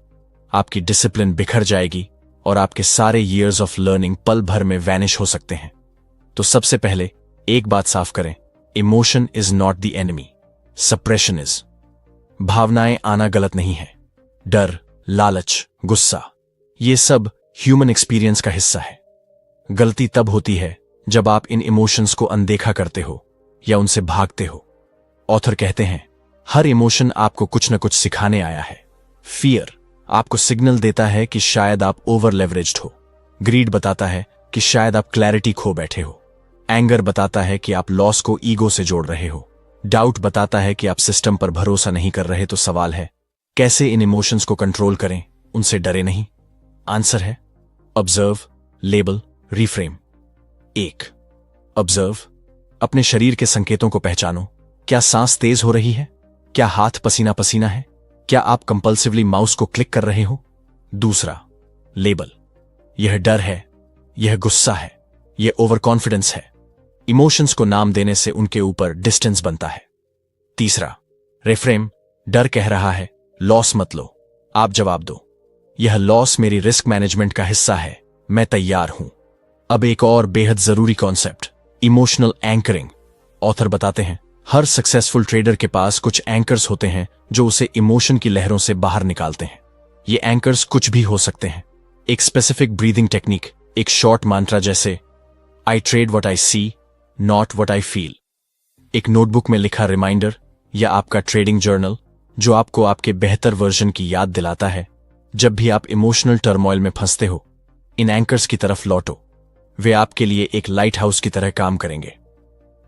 आपकी डिसिप्लिन बिखर जाएगी और आपके सारे ईयर्स ऑफ लर्निंग पल भर में वैनिश हो सकते हैं। तो सबसे पहले एक बात साफ करें, emotion is not the enemy, suppression is. भावनाएं आना गलत नहीं है। डर, लालच, गुस्सा, ये सब ह्यूमन एक्सपीरियंस का हिस्सा है। गलती तब होती है जब आप इन इमोशंस को अनदेखा करते हो या उनसे भागते हो। ऑथर कहते हैं, हर इमोशन आपको कुछ न कुछ सिखाने आया है। फियर आपको सिग्नल देता है कि शायद आप ओवर लेवरेज्ड हो। ग्रीड बताता है कि शायद आप क्लैरिटी खो बैठे हो। एंगर बताता है कि आप लॉस को ईगो से जोड़ रहे हो। डाउट बताता है कि आप सिस्टम पर भरोसा नहीं कर रहे। तो सवाल है, कैसे इन इमोशंस को कंट्रोल करें, उनसे डरे नहीं? आंसर है, ऑब्जर्व, लेबल, रिफ्रेम। 1. ऑब्जर्व, अपने शरीर के संकेतों को पहचानो। क्या सांस तेज हो रही है? क्या हाथ पसीना पसीना है? क्या आप कंपल्सिवली माउस को क्लिक कर रहे हो? 2. लेबल, यह डर है, यह गुस्सा है, यह ओवर कॉन्फिडेंस है। इमोशंस को नाम देने से उनके ऊपर डिस्टेंस बनता है। 3. रिफ्रेम, डर कह रहा है लॉस मत लो। आप जवाब दो, यह लॉस मेरी रिस्क मैनेजमेंट का हिस्सा है, मैं तैयार हूं। अब एक और बेहद जरूरी कॉन्सेप्ट, इमोशनल एंकरिंग। ऑथर बताते हैं, हर सक्सेसफुल ट्रेडर के पास कुछ एंकर्स होते हैं जो उसे इमोशन की लहरों से बाहर निकालते हैं। ये एंकर्स कुछ भी हो सकते हैं। एक स्पेसिफिक ब्रीदिंग टेक्निक, एक शॉर्ट मंत्रा जैसे I trade what I see, not what I feel. एक नोटबुक में लिखा रिमाइंडर या आपका ट्रेडिंग जर्नल जो आपको आपके बेहतर वर्जन की याद दिलाता है। जब भी आप इमोशनल टर्मोइल में फंसते हो, इन एंकर्स की तरफ लौटो। वे आपके लिए एक लाइट हाउस की तरह काम करेंगे।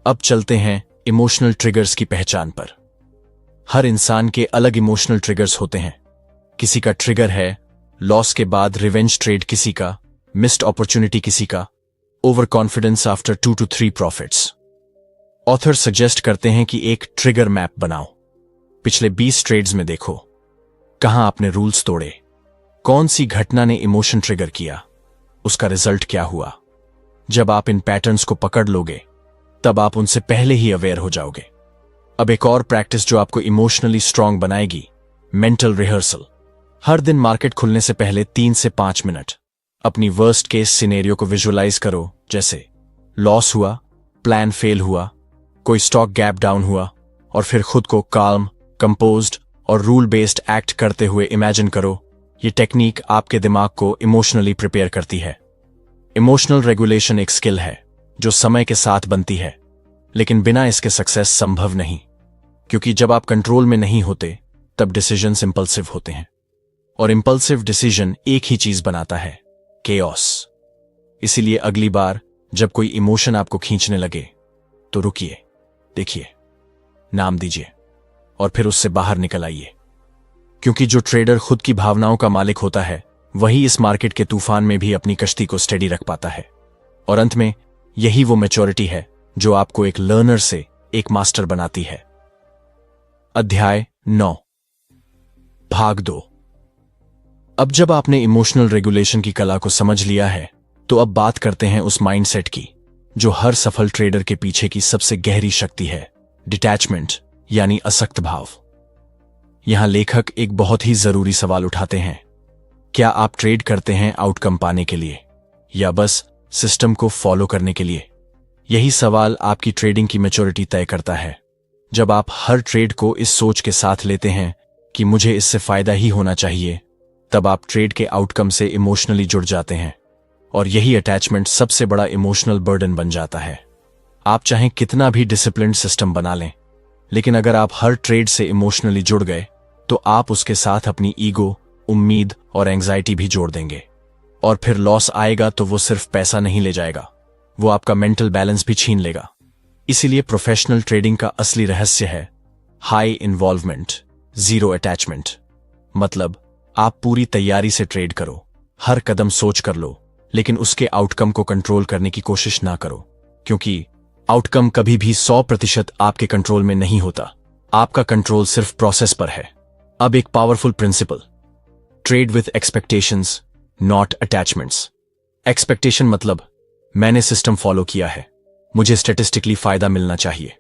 अब चलते हैं इमोशनल ट्रिगर्स की पहचान पर। हर इंसान के अलग इमोशनल ट्रिगर्स होते हैं। किसी का ट्रिगर है लॉस के बाद रिवेंज ट्रेड, किसी का मिस्ड अपॉर्चुनिटी, किसी का over confidence after 2 to 3 profits. Author suggest करते हैं कि एक ट्रिगर मैप बनाओ। पिछले 20 ट्रेड्स में देखो, कहां आपने रूल्स तोड़े, कौन सी घटना ने इमोशन ट्रिगर किया, उसका रिजल्ट क्या हुआ। जब आप इन पैटर्न्स को पकड़ लोगे, तब आप उनसे पहले ही अवेयर हो जाओगे। अब एक और प्रैक्टिस जो आपको इमोशनली स्ट्रांग बनाएगी, मेंटल रिहर्सल। हर दिन मार्केट खुलने से पहले 3 से 5 मिनट अपनी वर्स्ट केस सिनेरियो को विजुअलाइज करो, जैसे लॉस हुआ, प्लान फेल हुआ, कोई स्टॉक गैप डाउन हुआ, और फिर खुद को काल्म, कंपोज्ड और रूल बेस्ड एक्ट करते हुए इमेजिन करो। ये टेक्निक आपके दिमाग को इमोशनली प्रिपेयर करती है। इमोशनल रेगुलेशन एक स्किल है जो समय के साथ बनती है, लेकिन बिना इसके सक्सेस संभव नहीं, क्योंकि जब आप कंट्रोल में नहीं होते तब डिसीजंस इंपल्सिव होते हैं, और इंपल्सिव डिसीजन एक ही चीज बनाता है, केओस। इसीलिए अगली बार जब कोई इमोशन आपको खींचने लगे तो रुकिए, देखिए, नाम दीजिए और फिर उससे बाहर निकल आइए। क्योंकि जो ट्रेडर खुद की भावनाओं का मालिक होता है, वही इस मार्केट के तूफान में भी अपनी कश्ती को स्टेडी रख पाता है। और अंत में यही वो मैच्योरिटी है जो आपको एक लर्नर से एक मास्टर बनाती है। अध्याय 9, भाग 2। अब जब आपने इमोशनल रेगुलेशन की कला को समझ लिया है, तो अब बात करते हैं उस माइंडसेट की जो हर सफल ट्रेडर के पीछे की सबसे गहरी शक्ति है, डिटैचमेंट यानी असक्त भाव। यहां लेखक एक बहुत ही जरूरी सवाल उठाते हैं, क्या आप ट्रेड करते हैं आउटकम पाने के लिए या बस सिस्टम को फॉलो करने के लिए? यही सवाल आपकी ट्रेडिंग की मैच्योरिटी तय करता है। जब आप हर ट्रेड को इस सोच के साथ लेते हैं कि मुझे इससे फायदा ही होना चाहिए, तब आप ट्रेड के आउटकम से इमोशनली जुड़ जाते हैं, और यही अटैचमेंट सबसे बड़ा इमोशनल बर्डन बन जाता है। आप चाहे कितना भी डिसिप्लिन्ड सिस्टम बना लें, लेकिन अगर आप हर ट्रेड से इमोशनली जुड़ गए, तो आप उसके साथ अपनी ईगो, उम्मीद और एंग्जाइटी भी जोड़ देंगे, और फिर लॉस आएगा तो वो सिर्फ पैसा नहीं ले जाएगा, वो आपका मेंटल बैलेंस भी छीन लेगा। इसीलिए प्रोफेशनल ट्रेडिंग का असली रहस्य है हाई इन्वॉल्वमेंट, जीरो अटैचमेंट। मतलब आप पूरी तैयारी से ट्रेड करो, हर कदम सोच कर लो, लेकिन उसके आउटकम को कंट्रोल करने की कोशिश ना करो, क्योंकि आउटकम कभी भी 100% आपके कंट्रोल में नहीं होता। आपका कंट्रोल सिर्फ प्रोसेस पर है। अब एक powerful principle, trade with expectations not attachments. Expectation मतलब मैंने सिस्टम फॉलो किया है, मुझे स्टैटिस्टिकली फायदा मिलना चाहिए।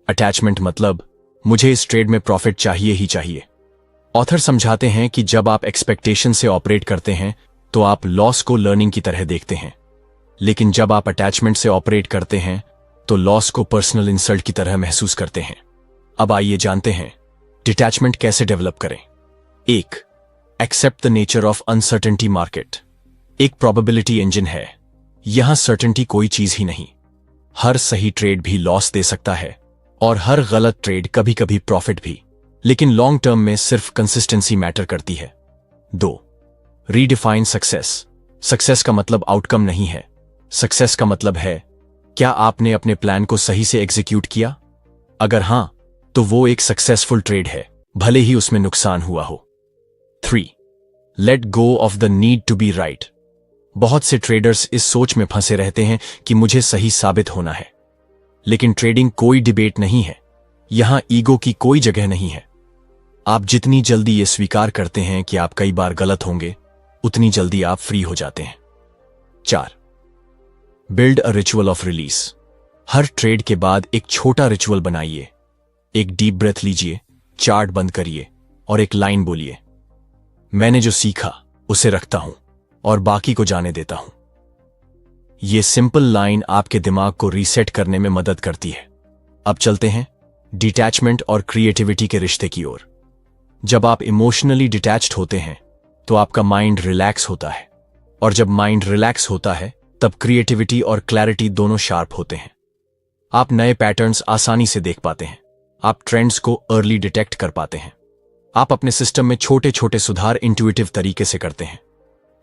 अटैचमेंट मतलब मुझे इस ट्रेड में प्रॉफिट चाहिए ही चाहिए। ऑथर समझाते हैं कि जब आप एक्सपेक्टेशन से ऑपरेट करते हैं तो आप लॉस को लर्निंग की तरह देखते हैं। लेकिन जब आप अटैचमेंट से ऑपरेट करते हैं तो लॉस को पर्सनल इंसल्ट की तरह महसूस करते हैं। अब आइए जानते हैं डिटैचमेंट कैसे डेवलप करें। 1. Accept the nature of uncertainty market एक प्रोबेबिलिटी इंजन है। यहां सर्टेनिटी कोई चीज ही नहीं। हर सही ट्रेड भी लॉस दे सकता है और हर गलत ट्रेड कभी कभी प्रॉफिट भी, लेकिन लॉन्ग टर्म में सिर्फ कंसिस्टेंसी मैटर करती है। 2. Redefine success. सक्सेस का मतलब आउटकम नहीं है। सक्सेस का मतलब है क्या आपने अपने प्लान को सही से एग्जीक्यूट किया। अगर हां तो वो एक सक्सेसफुल ट्रेड है, भले ही उसमें नुकसान हुआ हो। 3. Let go of the need to be right. बहुत से ट्रेडर्स इस सोच में फंसे रहते हैं कि मुझे सही साबित होना है, लेकिन ट्रेडिंग कोई डिबेट नहीं है। यहां ईगो की कोई जगह नहीं है। आप जितनी जल्दी ये स्वीकार करते हैं कि आप कई बार गलत होंगे, उतनी जल्दी आप फ्री हो जाते हैं। 4. Build a ritual of release. Her trade के बाद एक छोटा रिचुअल बनाइए। एक डीप ब्रेथ लीजिए, चार्ट बंद करिए और एक लाइन बोलिए, मैंने जो सीखा उसे रखता हूं और बाकी को जाने देता हूं। यह सिंपल लाइन आपके दिमाग को रीसेट करने में मदद करती है। अब चलते हैं डिटैचमेंट और क्रिएटिविटी के रिश्ते की ओर। जब आप इमोशनली डिटैच्ड होते हैं तो आपका माइंड रिलैक्स होता है, और जब माइंड रिलैक्स होता है तब क्रिएटिविटी और क्लैरिटी दोनों शार्प होते हैं। आप नए पैटर्न्स आसानी से देख पाते हैं। आप ट्रेंड्स को अर्ली डिटेक्ट कर पाते हैं। आप अपने सिस्टम में छोटे छोटे सुधार इंट्यूटिव तरीके से करते हैं।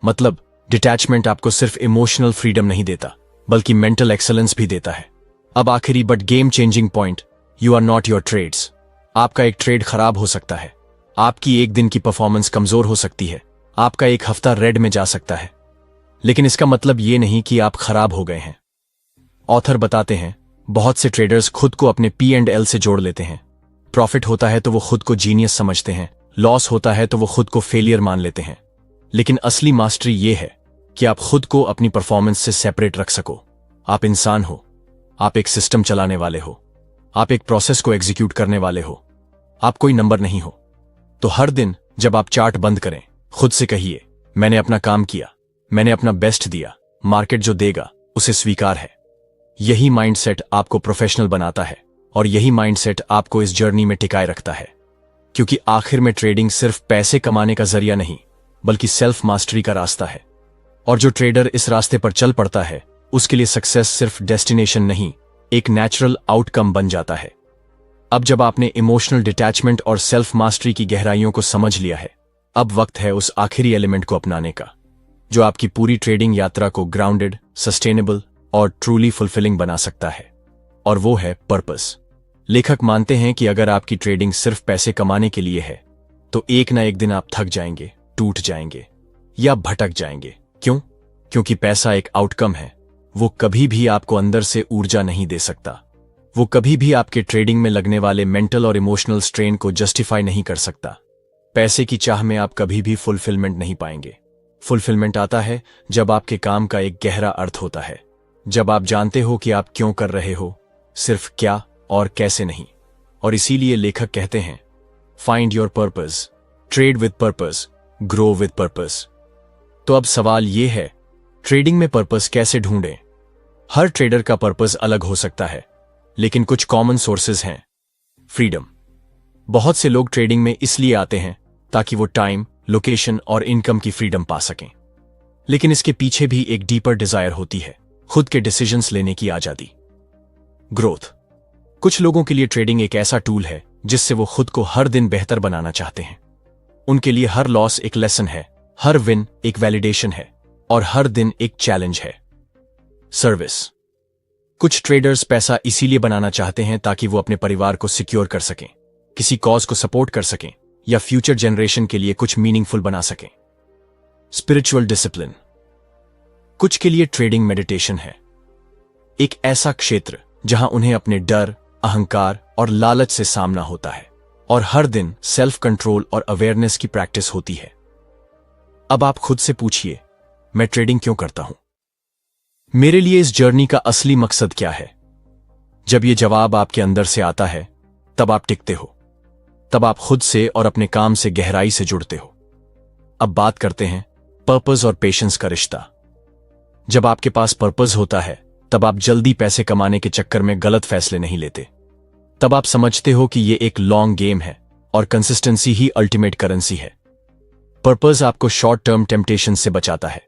मतलब डिटैचमेंट आपको सिर्फ इमोशनल फ्रीडम नहीं देता, बल्कि मेंटल एक्सेलेंस भी देता है। अब आखिरी but game changing point, you are not your trades. आपका एक ट्रेड खराब हो सकता है, आपकी एक दिन की परफॉर्मेंस कमजोर हो सकती है, आपका एक हफ्ता रेड में जा सकता है, लेकिन इसका मतलब यह नहीं कि आप खराब हो गए हैं। ऑथर बताते हैं बहुत से ट्रेडर्स खुद को अपने P&L से जोड़ लेते हैं। प्रॉफिट होता है तो वो खुद को जीनियस समझते हैं, लॉस होता है तो वो खुद को फेलियर मान लेते हैं। लेकिन असली मास्टरी ये है कि आप खुद को अपनी परफॉर्मेंस से सेपरेट रख सको। आप इंसान हो, आप एक सिस्टम चलाने वाले हो, आप एक प्रोसेस को एग्जीक्यूट करने वाले हो, आप कोई नंबर नहीं हो। तो हर दिन जब आप चार्ट बंद करें, खुद से कहिए, मैंने अपना काम किया, मैंने अपना बेस्ट दिया, मार्केट जो देगा उसे स्वीकार है। यही माइंडसेट आपको प्रोफेशनल बनाता है और यही माइंडसेट आपको इस जर्नी में टिकाए रखता है, क्योंकि आखिर में ट्रेडिंग सिर्फ पैसे कमाने का जरिया नहीं, बल्कि सेल्फ मास्टरी का रास्ता है। और जो ट्रेडर इस रास्ते पर चल पड़ता है, उसके लिए सक्सेस सिर्फ डेस्टिनेशन नहीं, एक नेचुरल आउटकम बन जाता है। अब जब आपने इमोशनल डिटैचमेंट और सेल्फ मास्टरी की गहराइयों को समझ लिया है, अब वक्त है उस आखिरी एलिमेंट को अपनाने का, जो आपकी पूरी ट्रेडिंग यात्रा को ग्राउंडेड, सस्टेनेबल और ट्रूली फुलफिलिंग बना सकता है, और वो है पर्पस। लेखक मानते हैं कि अगर आपकी ट्रेडिंग सिर्फ पैसे कमाने के लिए है, तो एक ना एक दिन आप थक जाएंगे, टूट जाएंगे या भटक जाएंगे। क्यों? क्योंकि पैसा एक आउटकम है। वो कभी भी आपको अंदर से ऊर्जा नहीं दे सकता। वो कभी भी आपके ट्रेडिंग में लगने वाले मेंटल और इमोशनल स्ट्रेन को जस्टिफाई नहीं कर सकता। पैसे की चाह में आप कभी भी फुलफिलमेंट नहीं पाएंगे। फुलफिलमेंट आता है जब आपके काम का एक गहरा अर्थ होता है, जब आप जानते हो कि आप क्यों कर रहे हो, सिर्फ क्या और कैसे नहीं। और इसीलिए लेखक कहते हैं, find your purpose, trade with purpose, grow with purpose. तो अब सवाल यह है, ट्रेडिंग में पर्पस कैसे ढूंढें? हर ट्रेडर का पर्पस अलग हो सकता है, लेकिन कुछ कॉमन सोर्सेज हैं। फ्रीडम। बहुत से लोग ट्रेडिंग में इसलिए आते हैं ताकि वो टाइम, लोकेशन और इनकम की फ्रीडम पा सकें, लेकिन इसके पीछे भी एक डीपर डिजायर होती है, खुद के डिसीजंस लेने की आजादी। ग्रोथ। कुछ लोगों के लिए ट्रेडिंग एक ऐसा टूल है जिससे वो खुद को हर दिन बेहतर बनाना चाहते हैं। उनके लिए हर लॉस एक लेसन है, हर विन एक वैलिडेशन है और हर दिन एक चैलेंज है। सर्विस। कुछ ट्रेडर्स पैसा इसीलिए बनाना चाहते हैं ताकि वो अपने परिवार को सिक्योर कर सकें, किसी कॉज को सपोर्ट कर सकें या फ्यूचर जनरेशन के लिए कुछ मीनिंगफुल बना सकें। Spiritual discipline. कुछ के लिए ट्रेडिंग मेडिटेशन है, एक ऐसा क्षेत्र जहां उन्हें अपने डर, अहंकार और लालच से सामना होता है और हर दिन सेल्फ कंट्रोल और अवेयरनेस की प्रैक्टिस होती है। अब आप खुद से पूछिए, मैं ट्रेडिंग क्यों करता हूं? मेरे लिए इस जर्नी का असली मकसद क्या है? जब यह जवाब आपके अंदर से आता है, तब आप टिकते हो, तब आप खुद से और अपने काम से गहराई से जुड़ते हो। अब बात करते हैं पर्पस और पेशेंस का रिश्ता। जब आपके पास पर्पस होता है तब आप जल्दी पैसे कमाने के चक्कर में गलत फैसले नहीं लेते। तब आप समझते हो कि ये एक लॉन्ग गेम है और कंसिस्टेंसी ही अल्टीमेट करेंसी है। पर्पस आपको शॉर्ट टर्म टेम्पटेशन से बचाता है,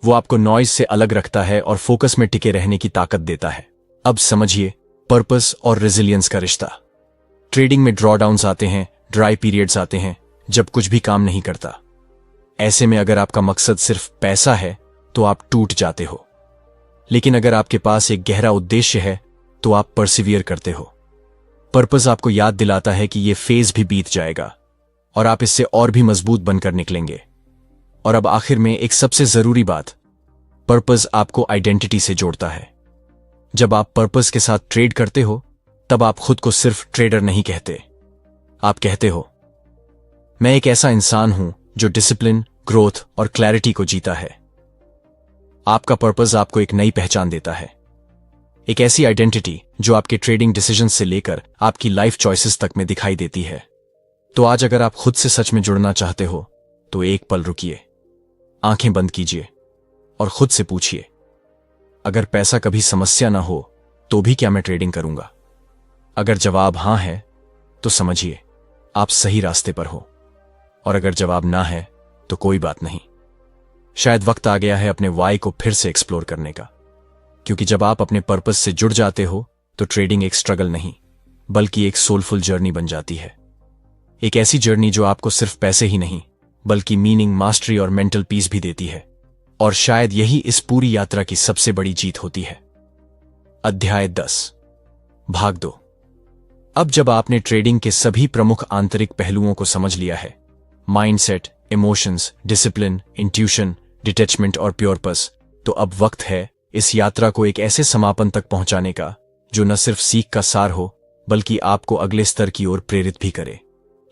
वो आपको नॉइज से अलग रखता है और फोकस में टिके रहने की ताकत देता है। अब समझिए पर्पस और रेजिलियंस का रिश्ता। ट्रेडिंग में ड्रॉडाउन्स आते हैं, ड्राई पीरियड्स आते हैं, जब कुछ भी काम नहीं करता। ऐसे में अगर आपका मकसद सिर्फ पैसा है तो आप टूट जाते हो, लेकिन अगर आपके पास एक गहरा उद्देश्य है तो आप परसिवियर करते हो। पर्पस आपको याद दिलाता है कि ये फेज भी बीत जाएगा और आप इससे और भी मजबूत बनकर निकलेंगे। और अब आखिर में एक सबसे जरूरी बात, पर्पस आपको आइडेंटिटी से जोड़ता है। जब आप पर्पस के साथ ट्रेड करते हो तब आप खुद को सिर्फ ट्रेडर नहीं कहते, आप कहते हो मैं एक ऐसा इंसान हूं जो डिसिप्लिन, ग्रोथ और क्लैरिटी को जीता है। आपका पर्पस आपको एक नई पहचान देता है, एक ऐसी आइडेंटिटी जो आपके ट्रेडिंग डिसीजंस से लेकर आपकी लाइफ चॉइसेस तक में दिखाई देती है। तो आज अगर आप खुद से सच में जुड़ना चाहते हो तो एक पल रुकिए, आंखें बंद कीजिए और खुद से पूछिए, अगर पैसा कभी समस्या ना हो तो भी क्या मैं ट्रेडिंग करूंगा? अगर जवाब हां है तो समझिए आप सही रास्ते पर हो, और अगर जवाब ना है तो कोई बात नहीं। शायद वक्त आ गया है अपने वाई को फिर से एक्सप्लोर करने का, क्योंकि जब आप अपने पर्पस से जुड़ जाते हो तो ट्रेडिंग एक स्ट्रगल नहीं बल्कि एक सोलफुल जर्नी बन जाती है। एक ऐसी जर्नी जो आपको सिर्फ पैसे ही नहीं बल्कि मीनिंग, मास्टरी और मेंटल पीस भी देती है। और शायद यही इस पूरी यात्रा की सबसे बड़ी जीत होती है। अध्याय 10, भाग 2। अब जब आपने ट्रेडिंग के सभी प्रमुख आंतरिक पहलुओं को समझ लिया है, mindset, emotions, discipline, intuition, detachment और प्योरपस, तो अब वक्त है इस यात्रा को एक ऐसे समापन तक पहुंचाने का जो न सिर्फ सीख का सार हो बल्कि आपको अगले स्तर की ओर प्रेरित भी करे।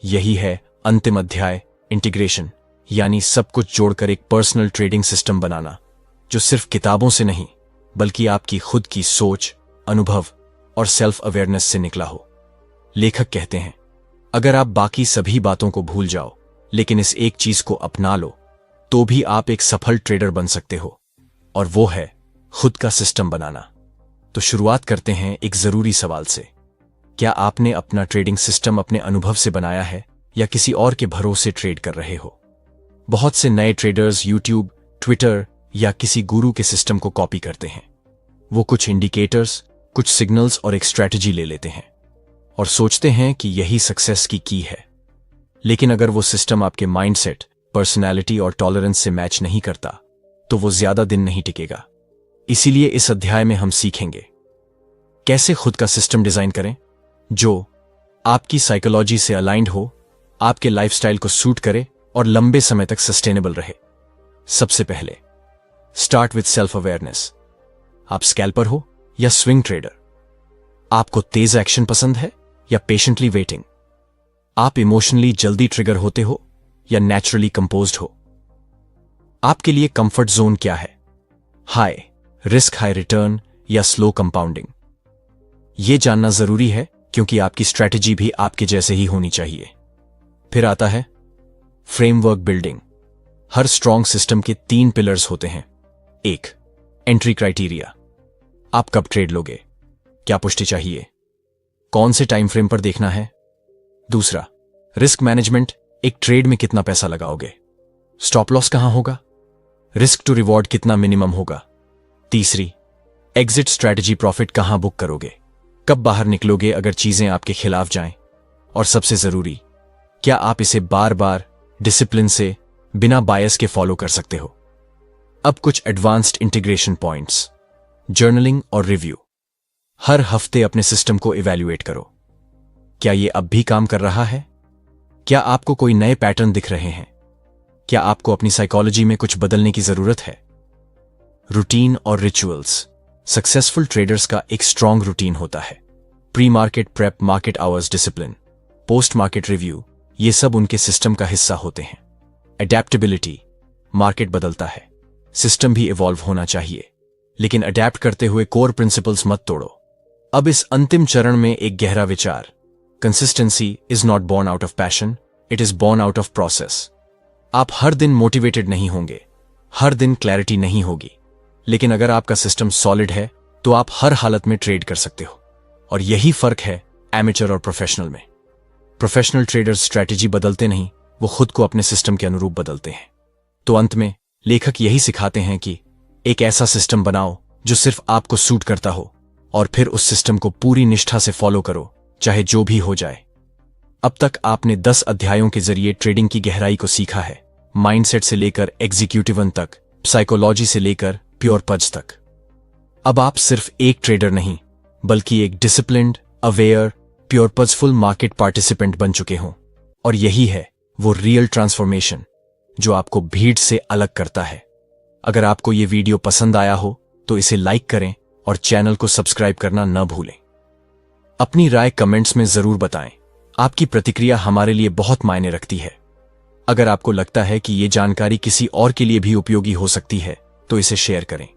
यही है अंतिम अध्याय, इंटीग्रेशन, यानी सब कुछ जोड़कर एक पर्सनल ट्रेडिंग सिस्टम बनाना जो सिर्फ किताबों से नहीं बल्कि आपकी खुद की सोच, अनुभव और सेल्फ अवेयरनेस से निकला हो। लेखक कहते हैं, अगर आप बाकी सभी बातों को भूल जाओ लेकिन इस एक चीज को अपना लो तो भी आप एक सफल ट्रेडर बन सकते हो, और वो है खुद का सिस्टम बनाना। तो शुरुआत करते हैं एक जरूरी सवाल से। क्या आपने अपना ट्रेडिंग सिस्टम अपने अनुभव से बनाया है या किसी और के भरोसे ट्रेड कर रहे हो? बहुत से नए ट्रेडर्स यूट्यूब, ट्विटर या किसी गुरु के सिस्टम को कॉपी करते हैं। वो कुछ इंडिकेटर्स, कुछ सिग्नल्स और एक स्ट्रैटेजी ले लेते हैं और सोचते हैं कि यही सक्सेस की की है। लेकिन अगर वो सिस्टम आपके माइंडसेट, पर्सनैलिटी और टॉलरेंस से मैच नहीं करता तो वो ज्यादा दिन नहीं टिकेगा। इसीलिए इस अध्याय में हम सीखेंगे कैसे खुद का सिस्टम डिजाइन करें जो आपकी साइकोलॉजी से अलाइंड हो, आपके लाइफस्टाइल को सूट करे और लंबे समय तक सस्टेनेबल रहे। सबसे पहले स्टार्ट विद सेल्फ अवेयरनेस। आप स्कैल्पर हो या स्विंग ट्रेडर? आपको तेज एक्शन पसंद है या पेशेंटली वेटिंग? आप इमोशनली जल्दी ट्रिगर होते हो या नेचुरली कंपोज्ड हो? आपके लिए कंफर्ट जोन क्या है? हाई रिस्क हाई रिटर्न या स्लो कंपाउंडिंग? यह जानना जरूरी है क्योंकि आपकी स्ट्रैटेजी भी आपके जैसे ही होनी चाहिए। फिर आता है फ्रेमवर्क बिल्डिंग। हर स्ट्रॉन्ग सिस्टम के 3 पिलर्स होते हैं। 1, एंट्री क्राइटेरिया। आप कब ट्रेड लोगे? क्या पुष्टि चाहिए? कौन से टाइम फ्रेम पर देखना है? 2, रिस्क मैनेजमेंट। एक ट्रेड में कितना पैसा लगाओगे? स्टॉप लॉस कहां होगा? रिस्क टू रिवॉर्ड कितना मिनिमम होगा? 3, एग्जिट स्ट्रैटेजी। प्रॉफिट कहां बुक करोगे? कब बाहर निकलोगे अगर चीजें आपके खिलाफ जाएं? और सबसे जरूरी, क्या आप इसे बार बार डिसिप्लिन से बिना बायस के फॉलो कर सकते हो? अब कुछ एडवांस्ड इंटीग्रेशन पॉइंट्स। जर्नलिंग और रिव्यू। हर हफ्ते अपने सिस्टम को इवैल्यूएट करो। क्या यह अब भी काम कर रहा है? क्या आपको कोई नए पैटर्न दिख रहे हैं? क्या आपको अपनी साइकोलॉजी में कुछ बदलने की जरूरत है? रूटीन और रिचुअल्स। सक्सेसफुल ट्रेडर्स का एक स्ट्रॉन्ग रूटीन होता है। Pre market prep, market hours, discipline, post market review, ये सब उनके सिस्टम का हिस्सा होते हैं। अडेप्टेबिलिटी। मार्केट बदलता है, सिस्टम भी इवॉल्व होना चाहिए, लेकिन अडेप्ट करते हुए कोर प्रिंसिपल्स मत तोड़ो। अब इस अंतिम चरण में एक गहरा विचार। Consistency is not born out of passion, it is born out of process. आप हर दिन मोटिवेटेड नहीं होंगे, हर दिन क्लैरिटी नहीं होगी, लेकिन अगर आपका सिस्टम सॉलिड है तो आप हर हालत में ट्रेड कर सकते हो। और यही फर्क है एमेचर और प्रोफेशनल में। प्रोफेशनल ट्रेडर्स स्ट्रैटेजी बदलते नहीं, वो खुद को अपने सिस्टम के अनुरूप बदलते हैं। तो अंत में लेखक यही सिखाते हैं कि एक ऐसा सिस्टम बनाओ जो सिर्फ आपको सूट करता हो, और फिर उस सिस्टम को पूरी निष्ठा से फॉलो करो, चाहे जो भी हो जाए। अब तक आपने 10 अध्यायों के जरिए ट्रेडिंग की गहराई को सीखा है, माइंडसेट से लेकर एग्जीक्यूटिवन तक, साइकोलॉजी से लेकर प्योर पज तक। अब आप सिर्फ एक ट्रेडर नहीं, बल्कि एक disciplined, aware, purposeful market participant बन चुके हों। और यही है वो रियल ट्रांसफॉर्मेशन जो आपको भीड़ से अलग करता है। अगर आपको ये वीडियो पसंद आया हो तो इसे लाइक करें और चैनल को सब्सक्राइब करना न भूलें। अपनी राय कमेंट्स में जरूर बताएं। आपकी प्रतिक्रिया हमारे लिए बहुत मायने रखती है। अगर आपको लगता है कि ये जानकारी किसी और के लिए भी उपयोगी हो सकती है तो इसे शेयर करें।